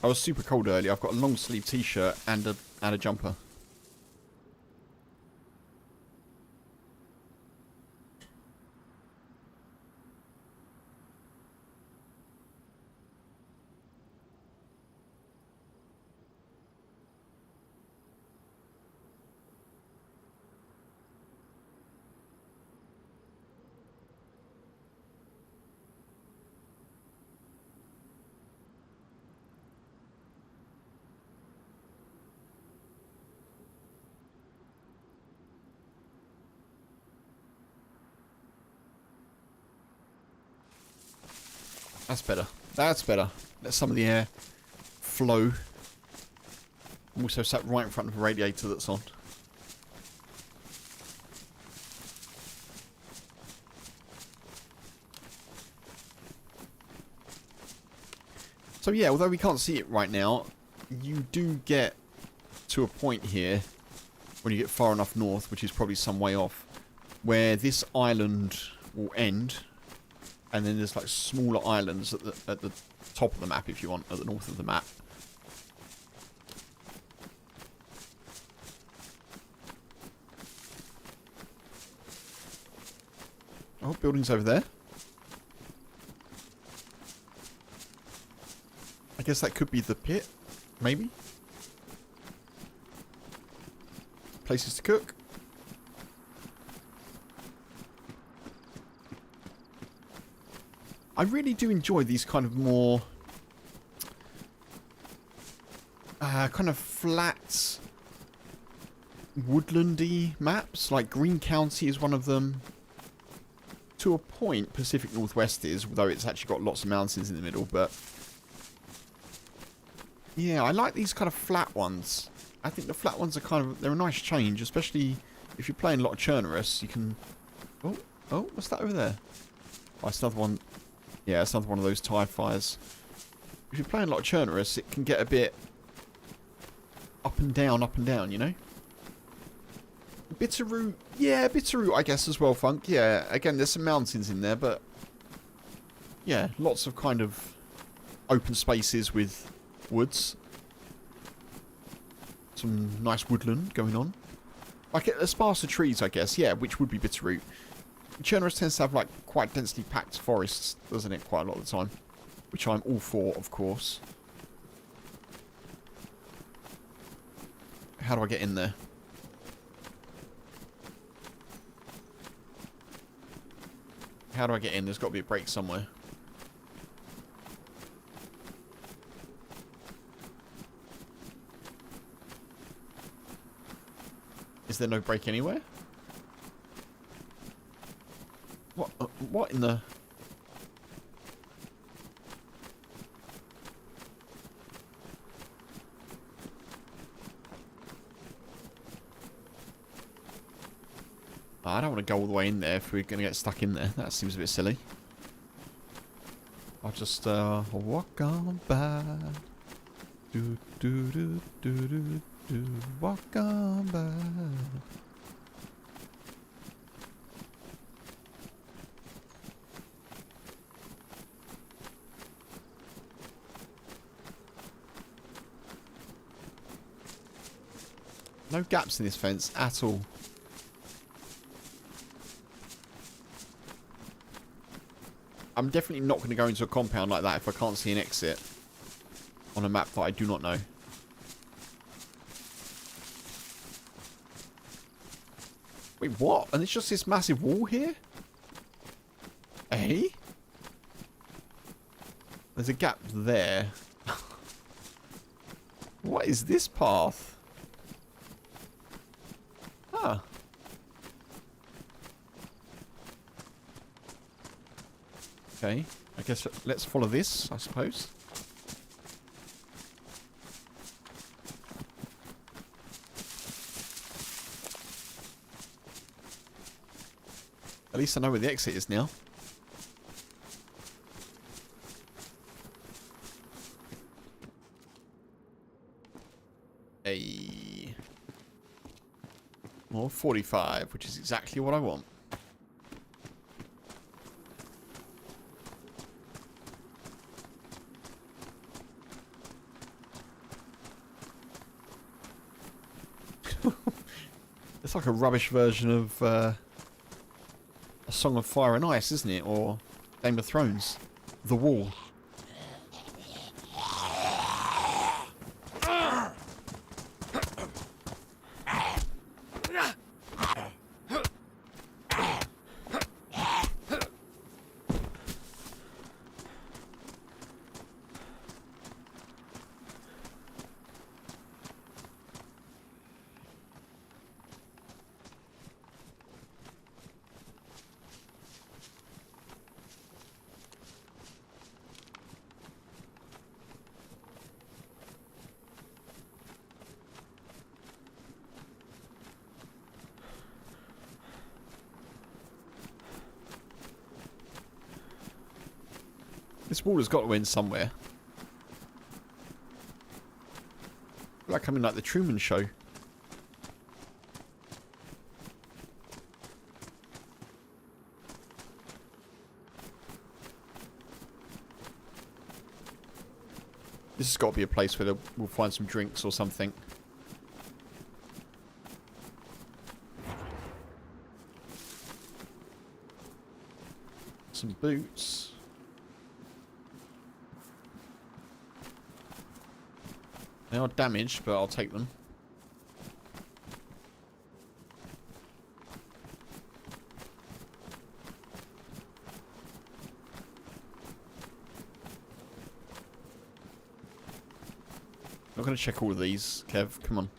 I was super cold earlier. I've got a long sleeve t-shirt and a jumper. That's better. That's better. Let some of the air flow. I'm also sat right in front of a radiator that's on. So yeah, although we can't see it right now, you do get to a point here when you get far enough north, which is probably some way off, where this island will end. And then there's like smaller islands at the top of the map, if you want, at the north of the map. Oh, buildings over there. I guess that could be the pit, maybe. Places to cook. I really do enjoy these kind of more kind of flat woodlandy maps. Like Green County is one of them. To a point, Pacific Northwest is, although it's actually got lots of mountains in the middle. But yeah, I like these kind of flat ones. I think the flat ones are kind of, they're a nice change, especially if you're playing a lot of Churnerous. You can. Oh, what's that over there? Oh, it's another one. Yeah, it's another one of those TIE fires. If you're playing a lot of Churnerous, it can get a bit up and down, you know? Bitterroot, yeah, Bitterroot, I guess, as well, Funk. Yeah, again, there's some mountains in there, but yeah, lots of kind of open spaces with woods. Some nice woodland going on. Like a sparse of trees, I guess, yeah, which would be Bitterroot. Churnerous tends to have like quite densely packed forests, doesn't it, quite a lot of the time? Which I'm all for, of course. How do I get in there? How do I get in? There's got to be a break somewhere. Is there no break anywhere? What in the... I don't want to go all the way in there if we're going to get stuck in there. That seems a bit silly. I'll just walk on by. Do do do do do do. Walk on by. No gaps in this fence at all. I'm definitely not going to go into a compound like that if I can't see an exit on a map that I do not know. Wait, what? And it's just this massive wall here? Eh? There's a gap there. What is this path? Ah. Okay. I guess let's follow this, I suppose. At least I know where the exit is now. Hey. More 45, which is exactly what I want. It's like a rubbish version of A Song of Fire and Ice, isn't it? Or Game of Thrones. The Wall. This wall has got to end somewhere. I feel like I'm in like the Truman Show. This has got to be a place where we'll find some drinks or something. Some boots. They are damaged, but I'll take them. Not going to check all of these, Kev. Come on.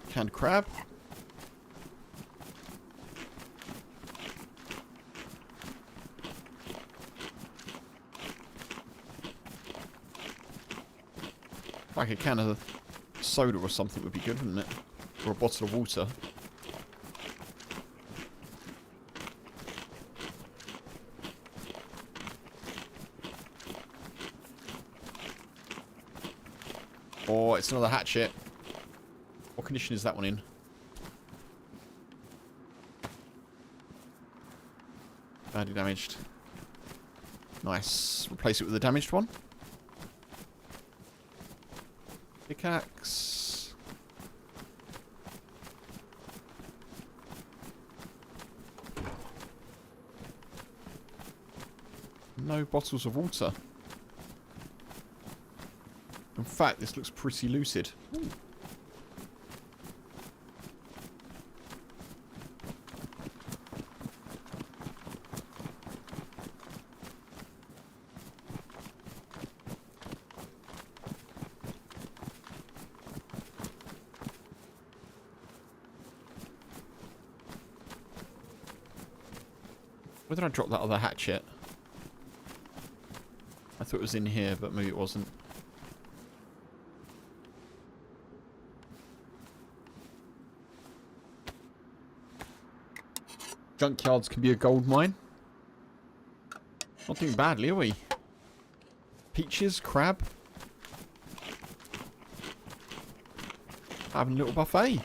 Canned crab. Like a can of soda or something would be good, wouldn't it? Or a bottle of water. Oh, it's another hatchet. What condition is that one in? Badly damaged. Nice. Replace it with a damaged one. Pickaxe. No bottles of water. In fact, this looks pretty lucid. Ooh. Where did I drop that other hatchet? I thought it was in here, but maybe it wasn't. Junkyards can be a gold mine. Not doing badly, are we? Peaches, crab. Having a little buffet.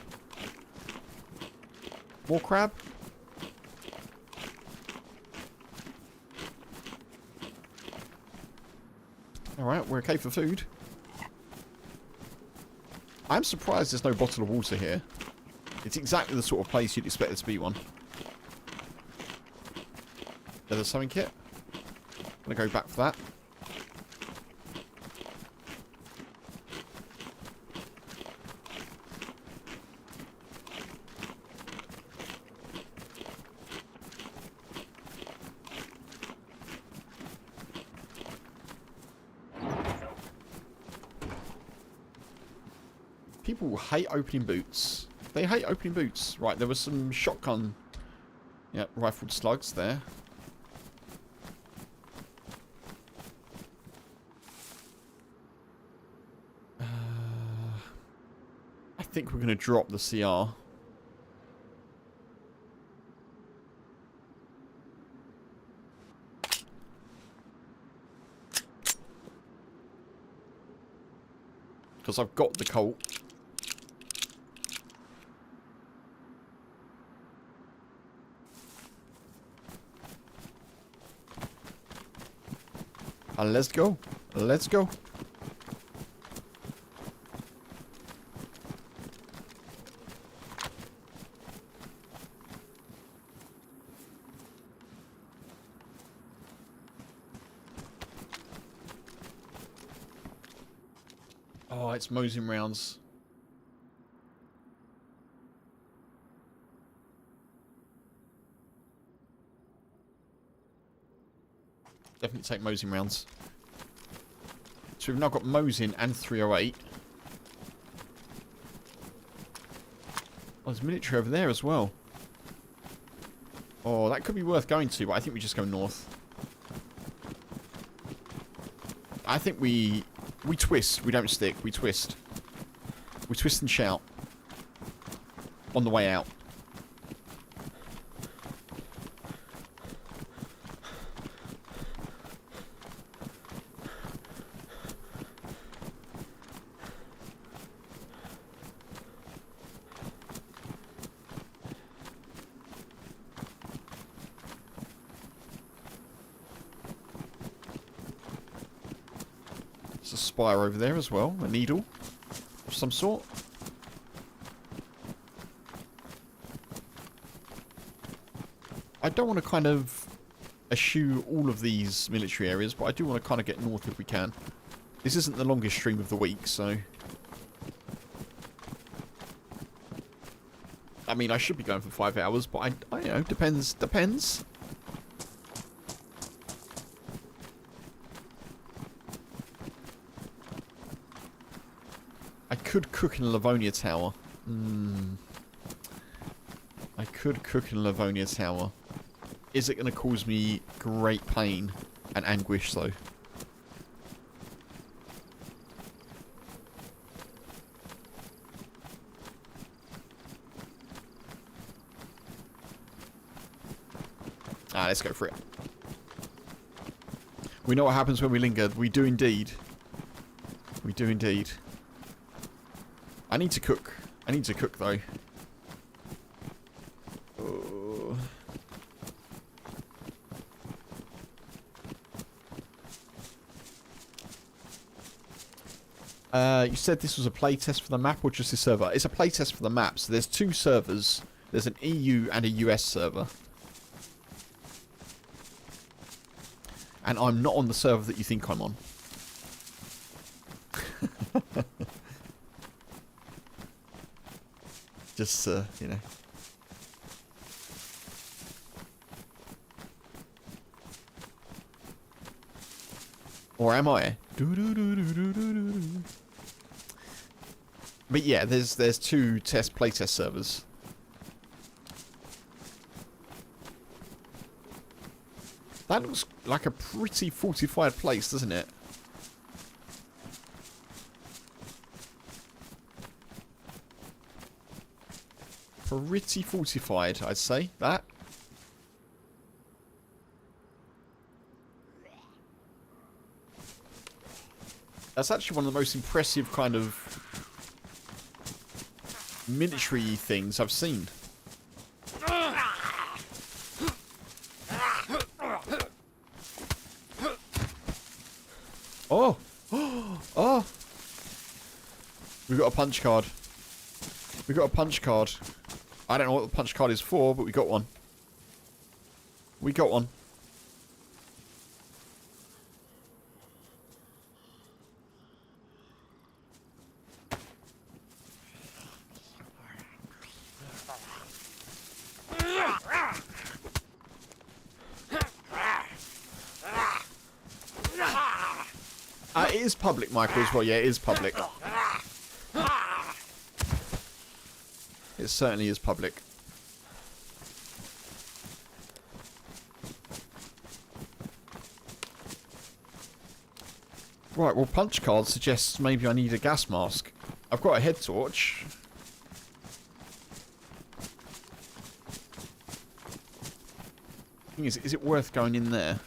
More crab. Alright, we're okay for food. I'm surprised there's no bottle of water here. It's exactly the sort of place you'd expect there to be one. Leather sewing kit. I'm gonna go back for that. People hate opening boots. They hate opening boots. Right, there was some shotgun, yeah, rifled slugs there. I think we're going to drop the CR. Because I've got the Colt. And let's go. Let's go. Oh, it's Mosin rounds. Definitely take Mosin rounds. So we've now got Mosin and 308. Oh, there's military over there as well. Oh, that could be worth going to, but I think we just go north. I think we twist. We don't stick. We twist. We twist and shout. On the way out. There's a spire over there as well. A needle of some sort. I don't want to kind of eschew all of these military areas, but I do want to kind of get north if we can. This isn't the longest stream of the week, so... I mean, I should be going for 5 hours, but I you know, depends. I could cook in a Livonia Tower. I could cook in a Livonia Tower. Is it going to cause me great pain and anguish, though? Ah, let's go for it. We know what happens when we linger. We do indeed. We do indeed. I need to cook. I need to cook, though. You said this was a playtest for the map or just the server? It's a playtest for the map. So there's 2 servers. There's an EU and a US server. And I'm not on the server that you think I'm on. Just, you know. Or am I? But yeah, there's 2 playtest servers. That looks like a pretty fortified place, doesn't it? Pretty fortified, I'd say, that. That's actually one of the most impressive kind of military things I've seen. Oh! Oh! We got a punch card. We got a punch card. I don't know what the punch card is for, but we got one. We got one. It is public, Michael, as well. Yeah, it is public. It certainly is public. Right, well, punch card suggests maybe I need a gas mask. I've got a head torch. Thing is it worth going in there?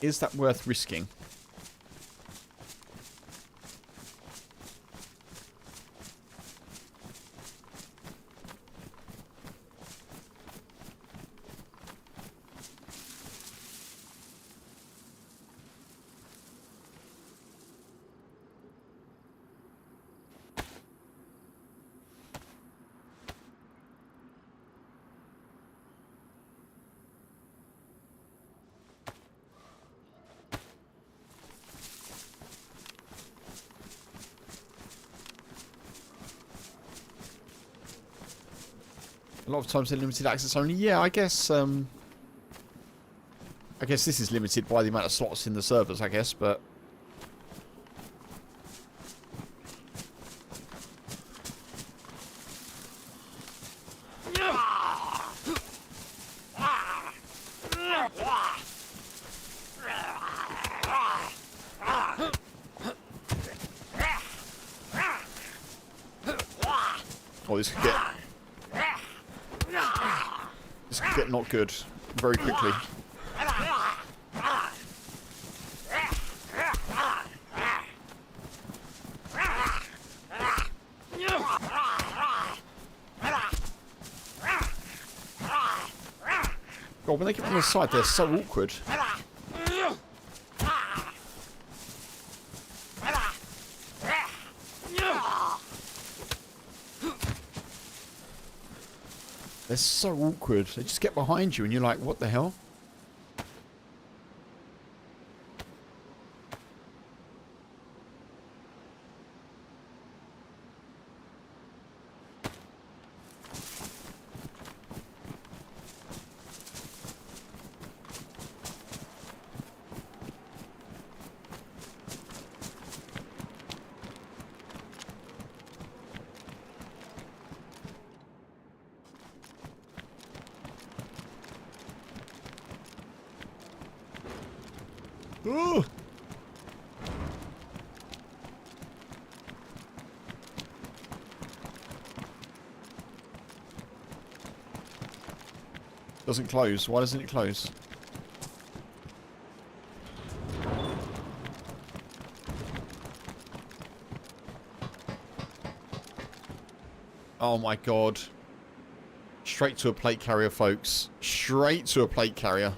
Is that worth risking? A lot of times they're limited access only. Yeah, I guess this is limited by the amount of slots in the servers, I guess, but oh, this could get not good very quickly. God, when they get on the side, they're so awkward. They're so awkward. They just get behind you and you're like, what the hell? Oh! Doesn't close. Why doesn't it close? Oh my god. Straight to a plate carrier, folks. Straight to a plate carrier.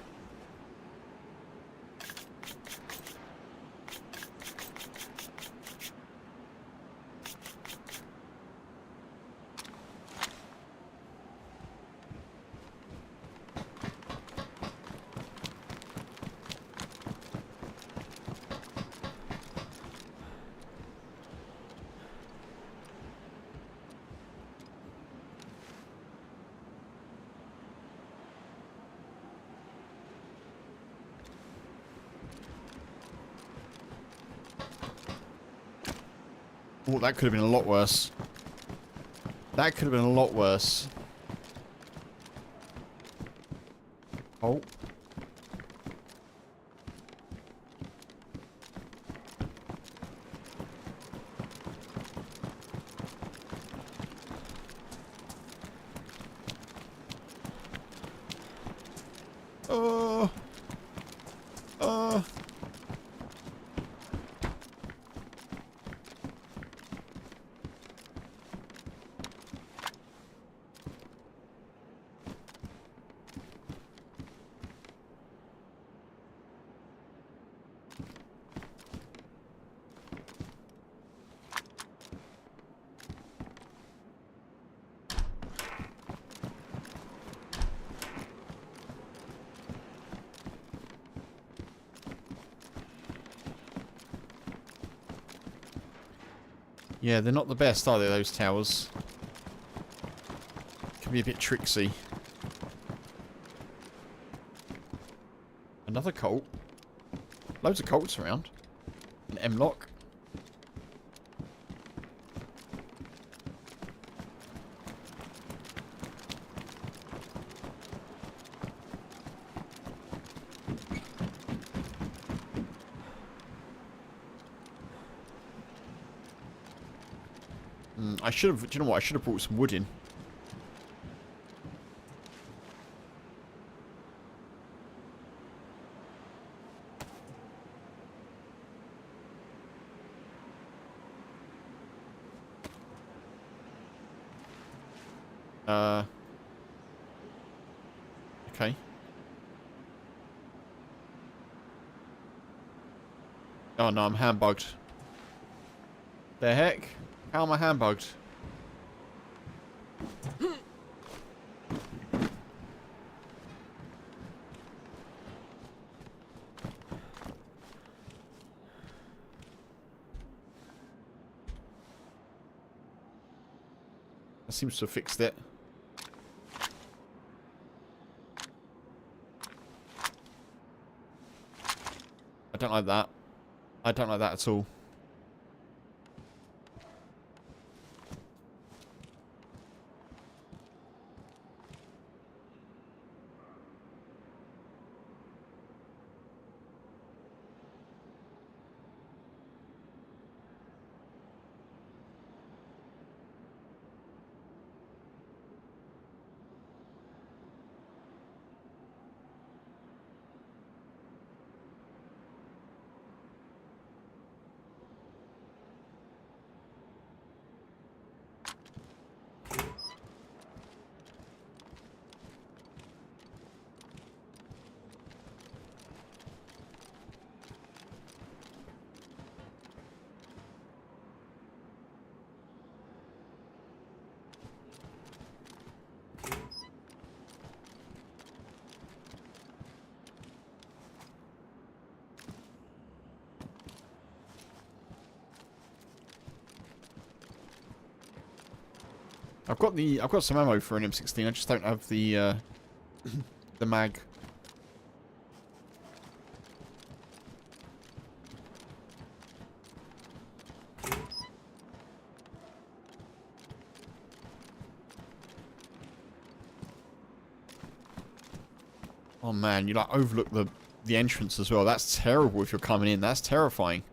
Oh, that could have been a lot worse. That could have been a lot worse. Oh. Oh. Oh. Yeah, they're not the best, are they, those towers? Can be a bit tricksy. Another colt. Loads of colts around. An M-lock. I should have, do you know what? I should have brought some wood in. Okay. Oh no, I'm hand-bugged. The heck? How am I hand-bugged? That seems to have fixed it. I don't like that. I don't like that at all. I've got some ammo for an M16. I just don't have the the mag. Oh man, you like overlook the entrance as well. That's terrible if you're coming in. That's terrifying.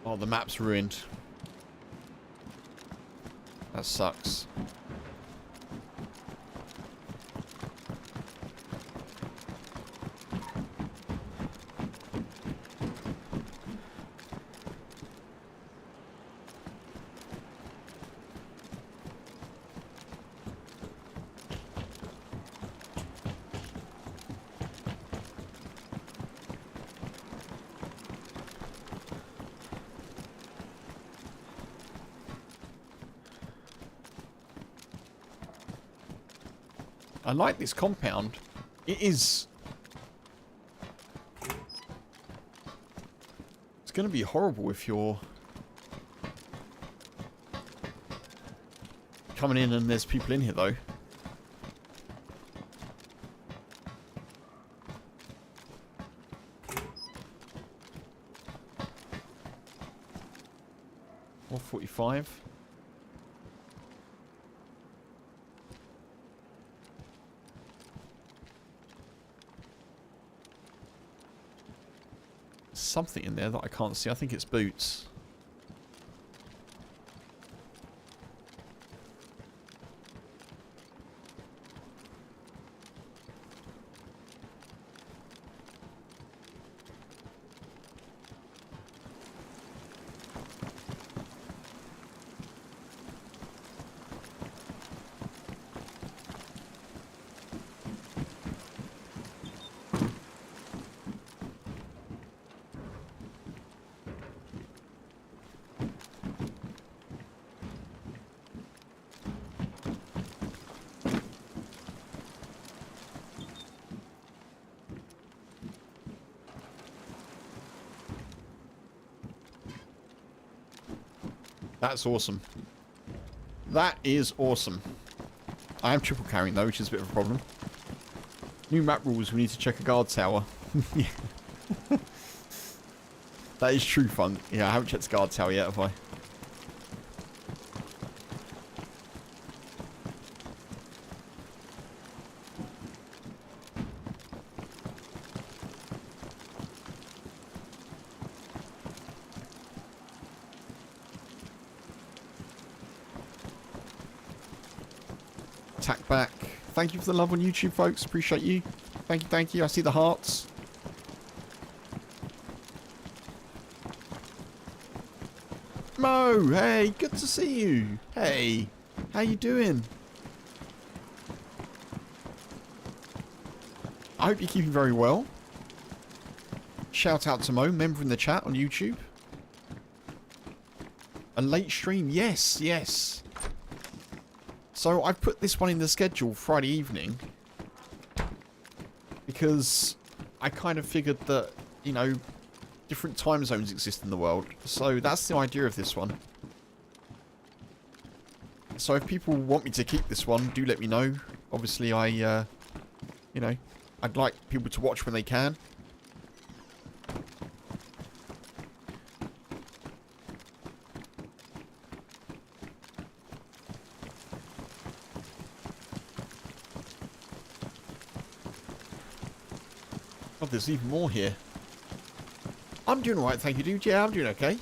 Oh, the map's ruined. That sucks. I like this compound. It is... It's going to be horrible if you're coming in and there's people in here, though. Or 45. Something in there that I can't see. I think it's boots. That's awesome. That is awesome. I am triple carrying though, which is a bit of a problem. New map rules, we need to check a guard tower. Yeah. That is true fun. Yeah, I haven't checked the guard tower yet, have I? Attack back. Thank you for the love on YouTube, folks. Appreciate you. Thank you, thank you. I see the hearts. Mo, hey, good to see you. Hey, how you doing? I hope you're keeping very well. Shout out to Mo, member in the chat on YouTube. A late stream, yes, yes. So I've put this one in the schedule Friday evening because I kind of figured that, you know, different time zones exist in the world. So that's the idea of this one. So if people want me to keep this one, do let me know. Obviously, you know, I'd like people to watch when they can. Oh, there's even more here. I'm doing alright, thank you, dude. Yeah, I'm doing okay.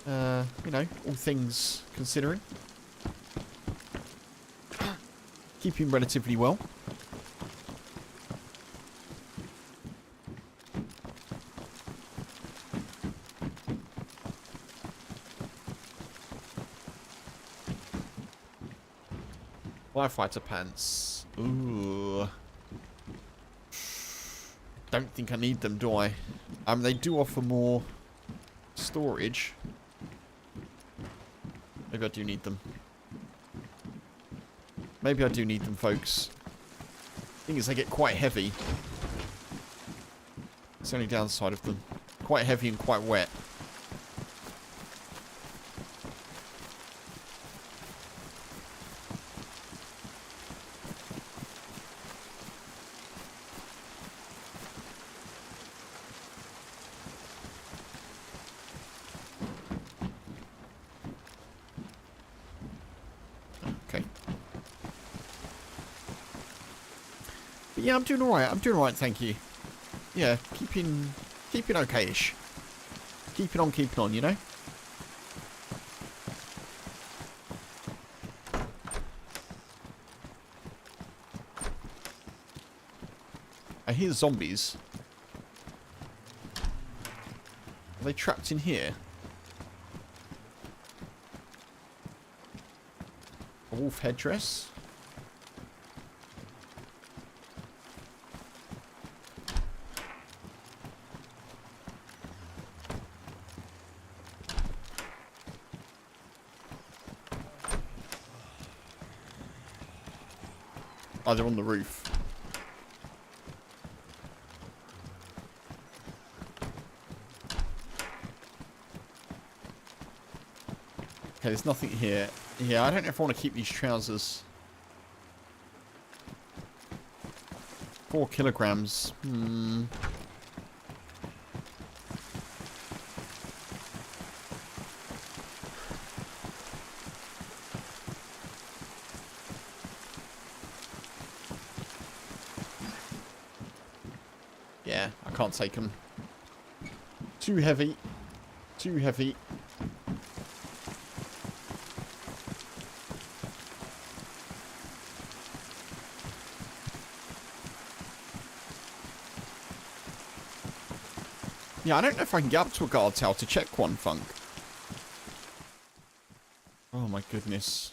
You know, all things considering. Keeping relatively well. Firefighter pants. Ooh. Don't think I need them, do I? They do offer more storage. Maybe I do need them. Maybe I do need them, folks. Thing is, they get quite heavy. It's the only downside of them. Quite heavy and quite wet. Yeah, I'm doing alright. I'm doing alright, thank you. Yeah, keeping okay-ish. Keeping on, you know? I hear zombies. Are they trapped in here? A wolf headdress? Oh, they're on the roof. Okay, there's nothing here. Yeah, I don't know if I want to keep these trousers. 4 kilograms. Yeah, I can't take them. Too heavy. Too heavy. Yeah, I don't know if I can get up to a guard tower to check one, Funk. Oh my goodness.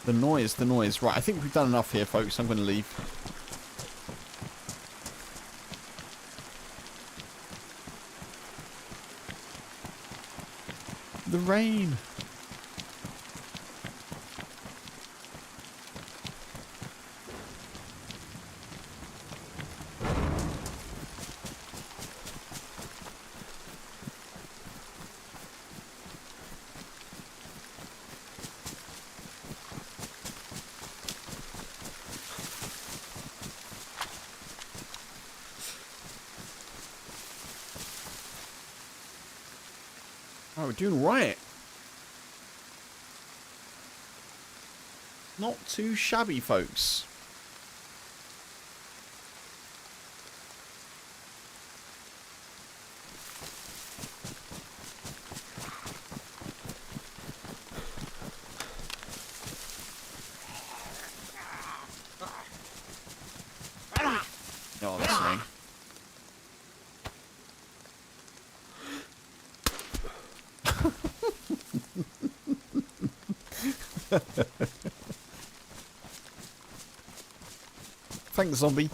The noise, the noise. Right, I think we've done enough here, folks. I'm going to leave. The rain. Oh, we're doing all right. Not too shabby, folks. Oh, that's annoying. Thanks, zombie.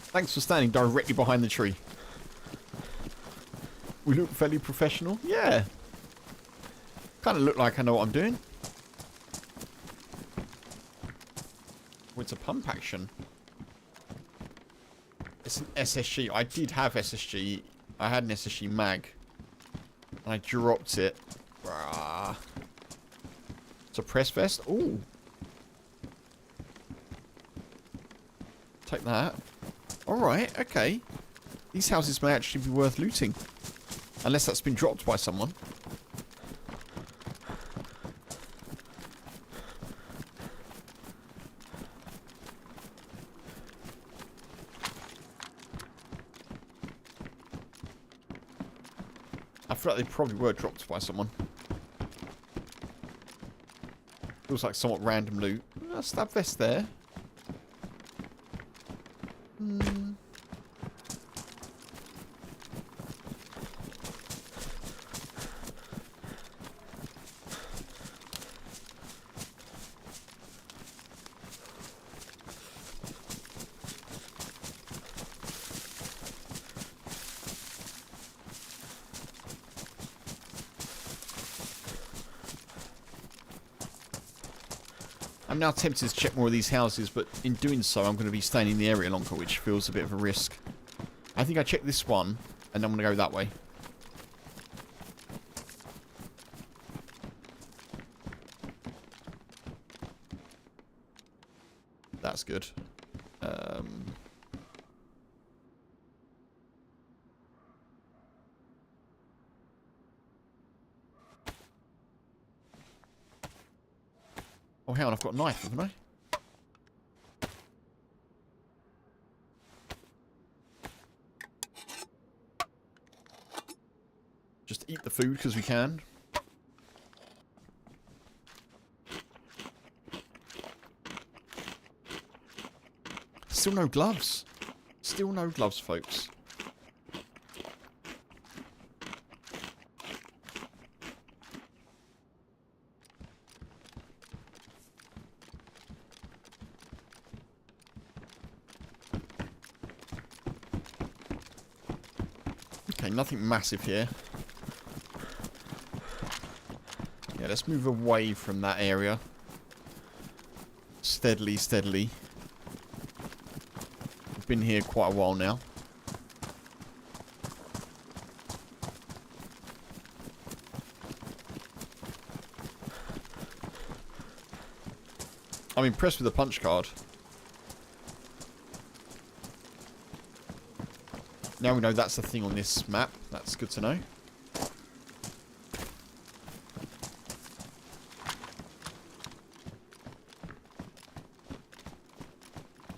Thanks for standing directly behind the tree. We look fairly professional. Yeah. Kind of look like I know what I'm doing. Oh, it's a pump action. It's an SSG. I did have SSG. I had an SSG mag. And I dropped it. Rah. It's a press vest. Ooh. Take that. Alright, okay. These houses may actually be worth looting. Unless that's been dropped by someone. I feel like they probably were dropped by someone. Feels like somewhat random loot. Stab vest there. I'm now tempted to check more of these houses, but in doing so, I'm going to be staying in the area longer, which feels a bit of a risk. I think I checked this one, and I'm going to go that way. That's good. Oh, hang on, I've got a knife, haven't I? Just eat the food because we can. Still no gloves. Still no gloves, folks. Okay, nothing massive here. Yeah, let's move away from that area. Steadily, steadily. We've been here quite a while now. I'm impressed with the punch card. Now we know that's the thing on this map. That's good to know.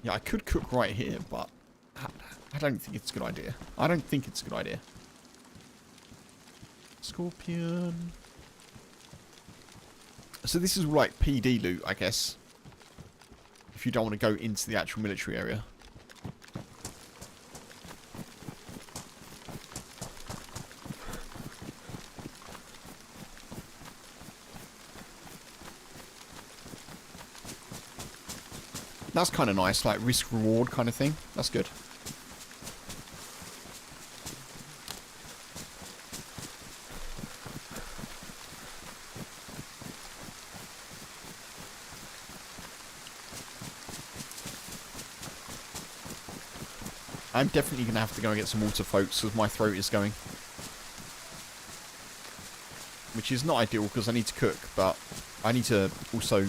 Yeah, I could cook right here, but I don't think it's a good idea. I don't think it's a good idea. Scorpion. So this is like PD loot, I guess. If you don't want to go into the actual military area. That's kind of nice, like risk-reward kind of thing. That's good. I'm definitely going to have to go and get some water, folks, because my throat is going. Which is not ideal, because I need to cook, but I need to also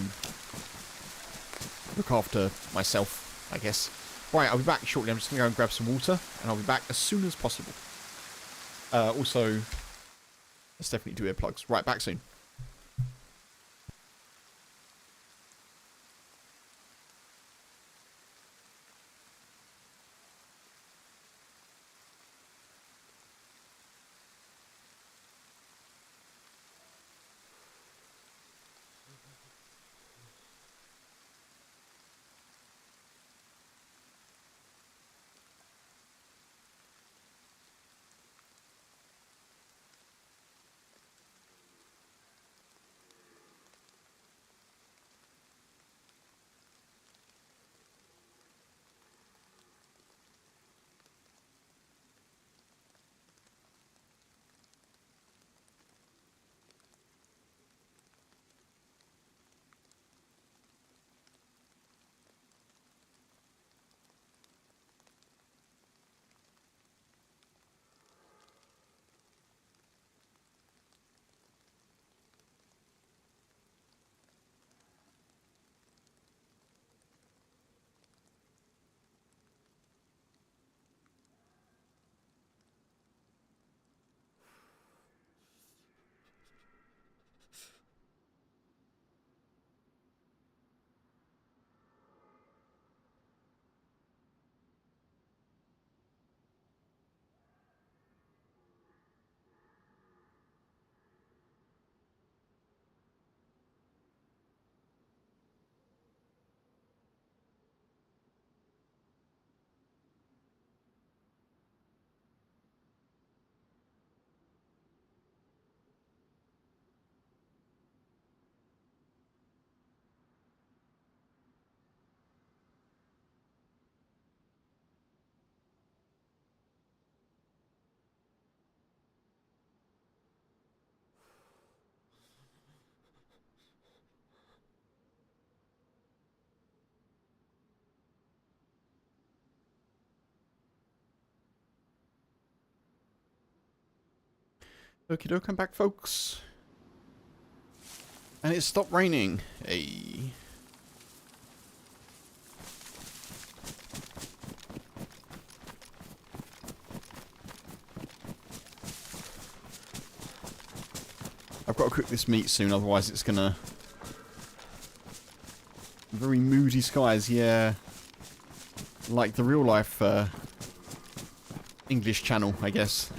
look after myself, I guess. Right, I'll be back shortly. I'm just going to go and grab some water, and I'll be back as soon as possible. Also, Let's definitely do earplugs. Right, back soon. Okie doke, I'm back, folks. And it stopped raining. Hey. I've got to cook this meat soon, otherwise it's gonna... Very moody skies, yeah. Like the real life English channel, I guess.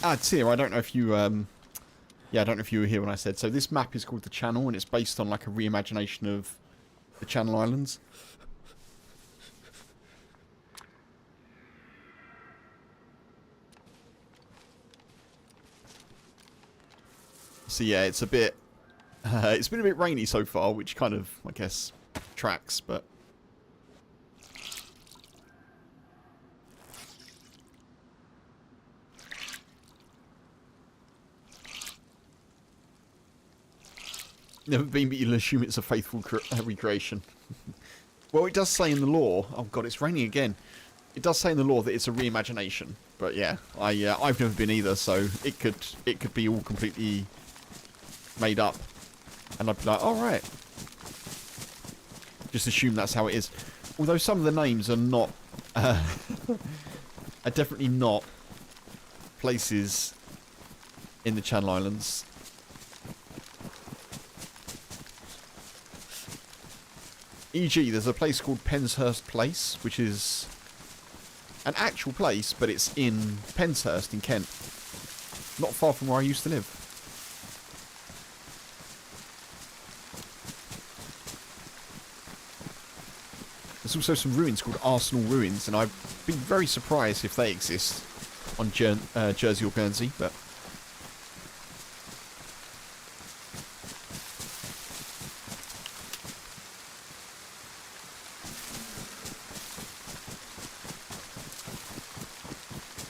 It's here. I don't know if you yeah, I don't know if you were here when I said. So this map is called The Channel, and it's based on like a reimagination of the Channel Islands. So yeah, it's a bit it's been a bit rainy so far, which kind of, I guess, tracks, but never been, but you'll assume it's a faithful recreation. Well, it does say in the lore... Oh god, it's raining again. It does say in the lore that it's a reimagination. But yeah, I've never been either, so it could be all completely made up. And I'd be like, alright. Just assume that's how it is. Although some of the names are not... are definitely not places in the Channel Islands. E.g., there's a place called Penshurst Place, which is an actual place, but it's in Penshurst in Kent. Not far from where I used to live. There's also some ruins called Arsenal Ruins, and I've been very surprised if they exist on Jersey or Guernsey, but...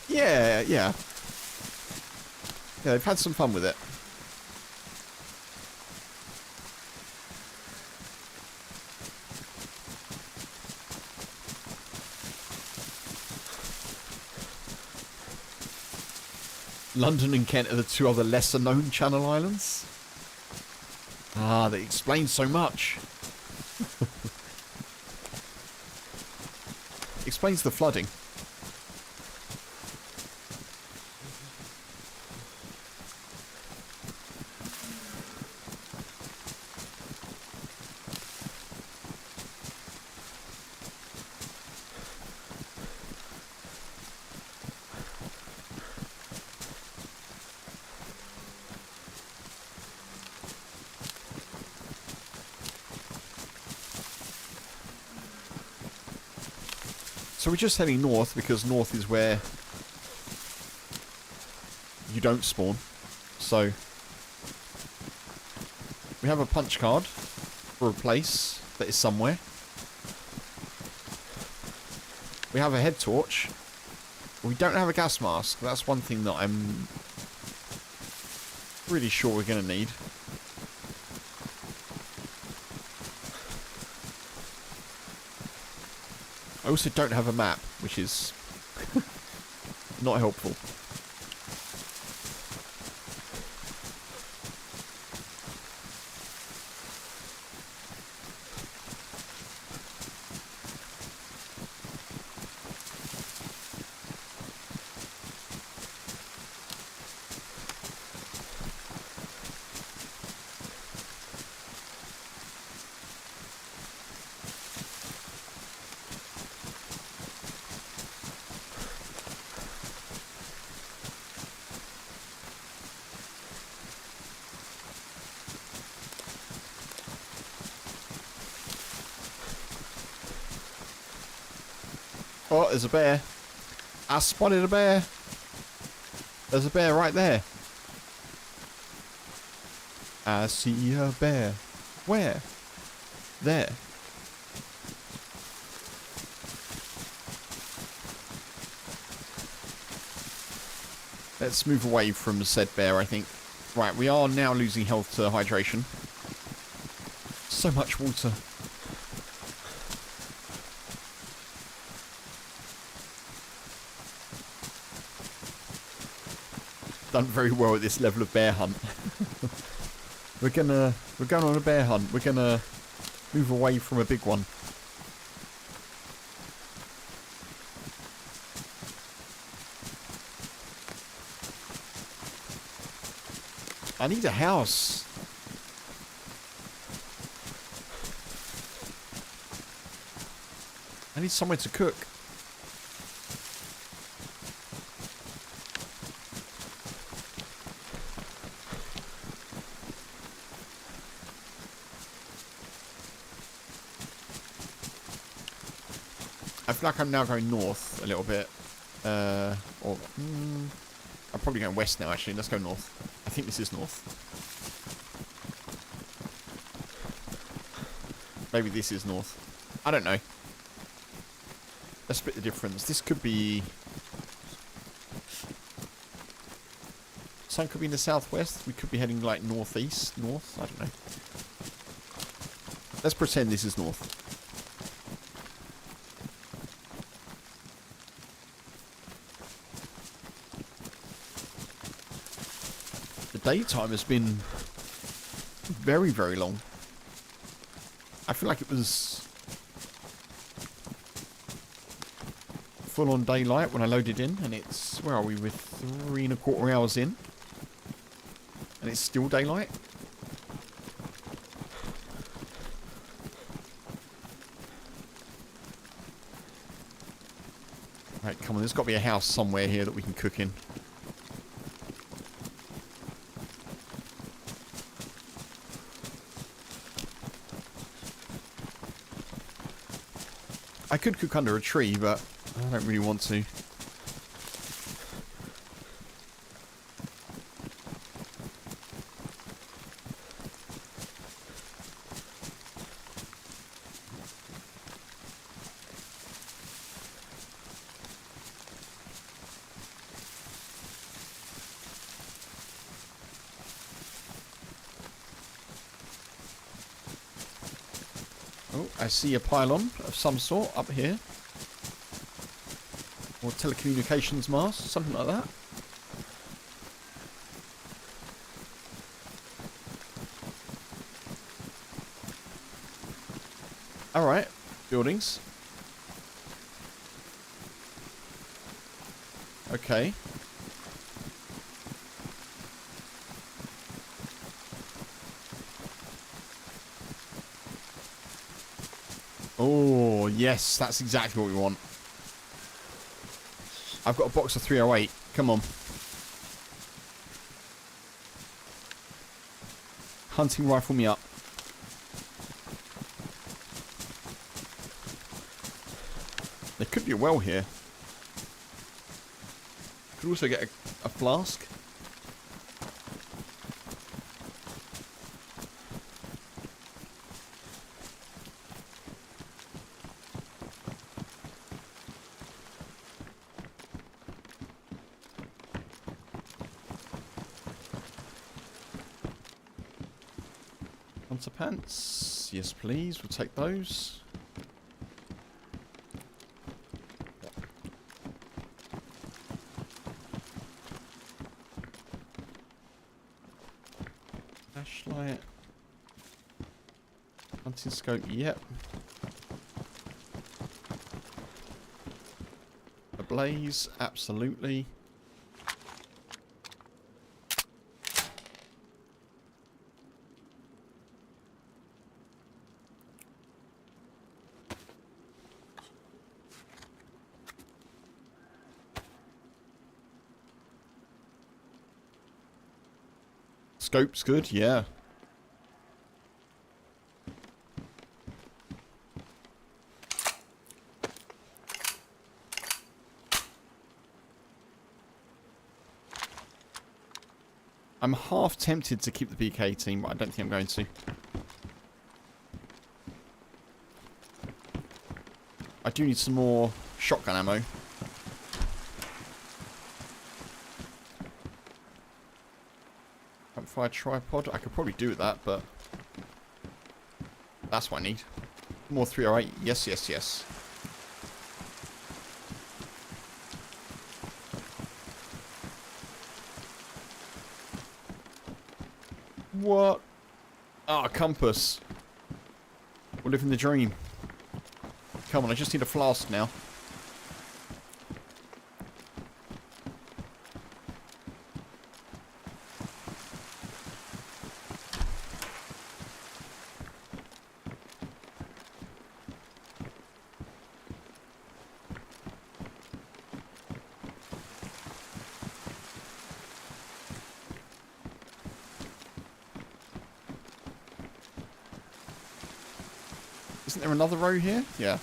Yeah. Yeah, they've had some fun with it. London and Kent are the two other lesser known Channel Islands. Ah, that explains so much. Explains the flooding. So we're just heading north because north is where you don't spawn. So we have a punch card for a place that is somewhere. We have a head torch. We don't have a gas mask. That's one thing that I'm pretty sure we're going to need. I also don't have a map, which is not helpful. Oh, there's a bear. I spotted a bear. There's a bear right there. I see a bear. Where? There. Let's move away from said bear, I think. Right, we are now losing health to hydration. So much water. Done very well at this level of bear hunt. we're going on a bear hunt. We're gonna move away from a big one. I need a house. I need somewhere to cook. I feel like I'm now going north a little bit. I'm probably going west now, actually. Let's go north. I think this is north. Maybe this is north. I don't know. Let's split the difference. This could be... Sun could be in the southwest. We could be heading like northeast. North? I don't know. Let's pretend this is north. Daytime has been very, very long. I feel like it was full on daylight when I loaded in, and it's, where are we, with 3¼ hours in, and it's still daylight. Right, come on, there's got to be a house somewhere here that we can cook in. I could cook under a tree, but I don't really want to. Oh, I see a pylon of some sort up here. Or telecommunications mast, something like that. Alright, buildings. Okay. Oh, yes. That's exactly what we want. I've got a box of 308. Come on. Hunting rifle me up. There could be a well here. Could also get a flask. Hunter pants. Yes, please. We'll take those. Flashlight. Hunting scope. Yep. A blaze. Absolutely. Scope's good, yeah. I'm half tempted to keep the PK team, but I don't think I'm going to. I do need some more shotgun ammo. Campfire tripod. I could probably do with that, but that's what I need. More 308. Yes, yes, yes. What? Ah, compass. We're living the dream. Come on, I just need a flask now. Isn't there another row here? Yeah.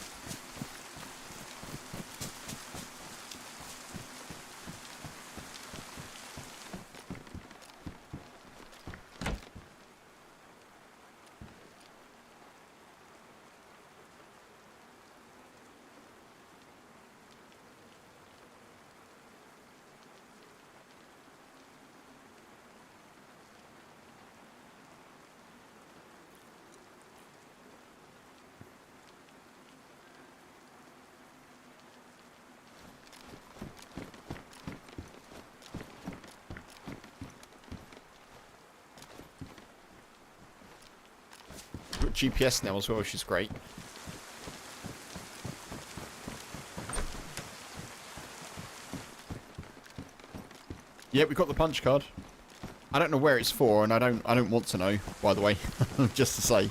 Got GPS now as well, which is great. Yeah, we got the punch card. I don't know where it's for, and I don't want to know, by the way. Just to say.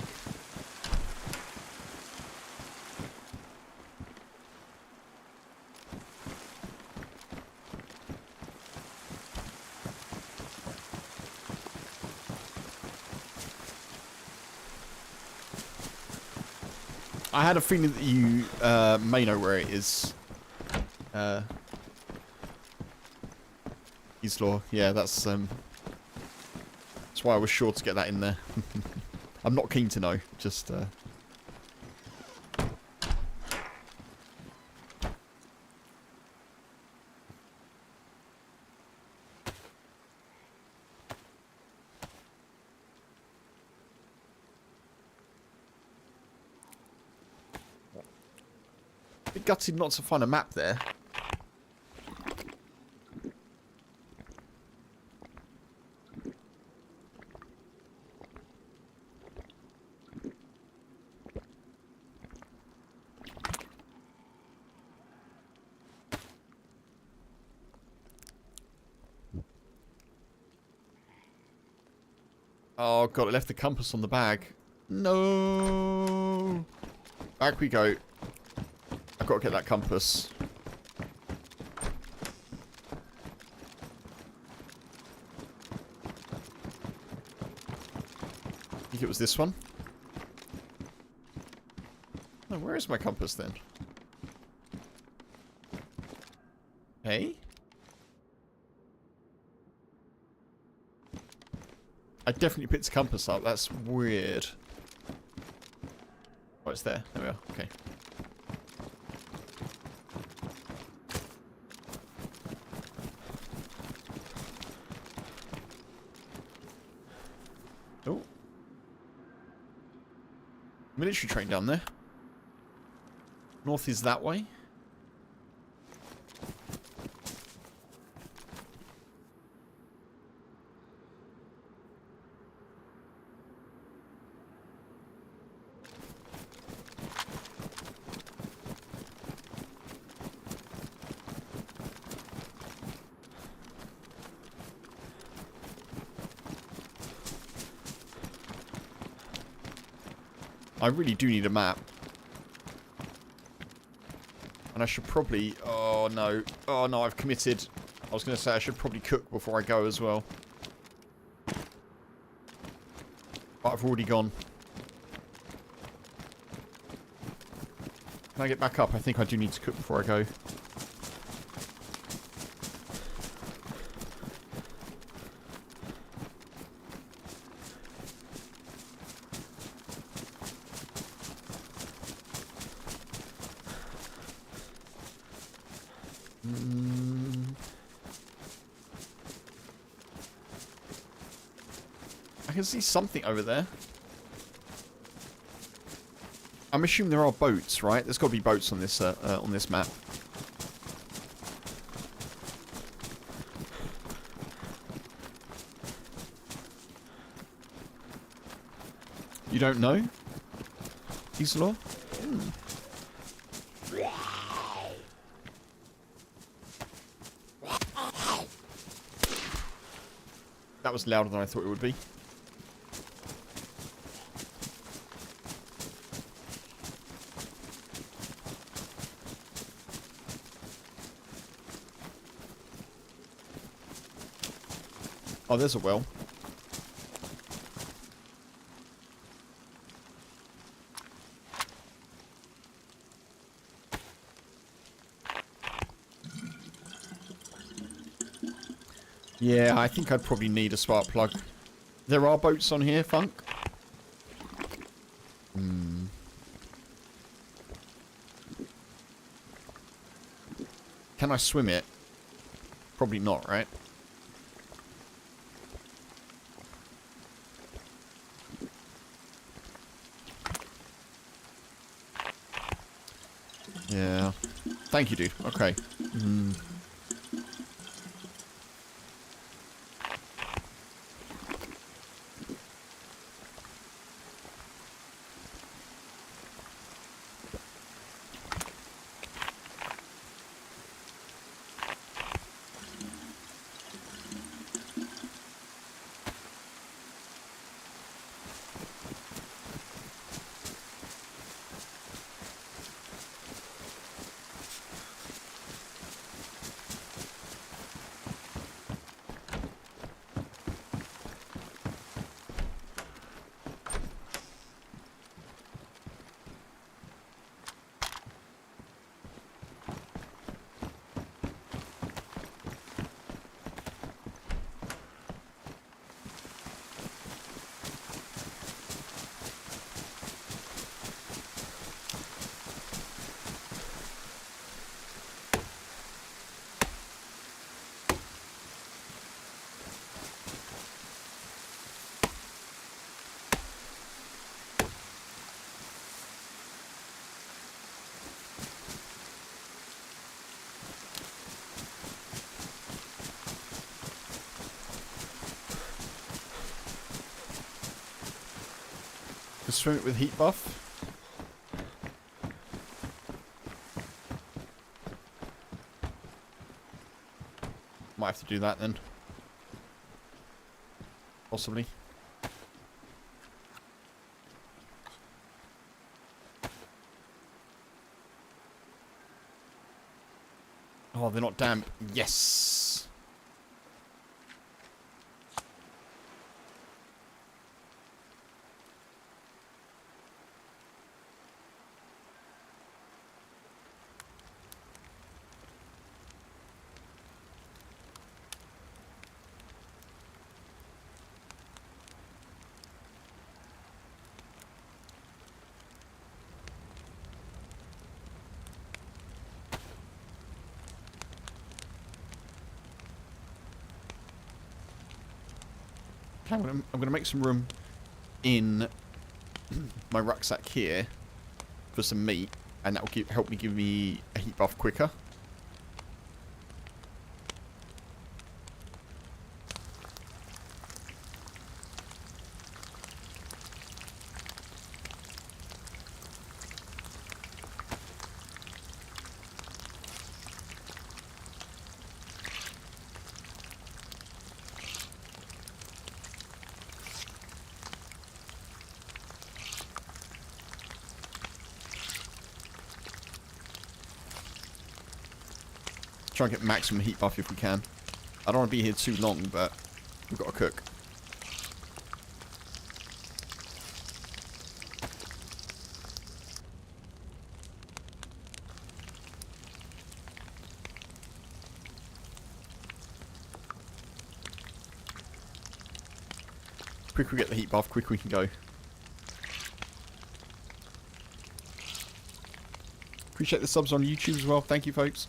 I had a feeling that you may know where it is. East Law. Yeah, that's why I was sure to get that in there. I'm not keen to know, just a bit gutted not to find a map there. Oh, God, I left the compass on the bag. No. Back we go. I've got to get that compass. I think it was this one. Oh, where is my compass then? Hey? I definitely picked the compass up. That's weird. Oh, it's there. There we are. Okay. Oh. Military train down there. North is that way. I really do need a map. And I should probably... Oh, no. Oh, no, I've committed. I was going to say I should probably cook before I go as well. But I've already gone. Can I get back up? I think I do need to cook before I go. I can see something over there. I'm assuming there are boats, right? There's got to be boats on this map. You don't know? Isola? That was louder than I thought it would be. Oh, there's a well. Yeah, I think I'd probably need a spark plug. There are boats on here, Funk? Hmm. Can I swim it? Probably not, right? Yeah. Thank you, dude. Okay. Swim it with heat buff. Might have to do that then. Possibly. Oh, they're not damp. Yes. Okay, I'm gonna make some room in my rucksack here for some meat, and that will help me give me a heat buff quicker. Try and get maximum heat buff if we can. I don't want to be here too long, but we've got to cook. Quicker we get the heat buff, quicker we can go. Appreciate the subs on YouTube as well. Thank you, folks.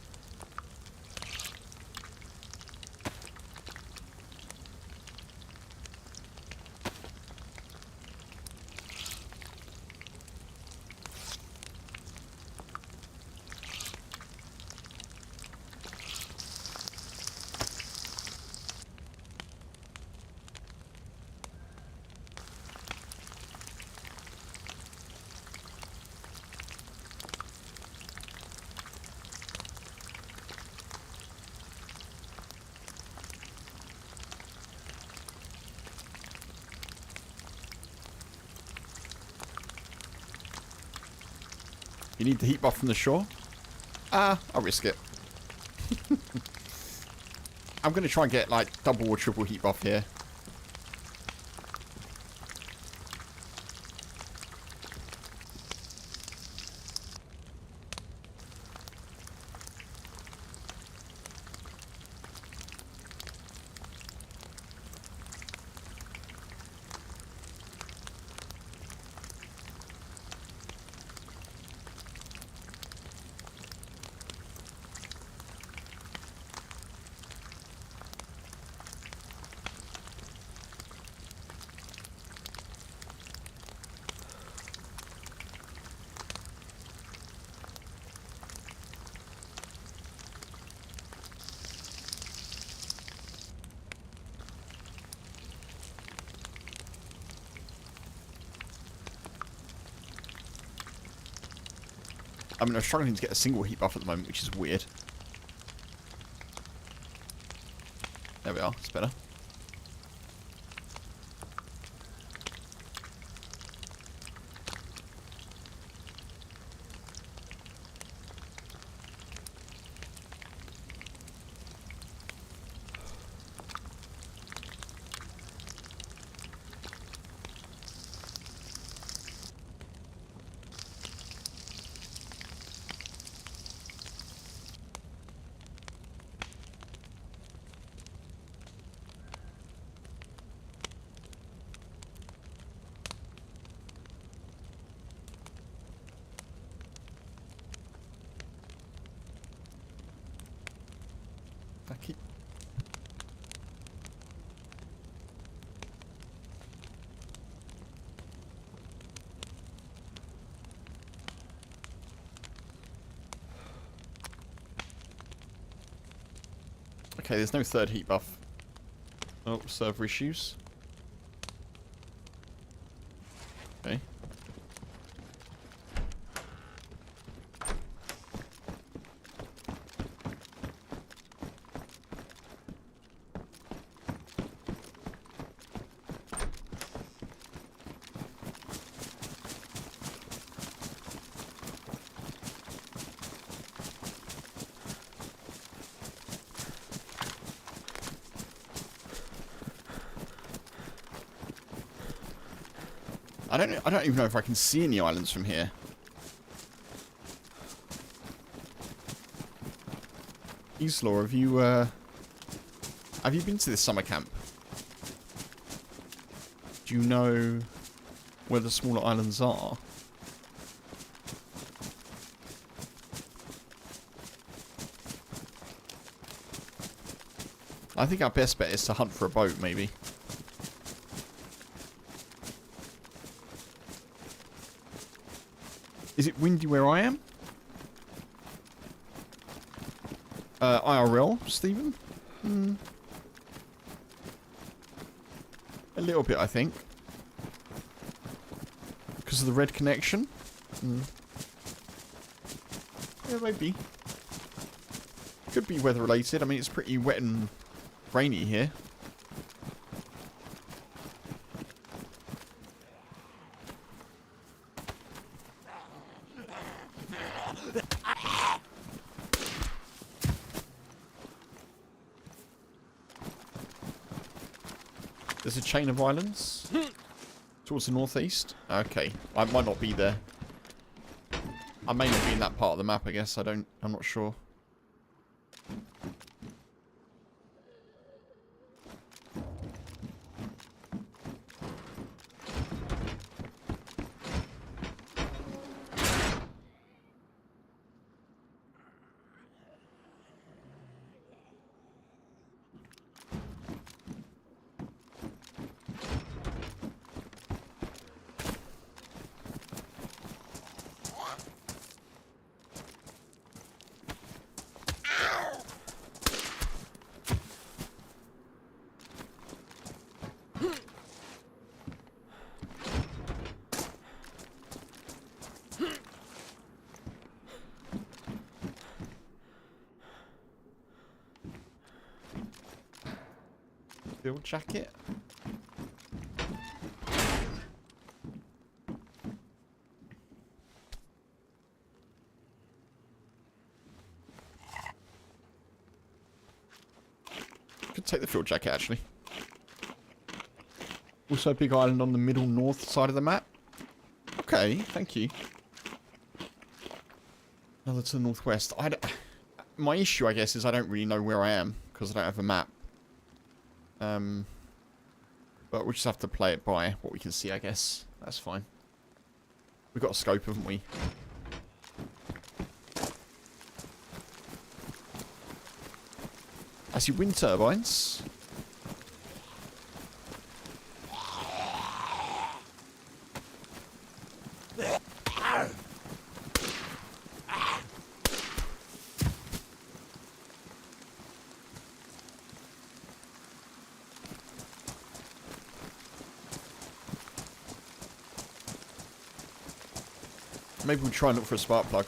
You need the heat buff from the shore? I'll risk it. I'm going to try and get like double or triple heat buff here. I mean, I'm struggling to get a single heat buff at the moment, which is weird. There we are. It's better. Okay. Okay, there's no third heat buff. Oh, server issues. Okay. I don't even know if I can see any islands from here. Easlaw, have you been to this summer camp? Do you know where the smaller islands are? I think our best bet is to hunt for a boat, maybe. Is it windy where I am? IRL, Stephen? A little bit, I think. Because of the red connection? Yeah, maybe. Could be weather related. I mean, it's pretty wet and rainy here. There's a chain of islands towards the northeast. Okay, I might not be there. I may not be in that part of the map, I guess. I'm not sure. Field jacket. Could take the field jacket, actually. Also a big island on the middle north side of the map. Okay, thank you. Another to the northwest. My issue, I guess, is I don't really know where I am because I don't have a map. But we'll just have to play it by what we can see, I guess. That's fine. We've got a scope, haven't we? I see wind turbines. Maybe we'll try and look for a spark plug.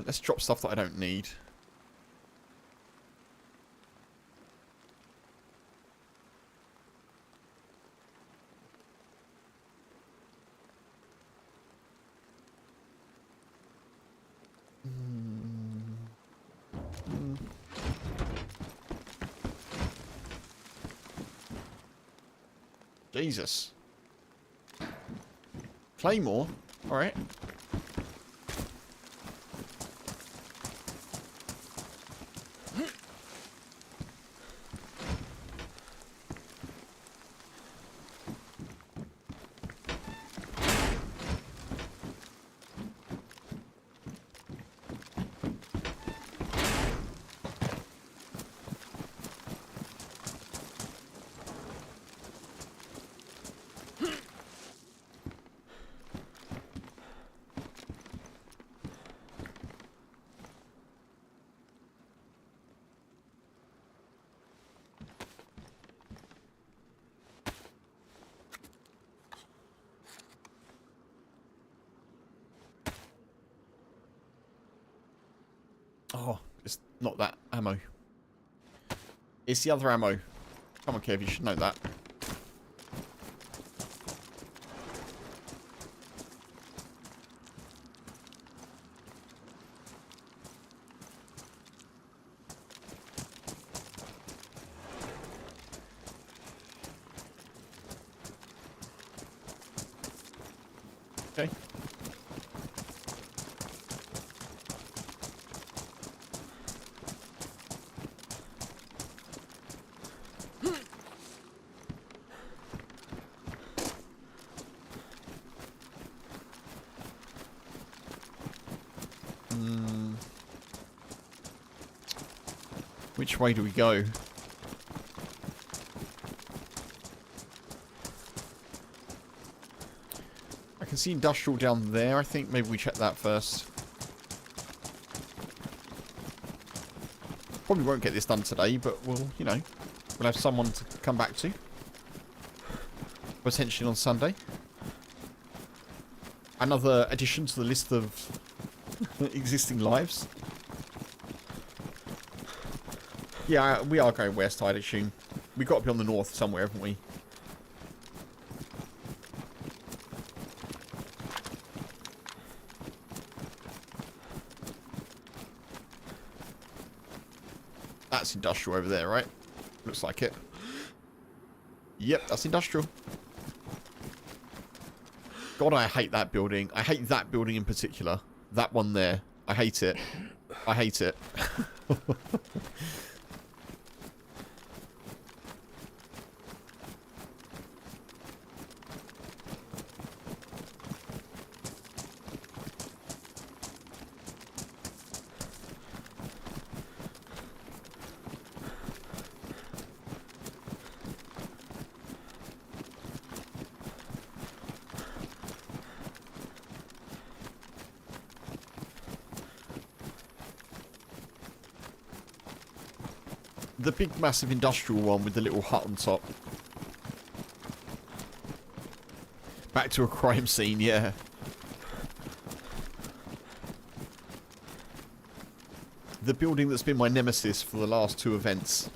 Let's drop stuff that I don't need. Jesus. Claymore? Alright. Oh, it's not that ammo. It's the other ammo. Come on, Kev, you should know that. Okay. Which way do we go? I can see industrial down there. I think maybe we check that first. Probably won't get this done today, but we'll, you know, we'll have someone to come back to. Potentially on Sunday. Another addition to the list of existing lives. Yeah, we are going west, I'd assume. We've got to be on the north somewhere, haven't we? That's industrial over there, right? Looks like it. Yep, that's industrial. God, I hate that building. I hate that building in particular. That one there. I hate it. I hate it. The big, massive industrial one with the little hut on top. Back to a crime scene, yeah. The building that's been my nemesis for the last 2 events.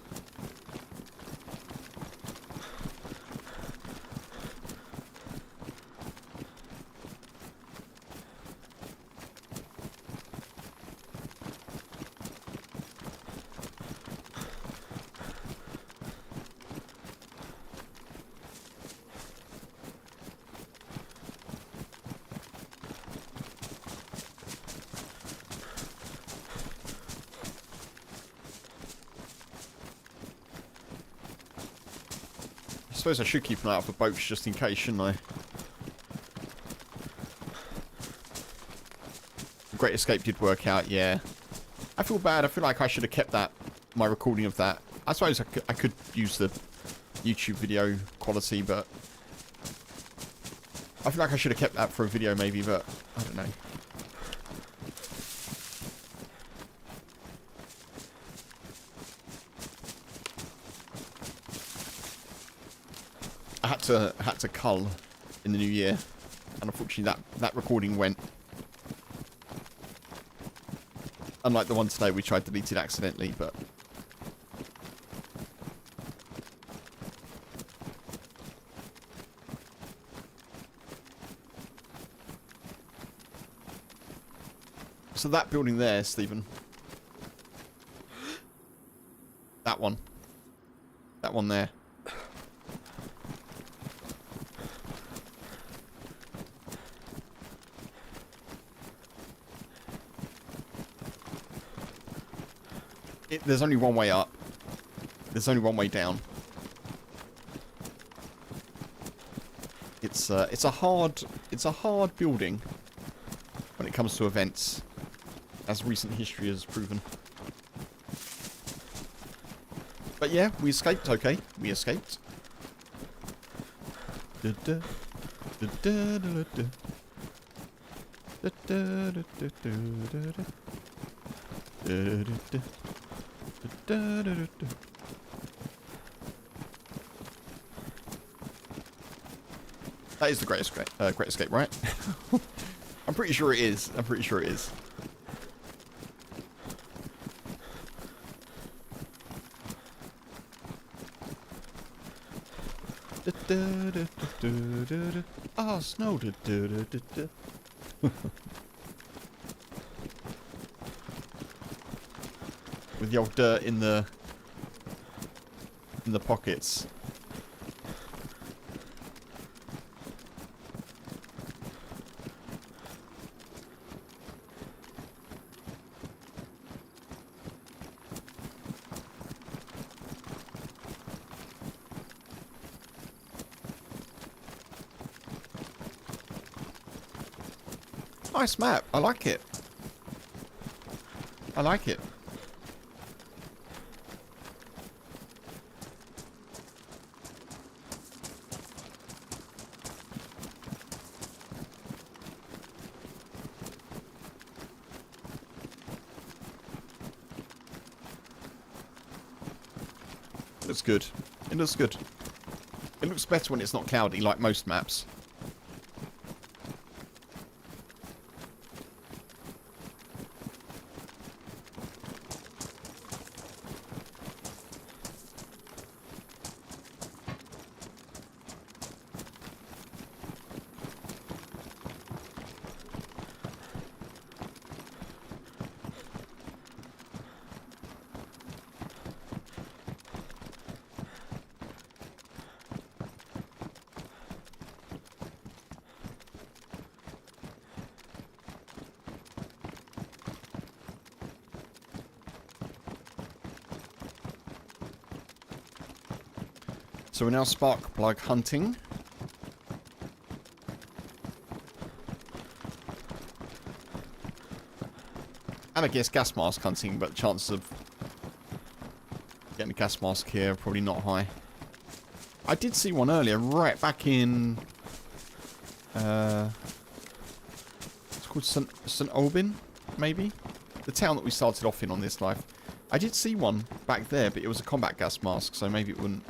I suppose I should keep an eye out for boats just in case, shouldn't I? The Great Escape did work out, yeah. I feel bad. I feel like I should have kept that, my recording of that. I suppose I could use the YouTube video quality, but I feel like I should have kept that for a video maybe, but I don't know. I had to cull in the new year, and unfortunately that recording went. Unlike the one today, which I deleted accidentally, but so that building there, Stephen. That one there. There's only one way up. There's only one way down. It's a hard building when it comes to events, as recent history has proven. But yeah, we escaped. Okay, we escaped. That is the Great Escape, right? I'm pretty sure it is. I'm pretty sure it is. Ah, snow. With the old dirt in the pockets. Nice map. I like it. I like it. Looks good. It looks good. It looks better when it's not cloudy, like most maps. So we're now spark plug hunting. And I guess gas mask hunting, but chances of getting a gas mask here are probably not high. I did see one earlier, right back in... it's called St. Aubin, maybe? The town that we started off in on this life. I did see one back there, but it was a combat gas mask, so maybe it wouldn't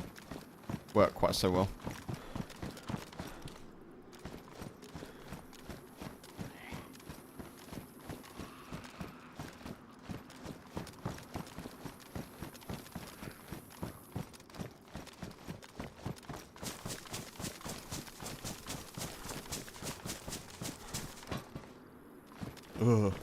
work quite so well. Ugh.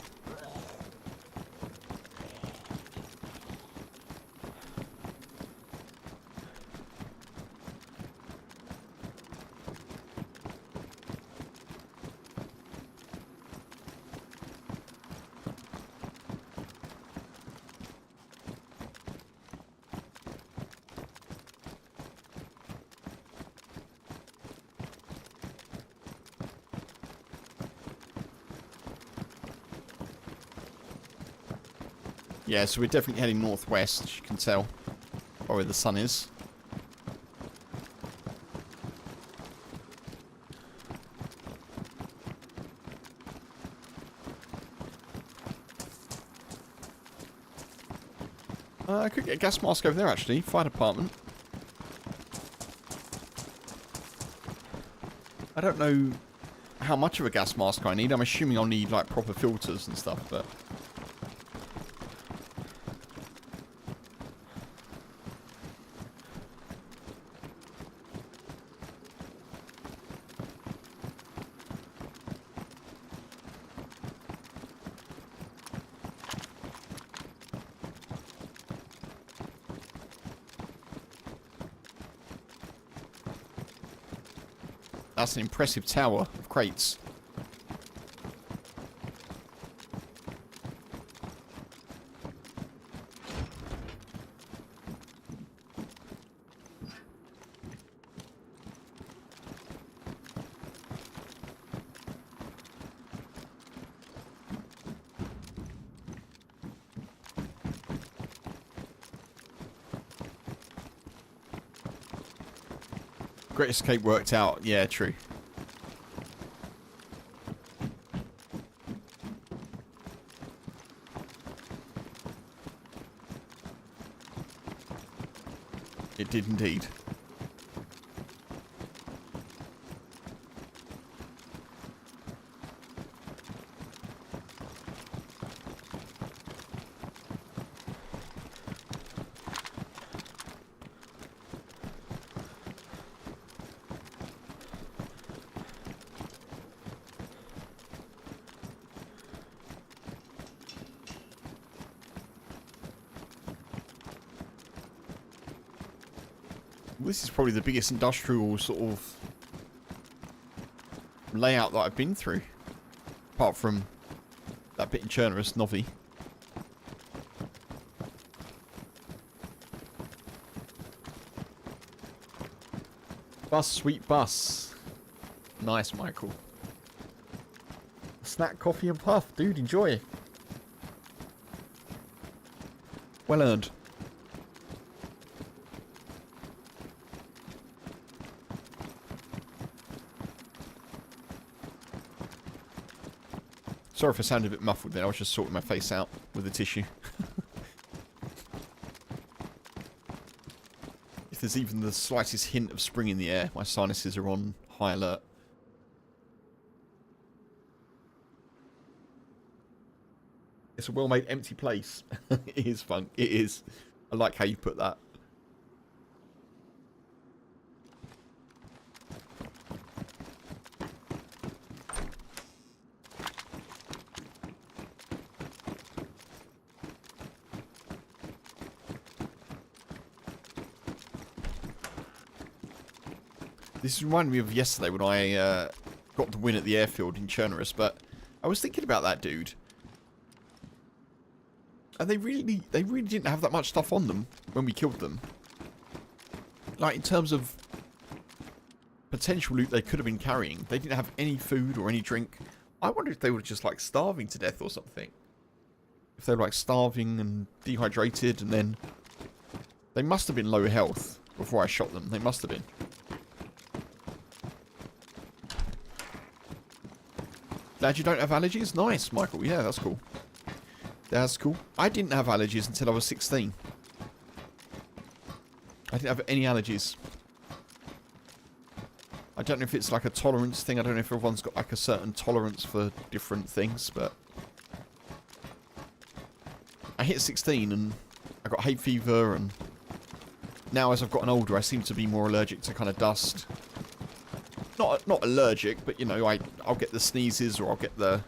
Yeah, so we're definitely heading northwest, as you can tell, by where the sun is. I could get a gas mask over there, actually. Fire department. I don't know how much of a gas mask I need. I'm assuming I'll need, like, proper filters and stuff, but... That's an impressive tower of crates. Great escape worked out. Yeah, true. It did indeed. This is probably the biggest industrial sort of layout that I've been through. Apart from that bit in Chernerus, Novi. Bus, sweet bus. Nice, Michael. Snack, coffee and puff. Dude, enjoy. Well earned. Sorry if I sounded a bit muffled there. I was just sorting my face out with a tissue. If there's even the slightest hint of spring in the air, my sinuses are on high alert. It's a well-made empty place. It is fun. It is. I like how you put that. This reminded me of yesterday when I got the win at the airfield in Chernerus, but I was thinking about that dude. And they really didn't have that much stuff on them when we killed them. Like, in terms of potential loot they could have been carrying, they didn't have any food or any drink. I wonder if they were just, like, starving to death or something. If they were, like, starving and dehydrated, and then... They must have been low health before I shot them. They must have been. Glad you don't have allergies? Nice, Michael. Yeah, that's cool. That's cool. I didn't have allergies until I was 16. I didn't have any allergies. I don't know if it's like a tolerance thing. I don't know if everyone's got like a certain tolerance for different things, but... I hit 16 and I got hay fever, and now as I've gotten older I seem to be more allergic to kind of dust. Not allergic, but you know, I'll get the sneezes, or I'll get the...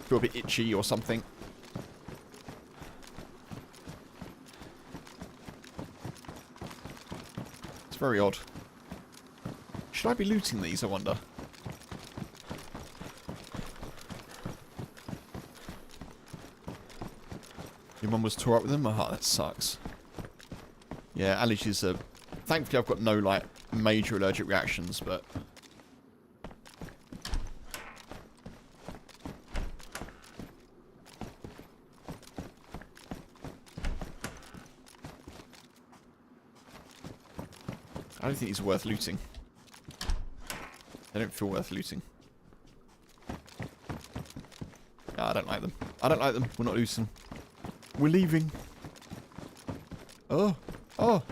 feel a bit itchy or something. It's very odd. Should I be looting these, I wonder? Your mum was tore up with them? Oh, that sucks. Yeah, allergies are... Thankfully I've got no, like, major allergic reactions, but... I don't think these are worth looting. They don't feel worth looting. No, I don't like them. I don't like them. We're not looting. We're leaving. Oh. Oh.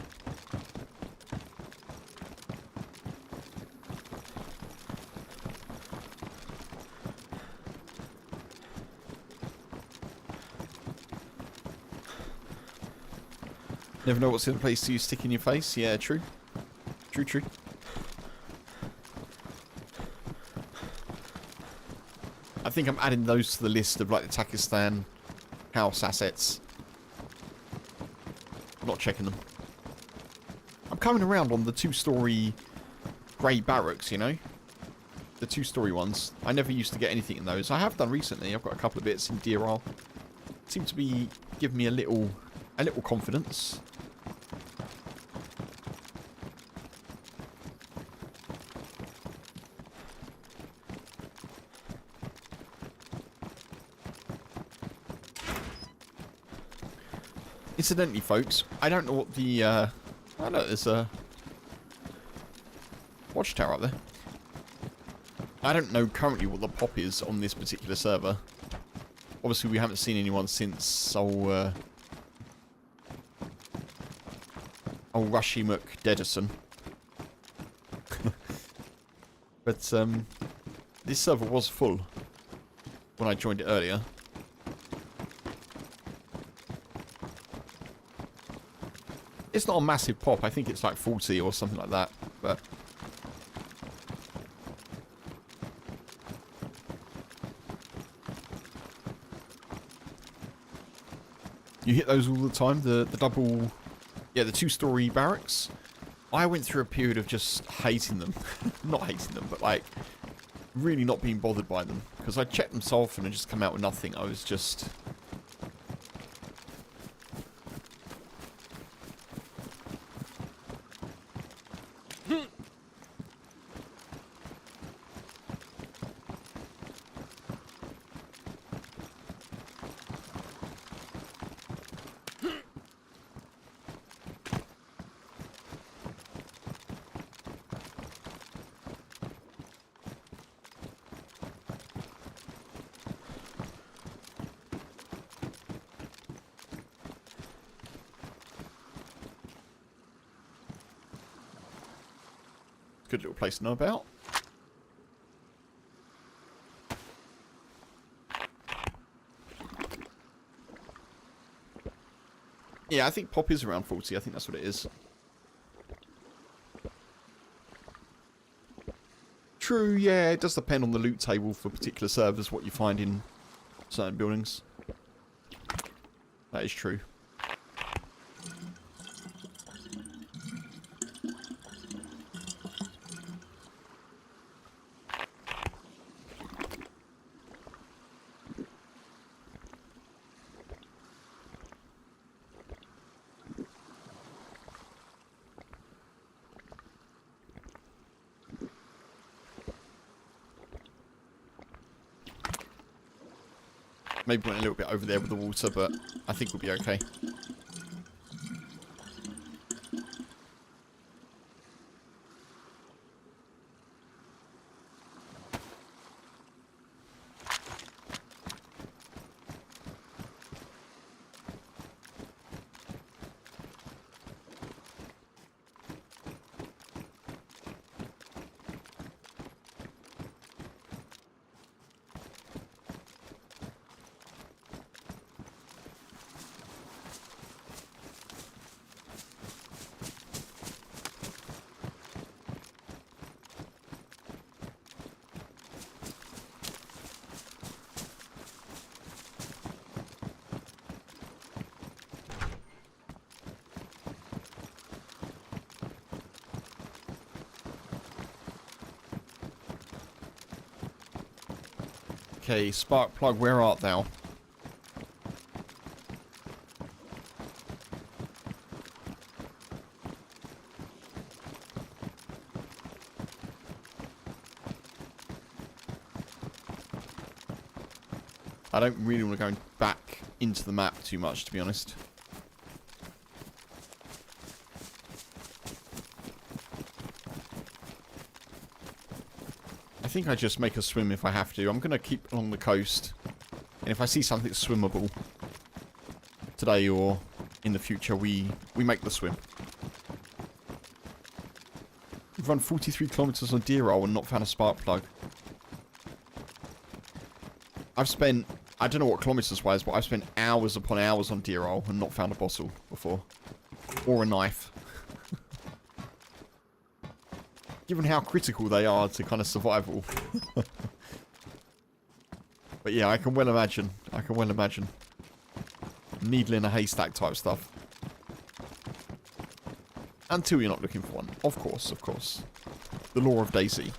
Never know what's in a place to stick in your face. Yeah, true. True, true. I think I'm adding those to the list of like the Takistan house assets. I'm not checking them. I'm coming around on the 2-story grey barracks, you know? The 2-story ones. I never used to get anything in those. I have done recently. I've got a couple of bits in DRL. Seem to be giving me a little confidence. Incidentally, folks, I don't know what the, oh no, there's a watchtower up there. I don't know currently what the pop is on this particular server. Obviously, we haven't seen anyone since old Rushy McDedison. But, this server was full when I joined it earlier. It's not a massive pop. I think it's like 40 or something like that. But you hit those all the time. The double. Yeah, the 2-story barracks. I went through a period of just hating them. Not hating them, but like really not being bothered by them. Because I checked them so often and just come out with nothing. I was just... Good little place to know about. Yeah, I think Pop is around 40. I think that's what it is. True, yeah, it does depend on the loot table for particular servers, what you find in certain buildings. That is true. Maybe went a little bit over there with the water, but I think we'll be okay. Okay, spark plug, where art thou? I don't really want to go back into the map too much, to be honest. I think I just make a swim if I have to. I'm going to keep along the coast. And if I see something swimmable today or in the future, we make the swim. We've run 43 kilometers on deer roll and not found a spark plug. I've spent, I don't know what kilometers wise, but I've spent hours upon hours on deer roll and not found a bottle before. Or a knife. Given how critical they are to kind of survival. But yeah, I can well imagine. I can well imagine. Needle in a haystack type stuff. Until you're not looking for one. Of course, of course. The law of DayZ.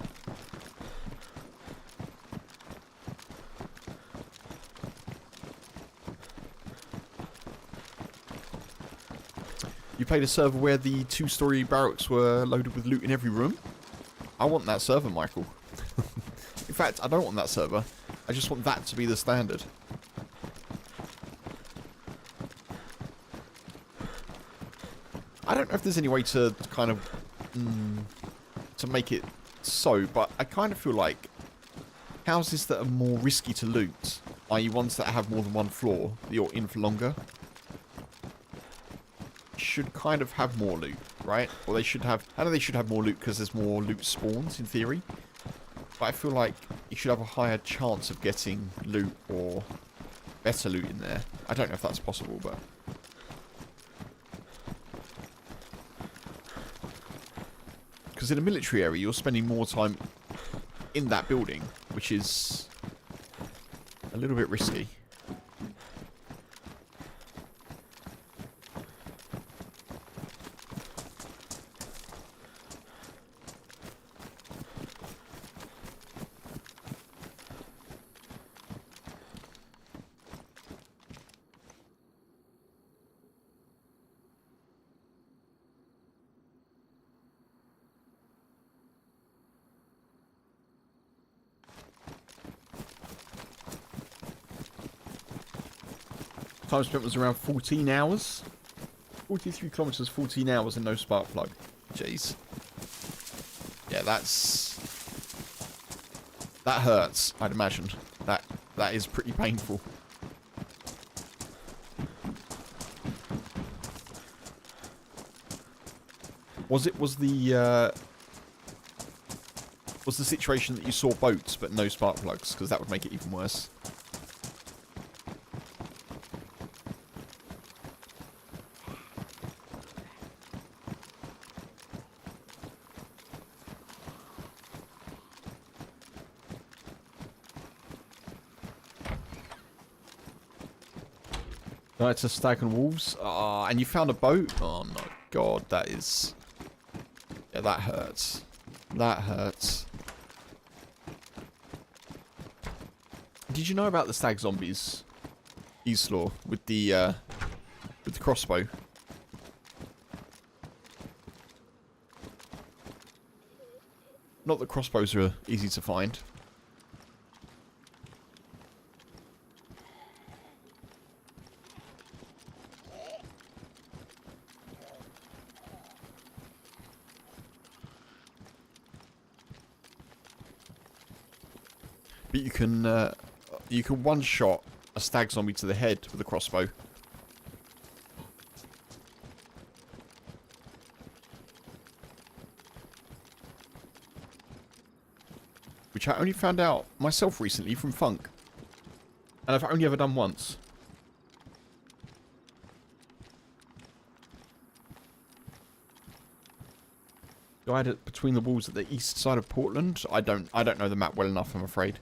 You played a server where the 2-story barracks were loaded with loot in every room? I want that server, Michael. In fact, I don't want that server. I just want that to be the standard. I don't know if there's any way to kind of... to make it so, but I kind of feel like houses that are more risky to loot, i.e. ones that have more than one floor, that you're in for longer, should kind of have more loot, right? Or they should have... I know they should have more loot because there's more loot spawns, in theory. But I feel like you should have a higher chance of getting loot or better loot in there. I don't know if that's possible, but... Because in a military area, you're spending more time in that building, which is a little bit risky. Time spent was around 14 hours. 43 kilometers, 14 hours, and no spark plug. Jeez. Yeah, that hurts. I'd imagine that is pretty painful. Was the situation that you saw boats but no spark plugs? Because that would make it even worse. It's a stag and wolves. Ah, and you found a boat? Oh my god, that is... Yeah, that hurts. That hurts. Did you know about the stag zombies? Eastlaw with the crossbow. Not that crossbows are easy to find. But you can one-shot a stag zombie to the head with a crossbow. Which I only found out myself recently from Funk. And I've only ever done once. Guide between the walls at the east side of Portland. I don't know the map well enough, I'm afraid.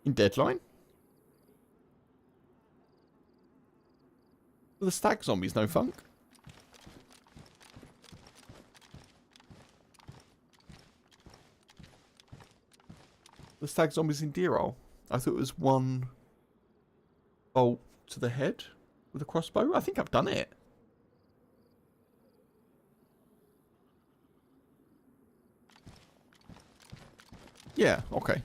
In Deadline? The stag zombies, no Funk? The stag zombies in Deerall. I thought it was one bolt to the head with a crossbow. I think I've done it. Yeah, okay.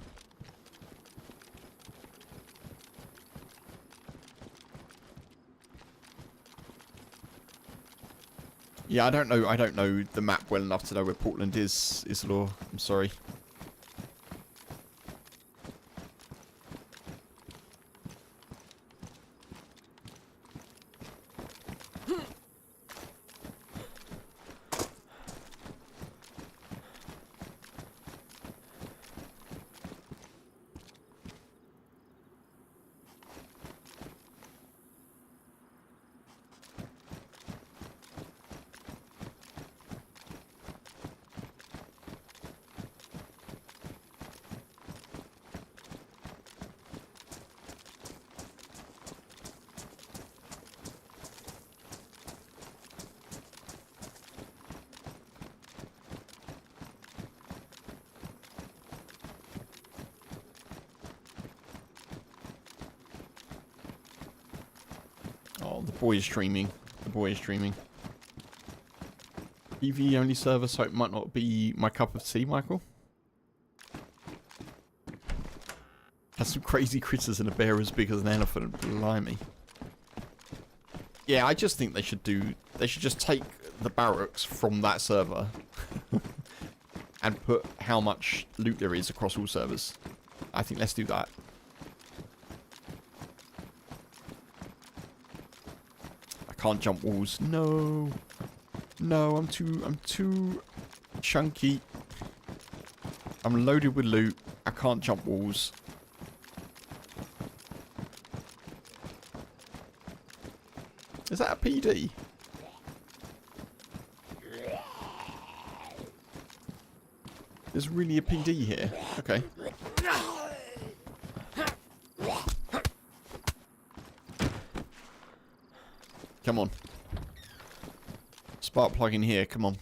Yeah, I don't know the map well enough to know where Portland is, Islaw. I'm sorry. Oh, the boy is streaming. The boy is streaming. TV only server, so it might not be my cup of tea, Michael. Has some crazy critters and a bear as big as an elephant. Blimey. Yeah, I just think they should just take the barracks from that server and put how much loot there is across all servers. I think let's do that. Can't jump walls. No. No, I'm too chunky. I'm loaded with loot. I can't jump walls. Is that a PD? There's really a PD here. Okay. Come on. Spark plug in here, come on.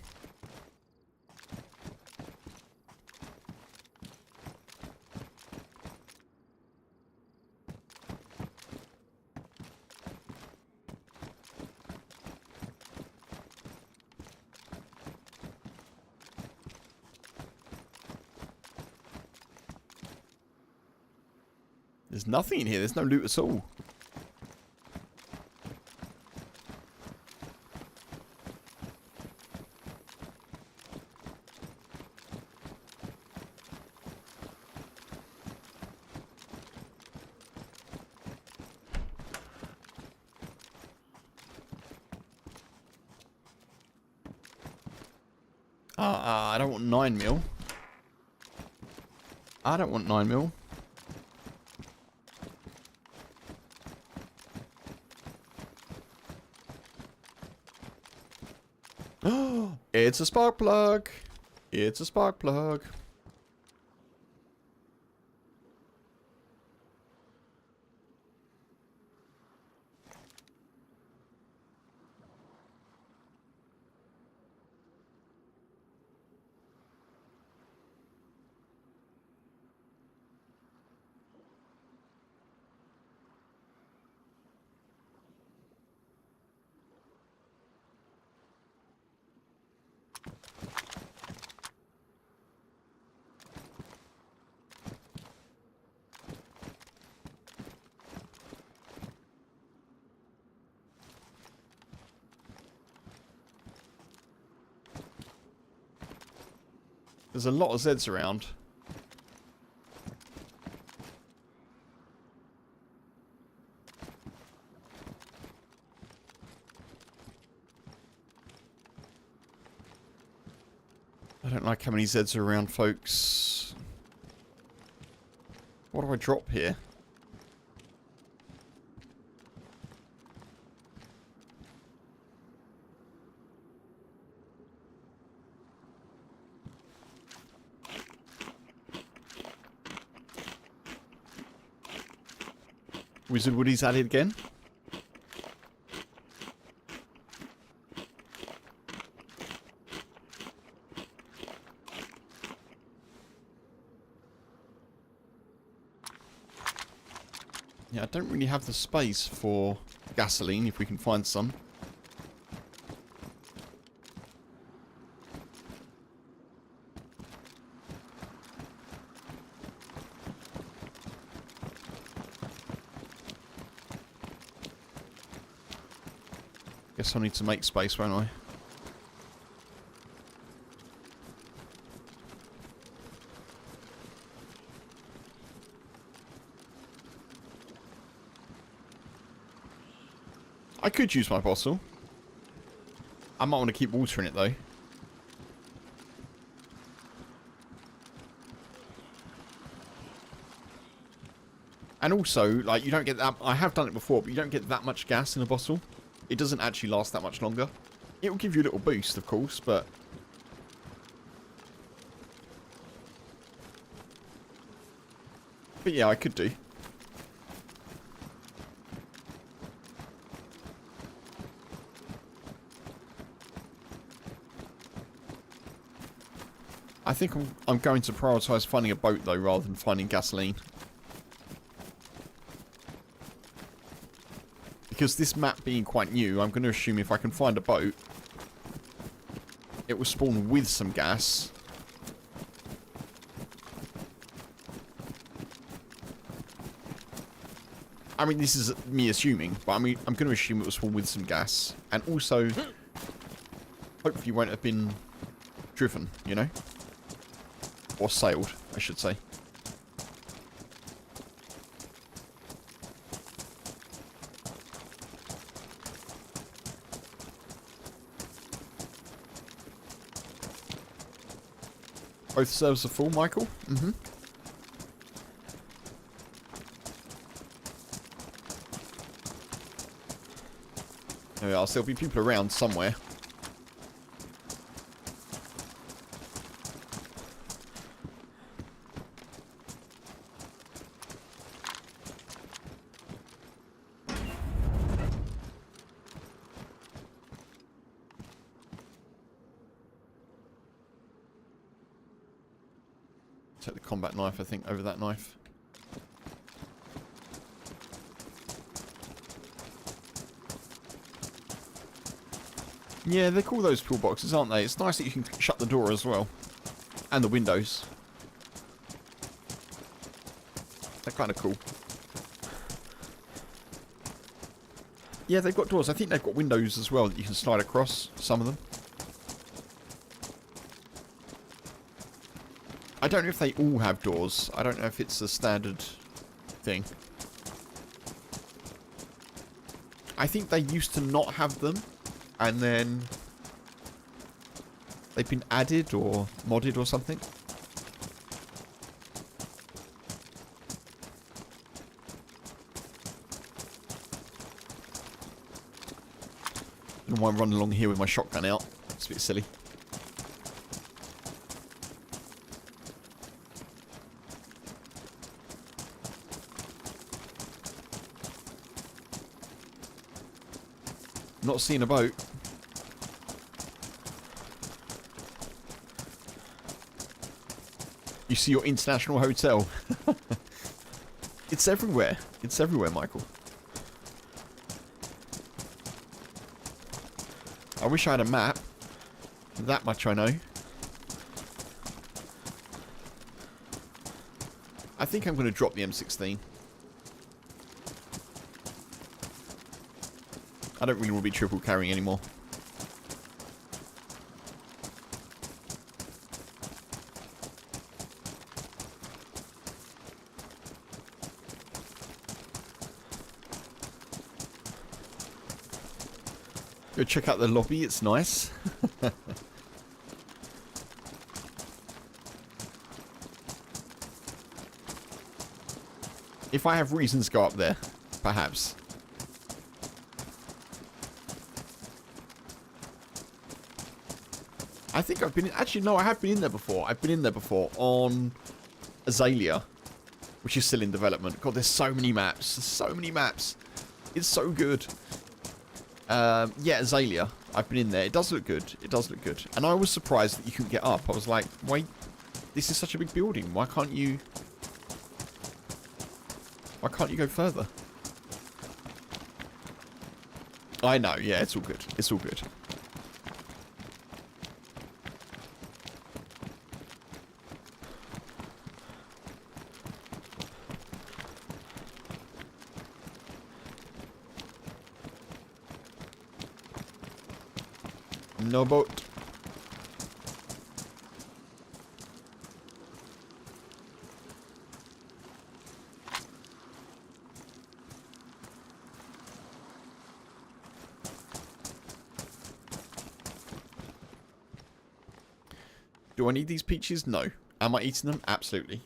There's nothing in here. There's no loot at all. I don't want 9mm. I don't want 9mm. It's a spark plug. It's a spark plug. There's a lot of Zeds around. I don't like how many Zeds are around, folks. What do I drop here? Wizard Woody's at it again. Yeah, I don't really have the space for gasoline if we can find some. Guess I need to make space, won't I? I could use my bottle. I might want to keep water in it though. And also, like, you don't get that... I have done it before, but you don't get that much gas in a bottle. It doesn't actually last that much longer. It will give you a little boost, of course, but... But yeah, I could do. I think I'm going to prioritise finding a boat, though, rather than finding gasoline. Because this map being quite new, I'm going to assume if I can find a boat, it will spawn with some gas. I mean, this is me assuming, but I mean, I'm going to assume it will spawn with some gas. And also, hopefully won't have been driven, you know? Or sailed, I should say. Both servers are full, Michael? Mm-hmm. There we are, so there'll be people around somewhere. Take the combat knife, I think, over that knife. Yeah, they're cool, those toolboxes, aren't they? It's nice that you can shut the door as well. And the windows. They're kind of cool. Yeah, they've got doors. I think they've got windows as well that you can slide across, some of them. I don't know if they all have doors. I don't know if it's a standard thing. I think they used to not have them, and then they've been added or modded or something. I don't know why I'm running along here with my shotgun out. It's a bit silly. Not seeing a boat. You see your international hotel. It's everywhere. It's everywhere, Michael. I wish I had a map. That much I know. I think I'm going to drop the M16. I don't really want to be triple carrying anymore. Go check out the lobby, it's nice. If I have reasons to go up there, perhaps. I think I've been in, actually no, I have been in there before. I've been in there before on Azalea, which is still in development. God, there's so many maps. There's so many maps. It's so good. Yeah, Azalea. I've been in there. It does look good. It does look good. And I was surprised that you couldn't get up. I was like, wait, this is such a big building. Why can't you go further? I know. Yeah, it's all good. It's all good. No boat. Do I need these peaches? No. Am I eating them? Absolutely.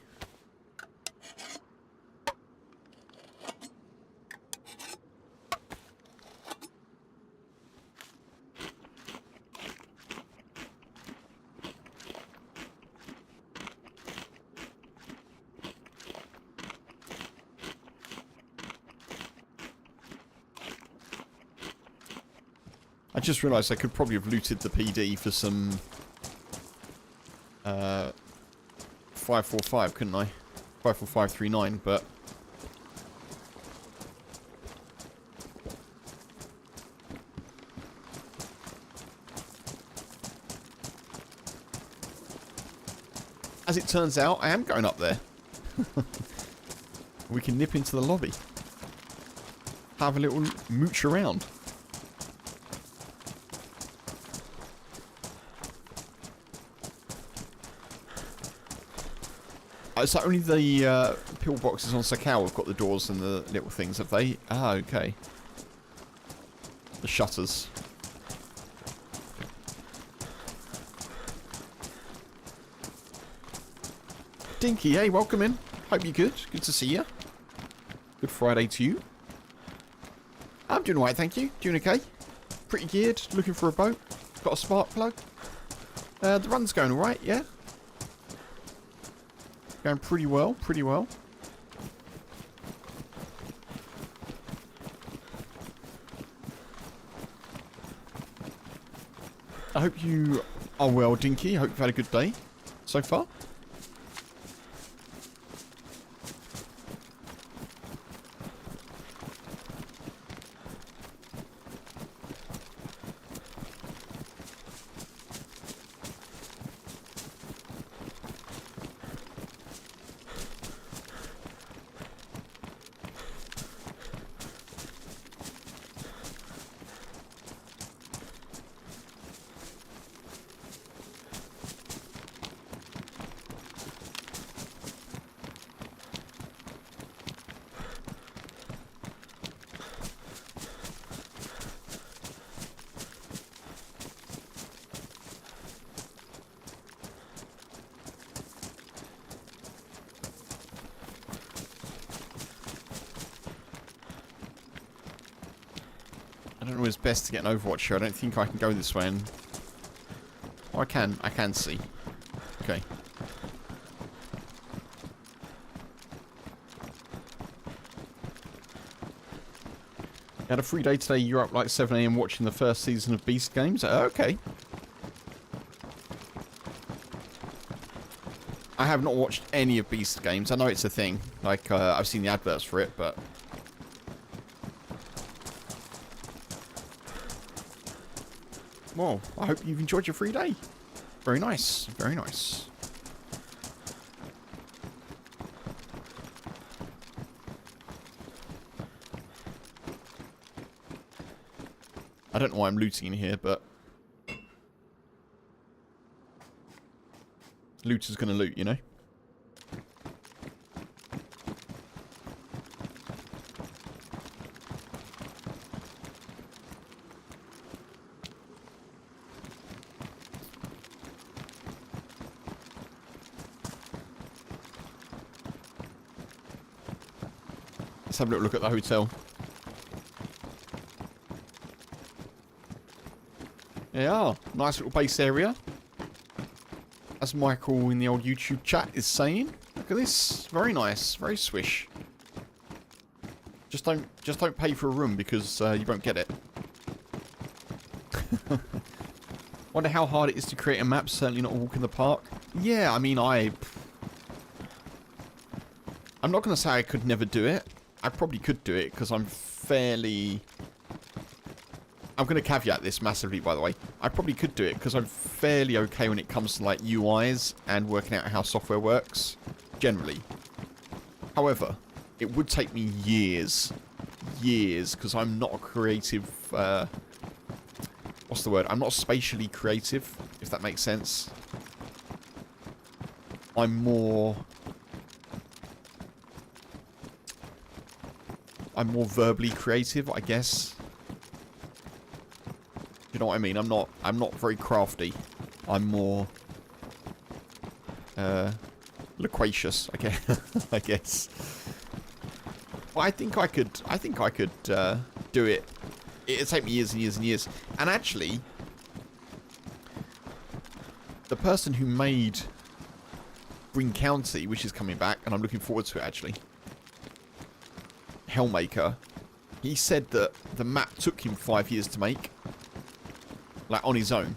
I just realised I could probably have looted the PD for some 545, couldn't I? 54539, but as it turns out, I am going up there. We can nip into the lobby. Have a little mooch around. So only the pillboxes on Sakao have got the doors and the little things, have they? Ah, okay. The shutters. Dinky, hey, welcome in. Hope you're good. Good to see you. Good Friday to you. I'm doing alright, thank you. Doing okay. Pretty geared. Looking for a boat. Got a spark plug. The run's going alright, yeah. Going pretty well, pretty well. I hope you are well, Dinky. I hope you've had a good day so far. I don't know what's best to get an Overwatch here. I don't think I can go this way. And oh, I can see. Okay. Had a free day today. You're up like 7 AM watching the first season of Beast Games. Okay. I have not watched any of Beast Games. I know it's a thing. Like, I've seen the adverts for it, but... Well, I hope you've enjoyed your free day. Very nice. Very nice. I don't know why I'm looting in here, but... Looter's gonna loot, you know? Let's have a little look at the hotel. Yeah, nice little base area. As Michael in the old YouTube chat is saying. Look at this. Very nice. Very swish. Just don't pay for a room because you won't get it. Wonder how hard it is to create a map. Certainly not a walk in the park. Yeah, I mean, I'm not going to say I could never do it. I probably could do it because I'm fairly... I'm going to caveat this massively, by the way. I probably could do it because I'm fairly okay when it comes to like UIs and working out how software works, generally. However, it would take me years, because I'm not a creative, what's the word? I'm not spatially creative, if that makes sense. I'm more verbally creative, I guess. You know what I mean? I'm not very crafty. I'm more loquacious, I guess. Well, I think I could do it. It'd take me years and years and years. And actually, the person who made Green County, which is coming back, and I'm looking forward to it actually, Hellmaker, he said that the map took him 5 years to make. Like, on his own.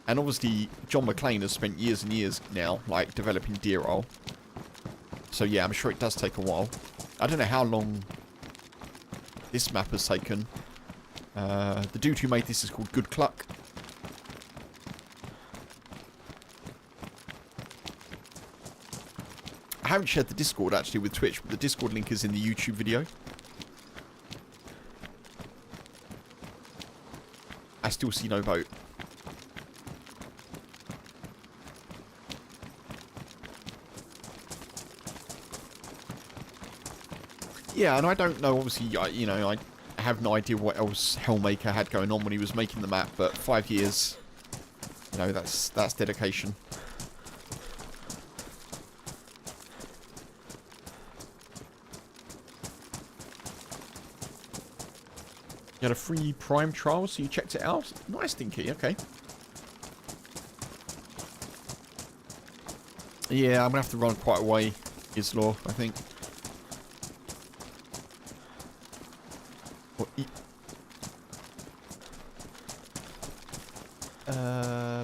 And obviously, John McClane has spent years and years now, like, developing Deer Roll. So yeah, I'm sure it does take a while. I don't know how long this map has taken. The dude who made this is called Good Cluck. I haven't shared the Discord, actually, with Twitch, but the Discord link is in the YouTube video. I still see no boat. Yeah, and I don't know, obviously, you know, I have no idea what else Hellmaker had going on when he was making the map, but 5 years, you know, that's dedication. You had a free Prime trial, so you checked it out? Nice, Dinky, okay. Yeah, I'm going to have to run quite a way, Islaw, I think.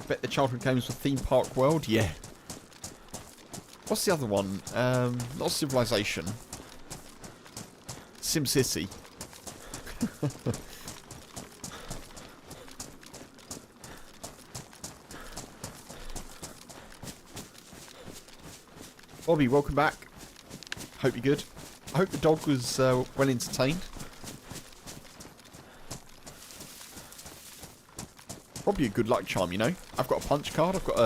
Bet the childhood games for Theme Park World? Yeah. What's the other one? Not Civilization. SimCity. Bobby, welcome back. Hope you're good. I hope the dog was well entertained. Probably a good luck charm, you know. I've got a punch card. I've got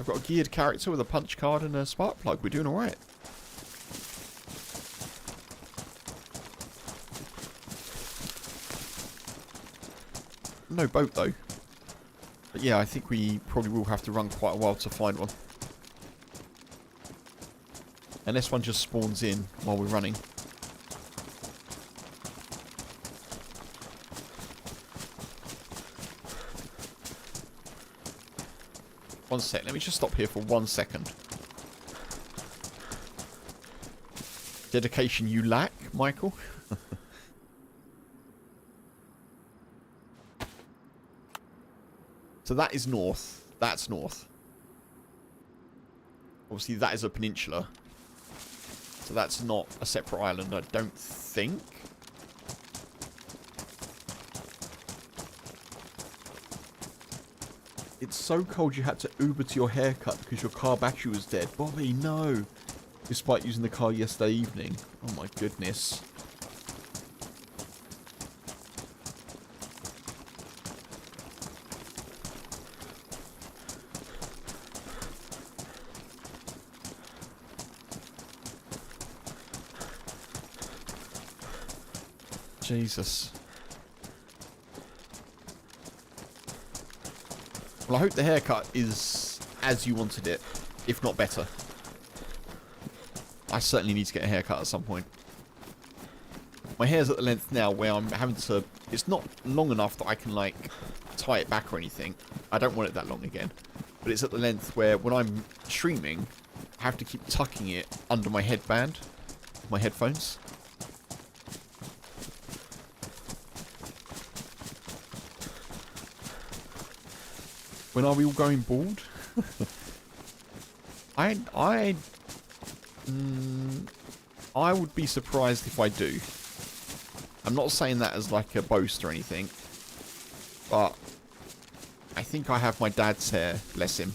a geared character with a punch card and a spark plug. We're doing all right. No boat though. But yeah, I think we probably will have to run quite a while to find one. Unless one just spawns in while we're running. One sec. Let me just stop here for 1 second. Dedication you lack, Michael? So that is north. That's north. Obviously that is a peninsula. So that's not a separate island, I don't think. It's so cold you had to Uber to your haircut because your car battery was dead. Bobby, no. Despite using the car yesterday evening. Oh my goodness. Jesus. Well, I hope the haircut is as you wanted it, if not better. I certainly need to get a haircut at some point. My hair's at the length now where I'm having to... It's not long enough that I can, like, tie it back or anything. I don't want it that long again. But it's at the length where when I'm streaming, I have to keep tucking it under my headband, my headphones. When are we all going bald? I would be surprised if I do. I'm not saying that as like a boast or anything, but I think I have my dad's hair, bless him.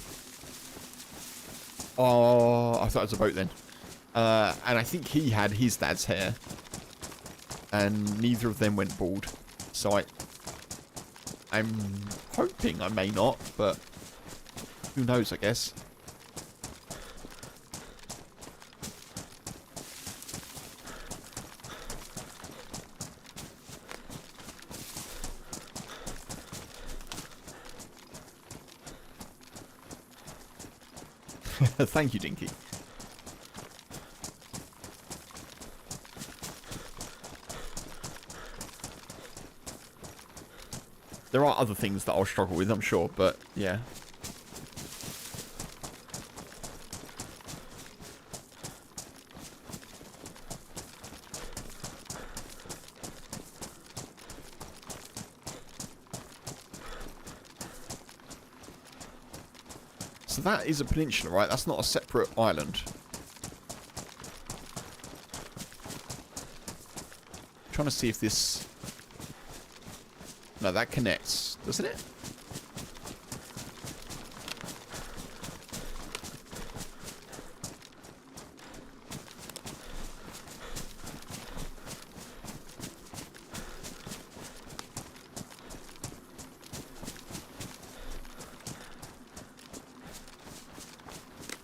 Oh, I thought it was a boat then. And I think he had his dad's hair, and neither of them went bald. So I'm hoping I may not, but who knows, I guess. Thank you, Dinky. There are other things that I'll struggle with, I'm sure, but yeah. So that is a peninsula, right? That's not a separate island. I'm trying to see if this... No, that connects, doesn't it?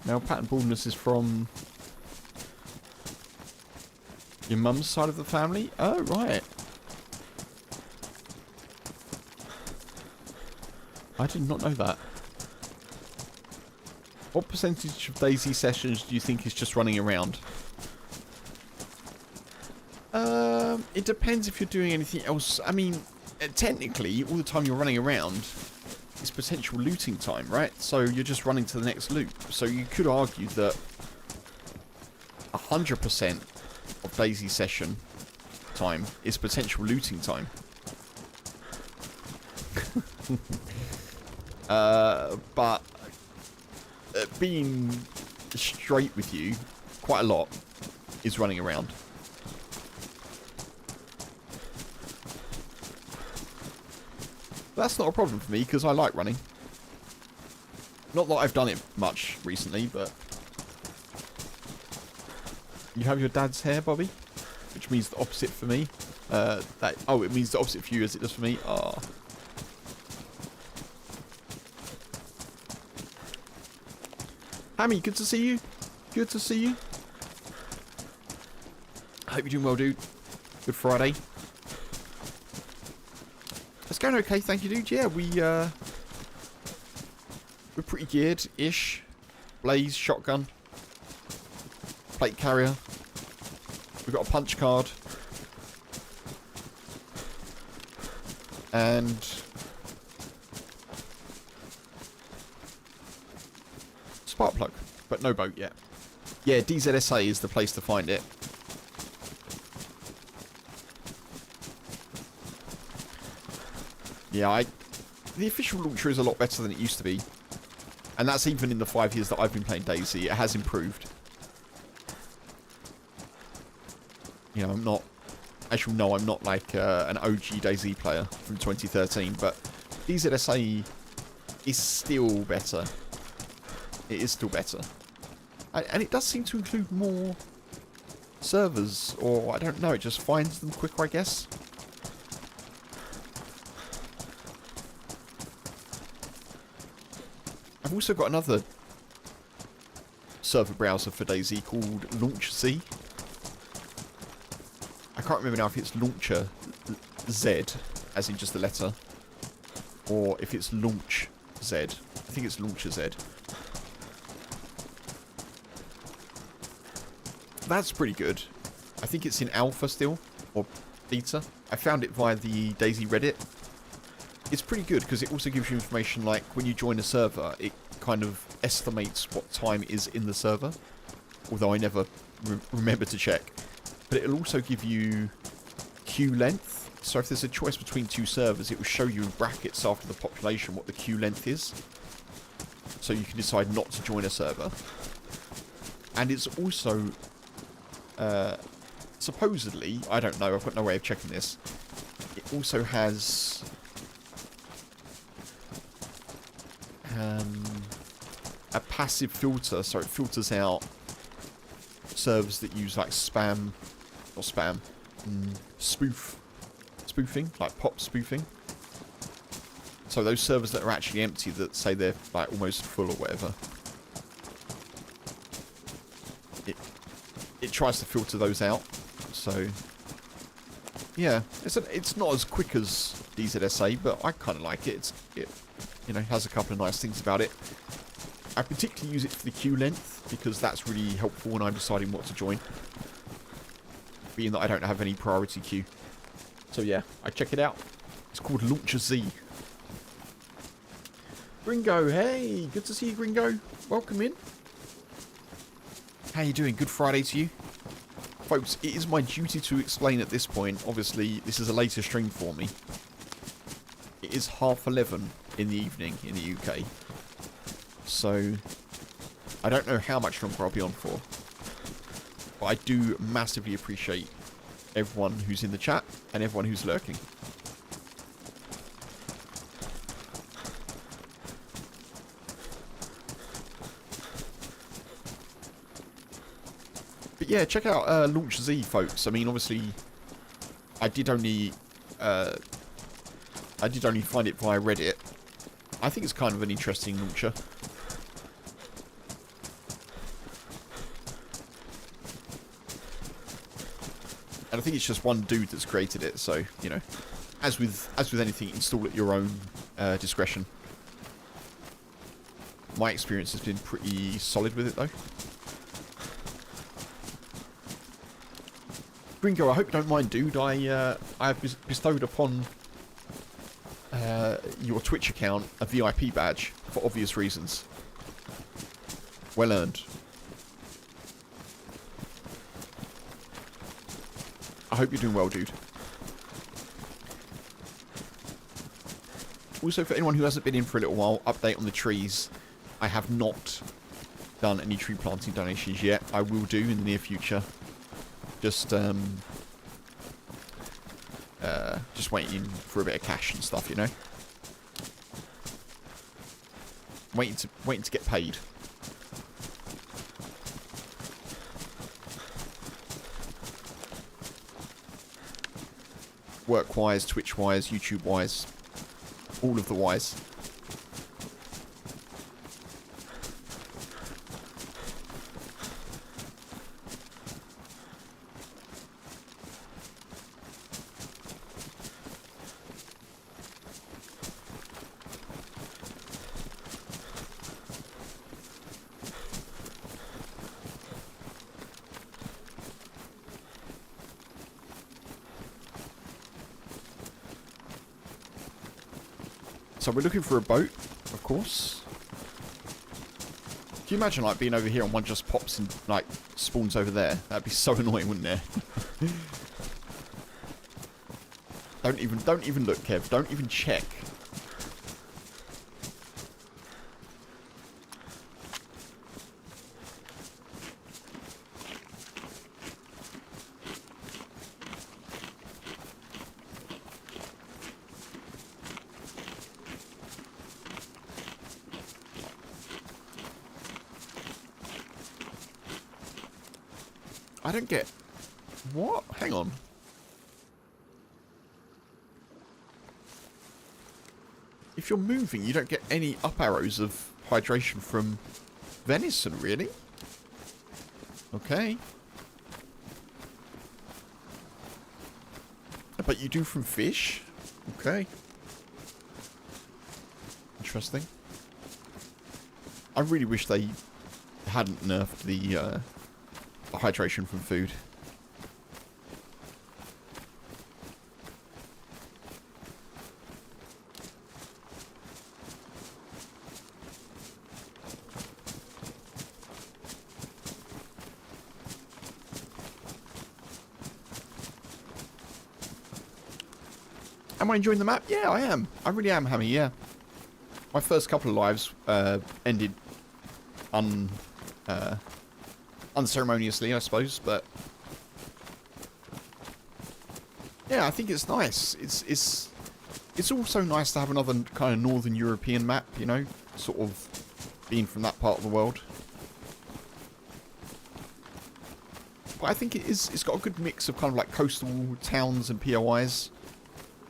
Now, pattern baldness is from your mum's side of the family? Oh, right. I did not know that. What percentage of DayZ sessions do you think is just running around? It depends if you're doing anything else. I mean, technically, all the time you're running around is potential looting time, right? So you're just running to the next loot. So you could argue that 100% of DayZ session time is potential looting time. But being straight with you, quite a lot is running around. That's not a problem for me because I like running. Not that I've done it much recently, but you have your dad's hair, Bobby, which means the opposite for me. It means the opposite for you as it does for me. Ah. Hammy, good to see you. Good to see you. I hope you're doing well, dude. Good Friday. It's going okay, thank you, dude. Yeah, we're pretty geared-ish. Blaze, shotgun. plate carrier. We've got a punch card. And spark plug, but no boat yet. Yeah, DZSA is the place to find it. Yeah, the official launcher is a lot better than it used to be. And that's even in the 5 years that I've been playing DayZ. It has improved. You know, I'm not... As you'll know, I'm not like an OG DayZ player from 2013. But DZSA is still better. It is still better. And it does seem to include more servers. Or, I don't know, it just finds them quicker, I guess. I've also got another server browser for DayZ called LaunchZ. I can't remember now if it's Launcher Z, as in just the letter, or if it's Launch Z. I think it's Launcher Z. That's pretty good. I think it's in alpha still, or beta. I found it via the DayZ Reddit. It's pretty good because it also gives you information like when you join a server, it kind of estimates what time is in the server. Although I never remember to check. But it'll also give you queue length. So if there's a choice between 2 servers, it will show you in brackets after the population what the queue length is. So you can decide not to join a server. And it's also... supposedly, I don't know, I've got no way of checking this. It also has... a passive filter, so it filters out servers that use like spoofing, like pop spoofing. So those servers that are actually empty, that say they're like almost full or whatever, it tries to filter those out. So yeah, it's not as quick as DZSA, but I kind of like it. It you know, has a couple of nice things about it. I particularly use it for the queue length, because that's really helpful when I'm deciding what to join. Being that I don't have any priority queue. So yeah, I check it out. It's called LauncherZ. Gringo, hey! Good to see you, Gringo. Welcome in. How you doing? Good Friday to you. Folks, it is my duty to explain at this point. Obviously, this is a later stream for me. It is 11:30 in the evening in the UK. So, I don't know how much longer I'll be on for. But I do massively appreciate everyone who's in the chat and everyone who's lurking. But yeah, check out LaunchZ, folks. I mean, obviously, I did only find it via Reddit. I think it's kind of an interesting launcher. And I think it's just one dude that's created it, so, you know, as with anything, install at your own discretion. My experience has been pretty solid with it, though. Gringo, I hope you don't mind, dude. I have bestowed upon your Twitch account a VIP badge for obvious reasons. Well earned. I hope you're doing well, dude. Also, for anyone who hasn't been in for a little while, update on the trees. I have not done any tree planting donations yet. I will do in the near future. Just waiting for a bit of cash and stuff, you know. Waiting to get paid. Work-wise, Twitch-wise, YouTube-wise. All of the wise. So we're looking for a boat, of course. Can you imagine, like, being over here and one just pops and, like, spawns over there? That'd be so annoying, wouldn't it? Don't even look, Kev. Don't even check. I don't get... What? Hang on. If you're moving, you don't get any up arrows of hydration from venison, really? Okay. But you do from fish? Okay. Interesting. I really wish they hadn't nerfed the hydration from food. Am I enjoying the map? Yeah, I am. I really am, Hammy, yeah. My first couple of lives ended unceremoniously, I suppose, but yeah, I think it's nice. It's also nice to have another kind of Northern European map, you know, sort of being from that part of the world. But I think it's got a good mix of kind of like coastal towns and POIs.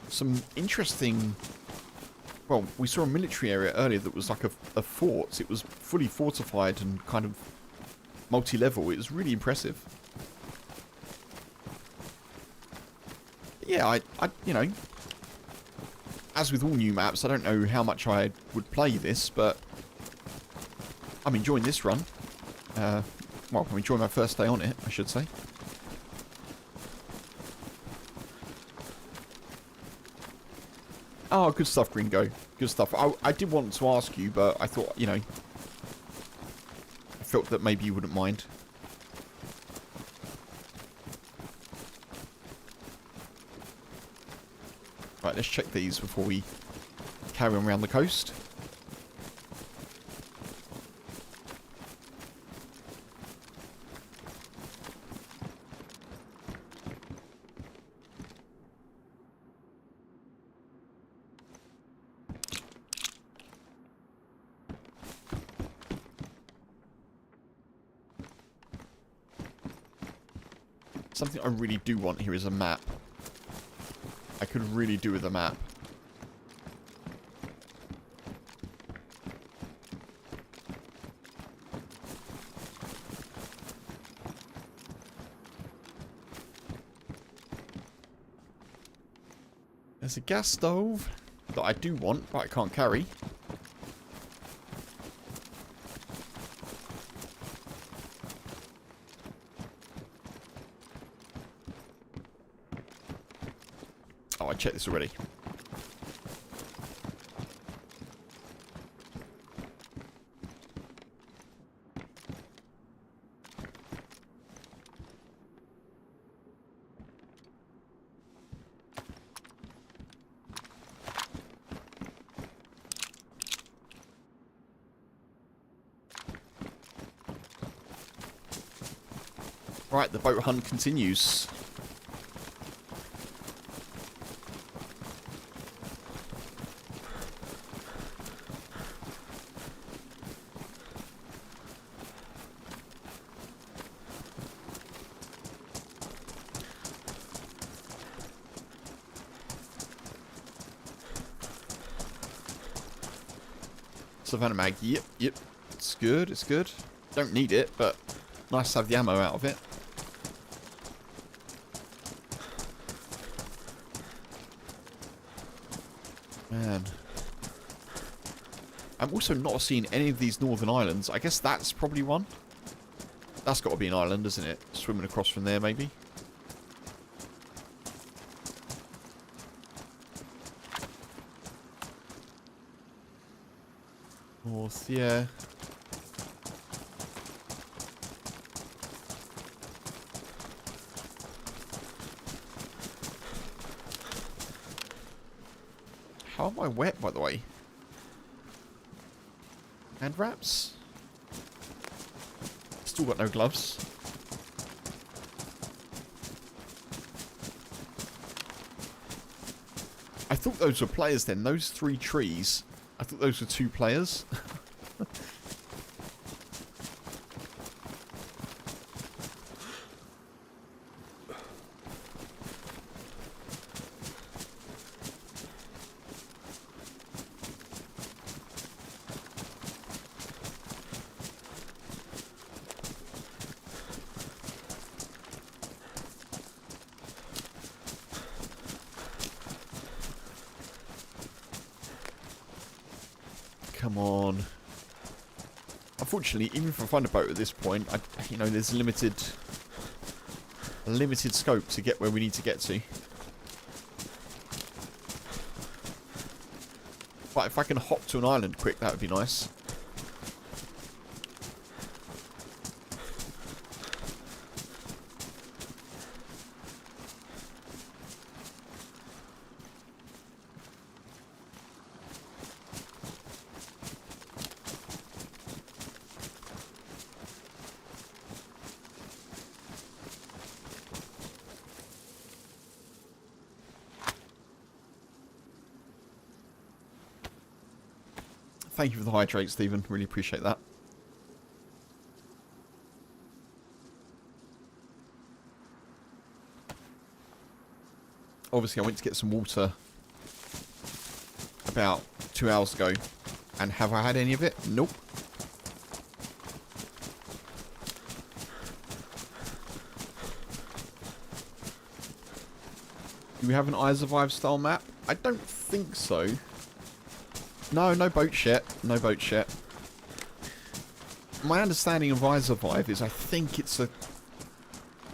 Some interesting... Well, we saw a military area earlier that was like a fort. It was fully fortified and kind of multi-level. It was really impressive. Yeah, I you know, as with all new maps, I don't know how much I would play this, but I'm enjoying this run. Well, I'm enjoying my first day on it, I should say. Oh, good stuff, Gringo. Good stuff. I did want to ask you, but I thought, you know, I felt that maybe you wouldn't mind. Right, let's check these before we carry on around the coast. Something I really do want here is a map. I could really do with a map. There's a gas stove that I do want, but I can't carry. Oh, I checked this already. Right, the boat hunt continues. Savannah mag, yep. It's good, it's good. Don't need it, but nice to have the ammo out of it. Man. I'm also not seeing any of these northern islands. I guess that's probably one. That's got to be an island, isn't it? Swimming across from there, maybe. North, yeah. How am I wet, by the way? Hand wraps? Still got no gloves. I thought those were players then. Those 3 trees, I thought those were 2 players. Come on. Unfortunately, even if I find a boat at this point, you know, there's limited scope to get where we need to get to. But if I can hop to an island quick, that would be nice. Thank you for the hydrate, Stephen. Really appreciate that. Obviously, I went to get some water about 2 hours ago. And have I had any of it? Nope. Do we have an I Survive style map? I don't think so. No, no boats yet. No boats yet. My understanding of I Survive is I think it's a...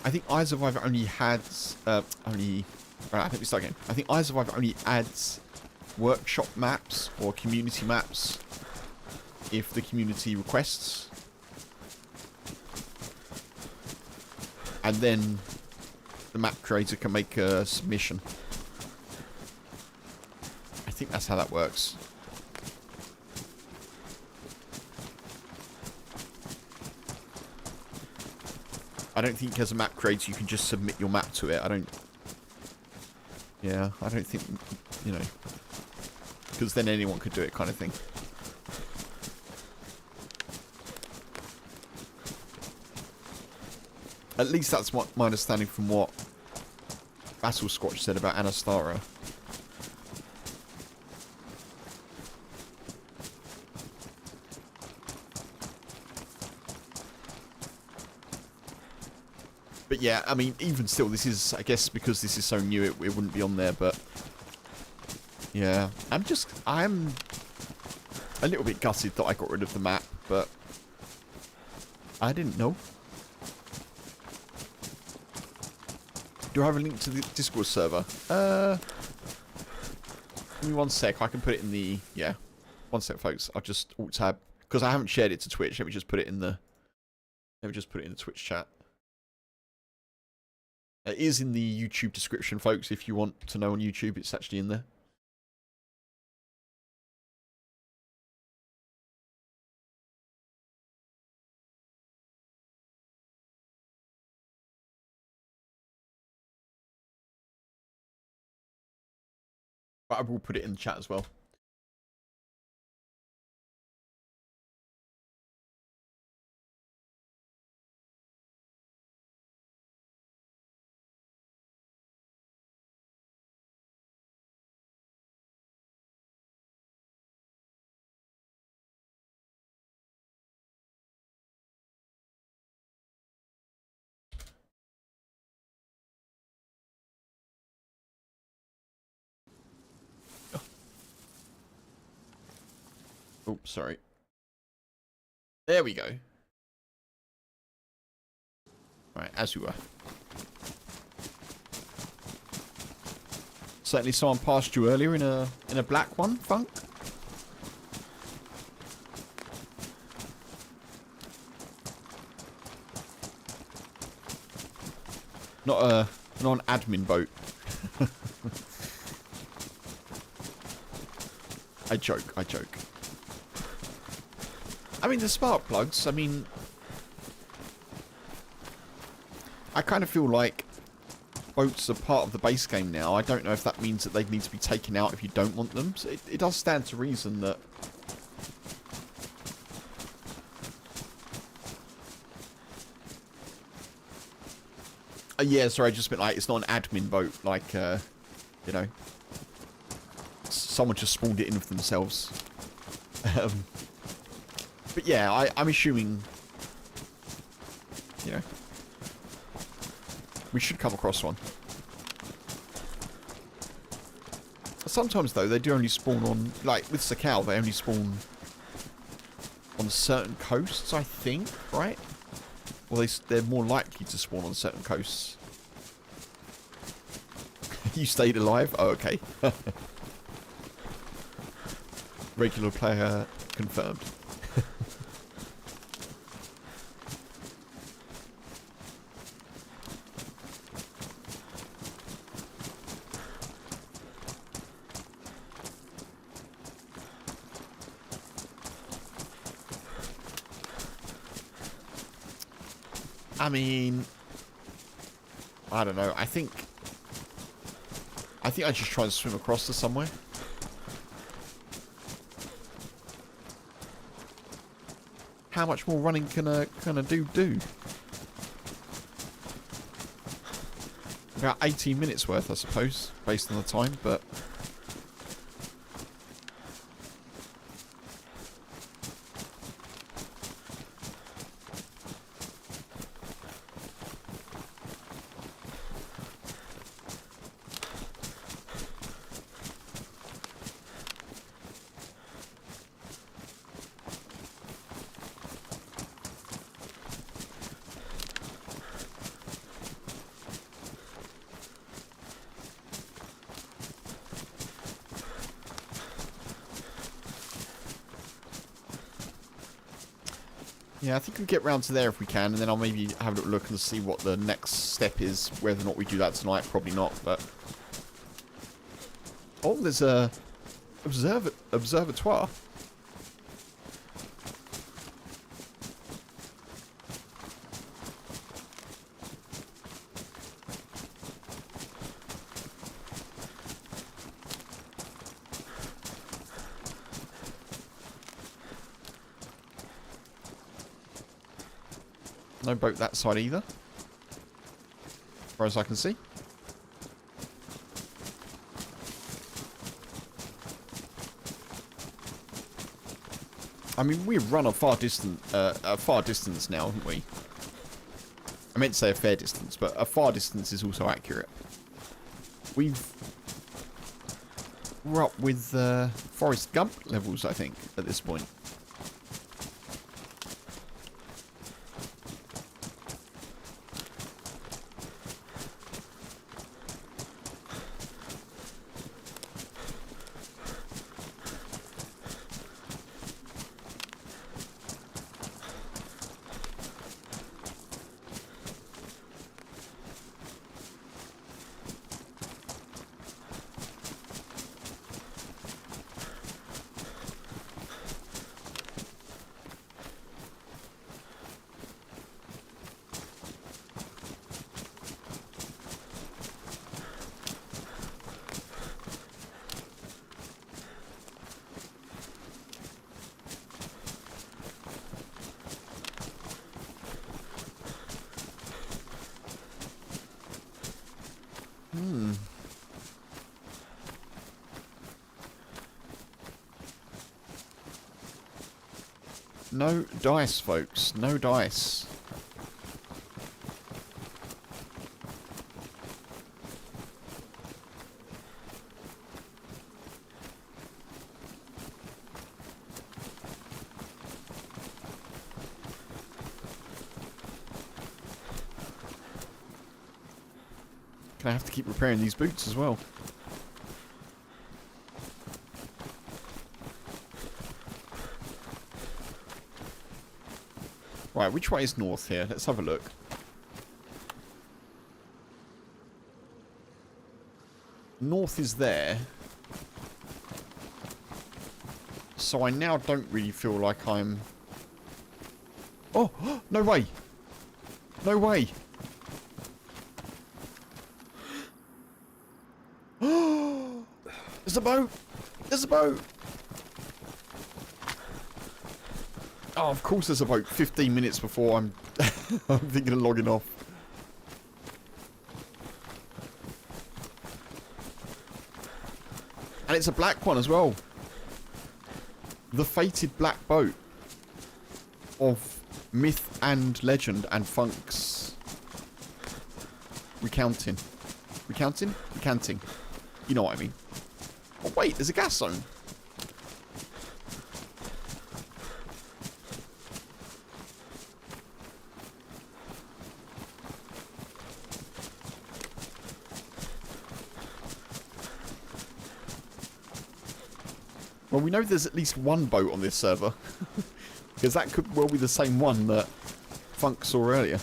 I think I Survive only has... Right, let me start again. I think I Survive only adds workshop maps or community maps if the community requests. And then the map creator can make a submission. I think that's how that works. I don't think as a map creator you can just submit your map to it. I don't think, you know, because then anyone could do it kind of thing. At least that's what my understanding from what Battle Squatch said about Anastara. But yeah, I mean, even still, this is, I guess, because this is so new, it wouldn't be on there, but... Yeah, I'm a little bit gutted that I got rid of the map, but... I didn't know. Do I have a link to the Discord server? Give me 1 sec, I can put it in the... Yeah, 1 sec, folks. I'll just alt-tab, because I haven't shared it to Twitch. Let me just put it in the... Twitch chat. It is in the YouTube description, folks, if you want to know on YouTube. It's actually in there. But I will put it in the chat as well. Oh, sorry. There we go. Right, as we were. Certainly someone passed you earlier in a black one, Funk. Not an admin boat. I joke, I joke. I mean, the spark plugs, I mean... I kind of feel like boats are part of the base game now. I don't know if that means that they need to be taken out if you don't want them. So it does stand to reason that... yeah, sorry, I just meant like, it's not an admin boat, like, you know... Someone just spawned it in with themselves. But yeah, I'm assuming... You know... We should come across one. Sometimes, though, they do only spawn on... Like, with Sakal, they only spawn... on certain coasts, I think, right? Or they're more likely to spawn on certain coasts. You stayed alive? Oh, okay. Regular player confirmed. I mean, I don't know. I think I just try and swim across to somewhere. How much more running can a dude do? About 18 minutes worth, I suppose, based on the time, but... Yeah, I think we'll get round to there if we can, and then I'll maybe have a little look and see what the next step is. Whether or not we do that tonight, probably not, but... Oh, there's a... Observatoire. No boat that side either, as far as I can see. I mean, we've run a far distance now, haven't we? I meant to say a fair distance, but a far distance is also accurate. We're up with Forrest Gump levels, I think, at this point. No dice, folks. No dice. Gonna have to keep repairing these boots as well. Right, which way is north here? Let's have a look. north is there. So I now don't really feel like I'm... Oh, no way. No way. There's a boat. There's a boat. Oh, of course there's a boat 15 minutes before I'm I'm thinking of logging off. And it's a black one as well. The fated black boat of myth and legend and Funk's recounting. Recounting? Recanting. You know what I mean. Oh wait, there's a gas zone. Well, we know there's at least one boat on this server. Because that could well be the same one that Funk saw earlier.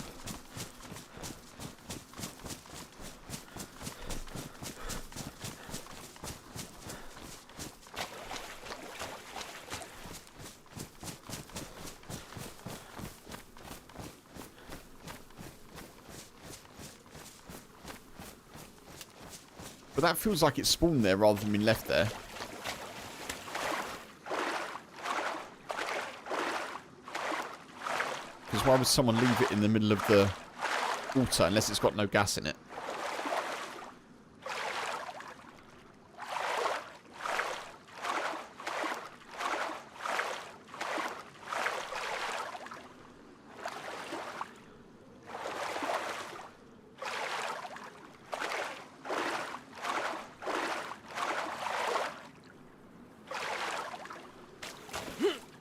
But that feels like it spawned there rather than being left there. Because why would someone leave it in the middle of the water unless it's got no gas in it?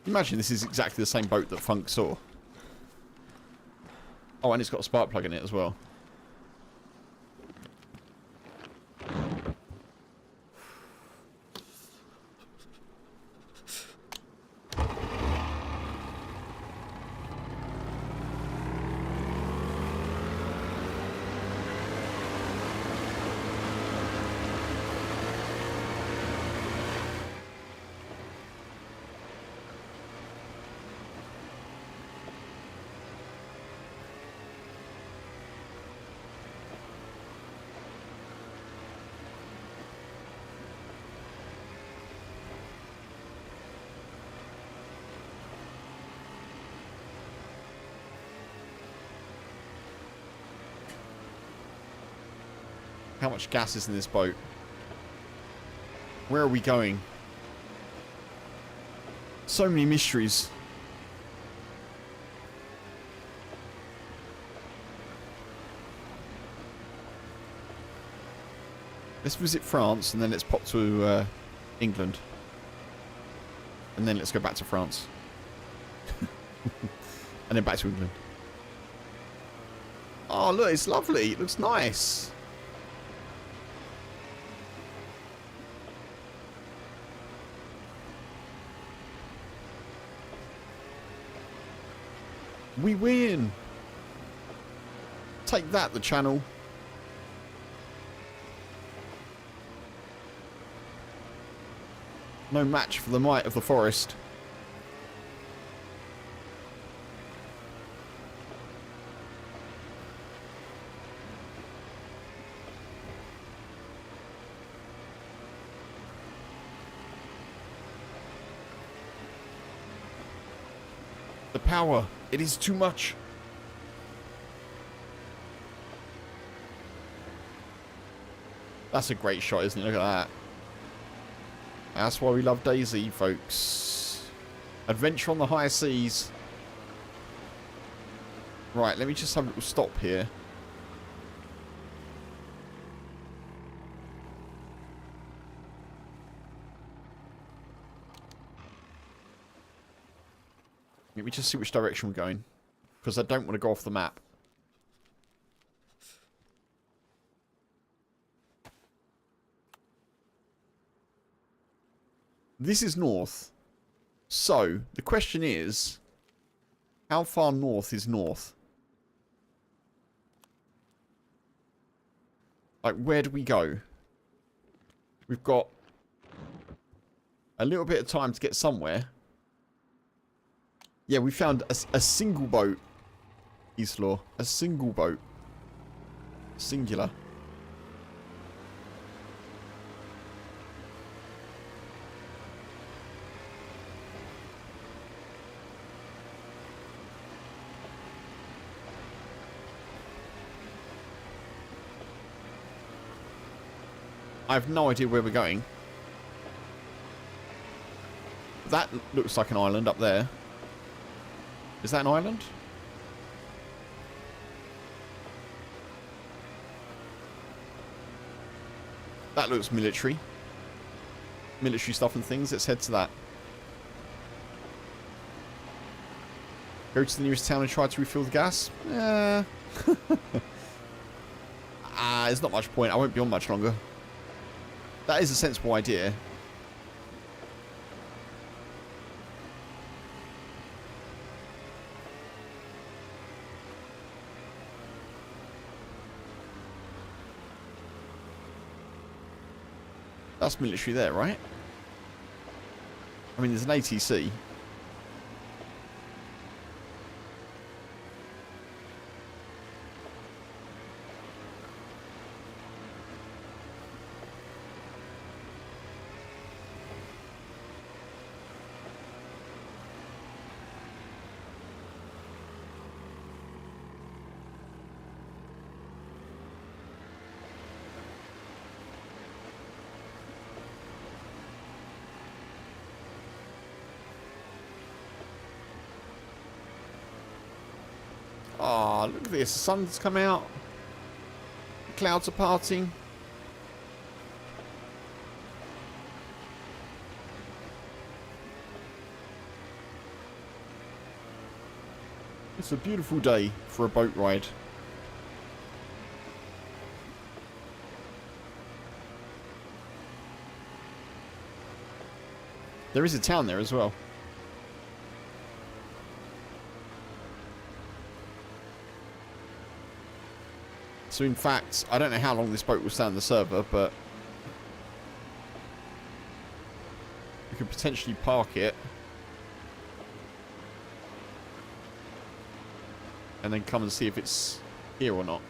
Imagine this is exactly the same boat that Funk saw. Oh, and it's got a spark plug in it as well. How much gas is in this boat? Where are we going? So many mysteries. Let's visit France and then let's pop to England. And then let's go back to France. And then back to England. Oh, look, it's lovely. It looks nice. We win! Take that, the channel. No match for the might of the forest. The power. It is too much. That's a great shot, isn't it? Look at that. That's why we love DayZ, folks. Adventure on the high seas. Right, let me just have a little stop here. Let me just see which direction we're going. Because I don't want to go off the map. This is north. So, the question is, how far north is north? Like, where do we go? We've got a little bit of time to get somewhere. Yeah, we found a single boat, Eastlaw. A single boat. Singular. I have no idea where we're going. That looks like an island up there. Is that an island? That looks military. Military stuff and things. Let's head to that. Go to the nearest town and try to refill the gas. There's not much point. I won't be on much longer. That is a sensible idea. That's military there, right? I mean, there's an ATC. Oh, look at this. The sun's come out. The clouds are parting. It's a beautiful day for a boat ride. There is a town there as well. So in fact, I don't know how long this boat will stay on the server, but we could potentially park it and then come and see if it's here or not.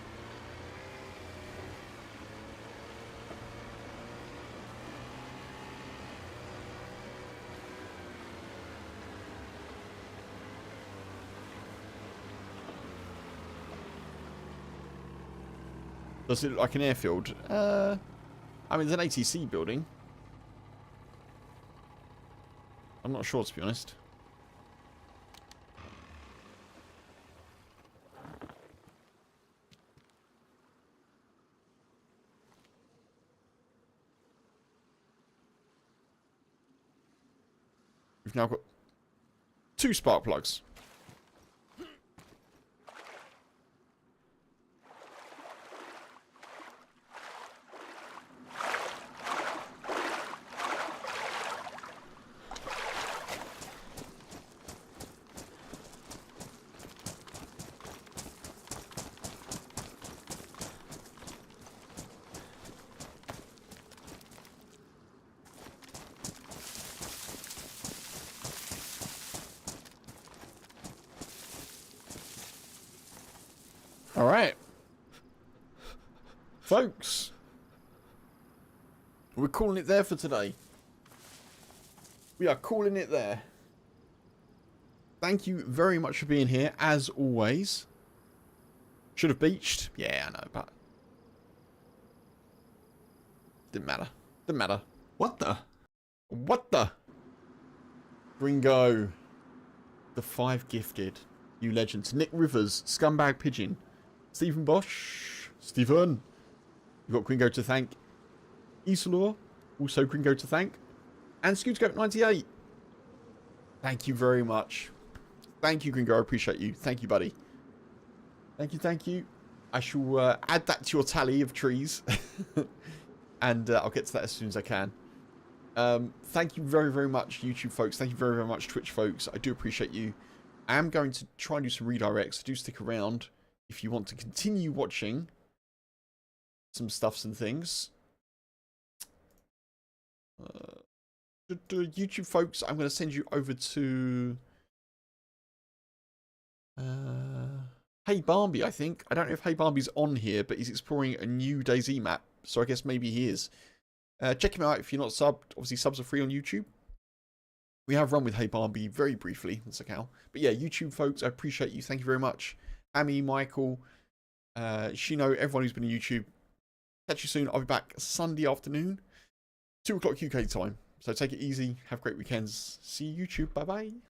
Does it look like an airfield? I mean, there's an ATC building. I'm not sure, to be honest. We've now got 2 spark plugs. Alright. Folks. We're calling it there for today. We are calling it there. Thank you very much for being here, as always. Should have beached. Yeah, I know, but... Didn't matter. Didn't matter. What the? What the? Gringo. The 5 gifted. You legends. Nick Rivers. Scumbag Pigeon. Stephen Bosch. Stephen. You've got Gringo to thank. Isolor. Also Gringo to thank. And Scootscope98. Thank you very much. Thank you, Gringo. I appreciate you. Thank you, buddy. Thank you, thank you. I shall add that to your tally of trees. And I'll get to that as soon as I can. Thank you very, very much, YouTube folks. Thank you very, very much, Twitch folks. I do appreciate you. I am going to try and do some redirects. So do stick around if you want to continue watching some stuffs and things. YouTube folks, I'm going to send you over to Hey Bambi, I think. I don't know if Hey Bambi's on here, but he's exploring a new DayZ map, so I guess maybe he is. Check him out if you're not subbed. Obviously, subs are free on YouTube. We have run with Hey Bambi very briefly. That's a cow. But yeah, YouTube folks, I appreciate you. Thank you very much. Amy, Michael, Shino, everyone who's been on YouTube. Catch you soon. I'll be back Sunday afternoon, 2 o'clock UK time. So take it easy. Have great weekends. See you, YouTube. Bye-bye.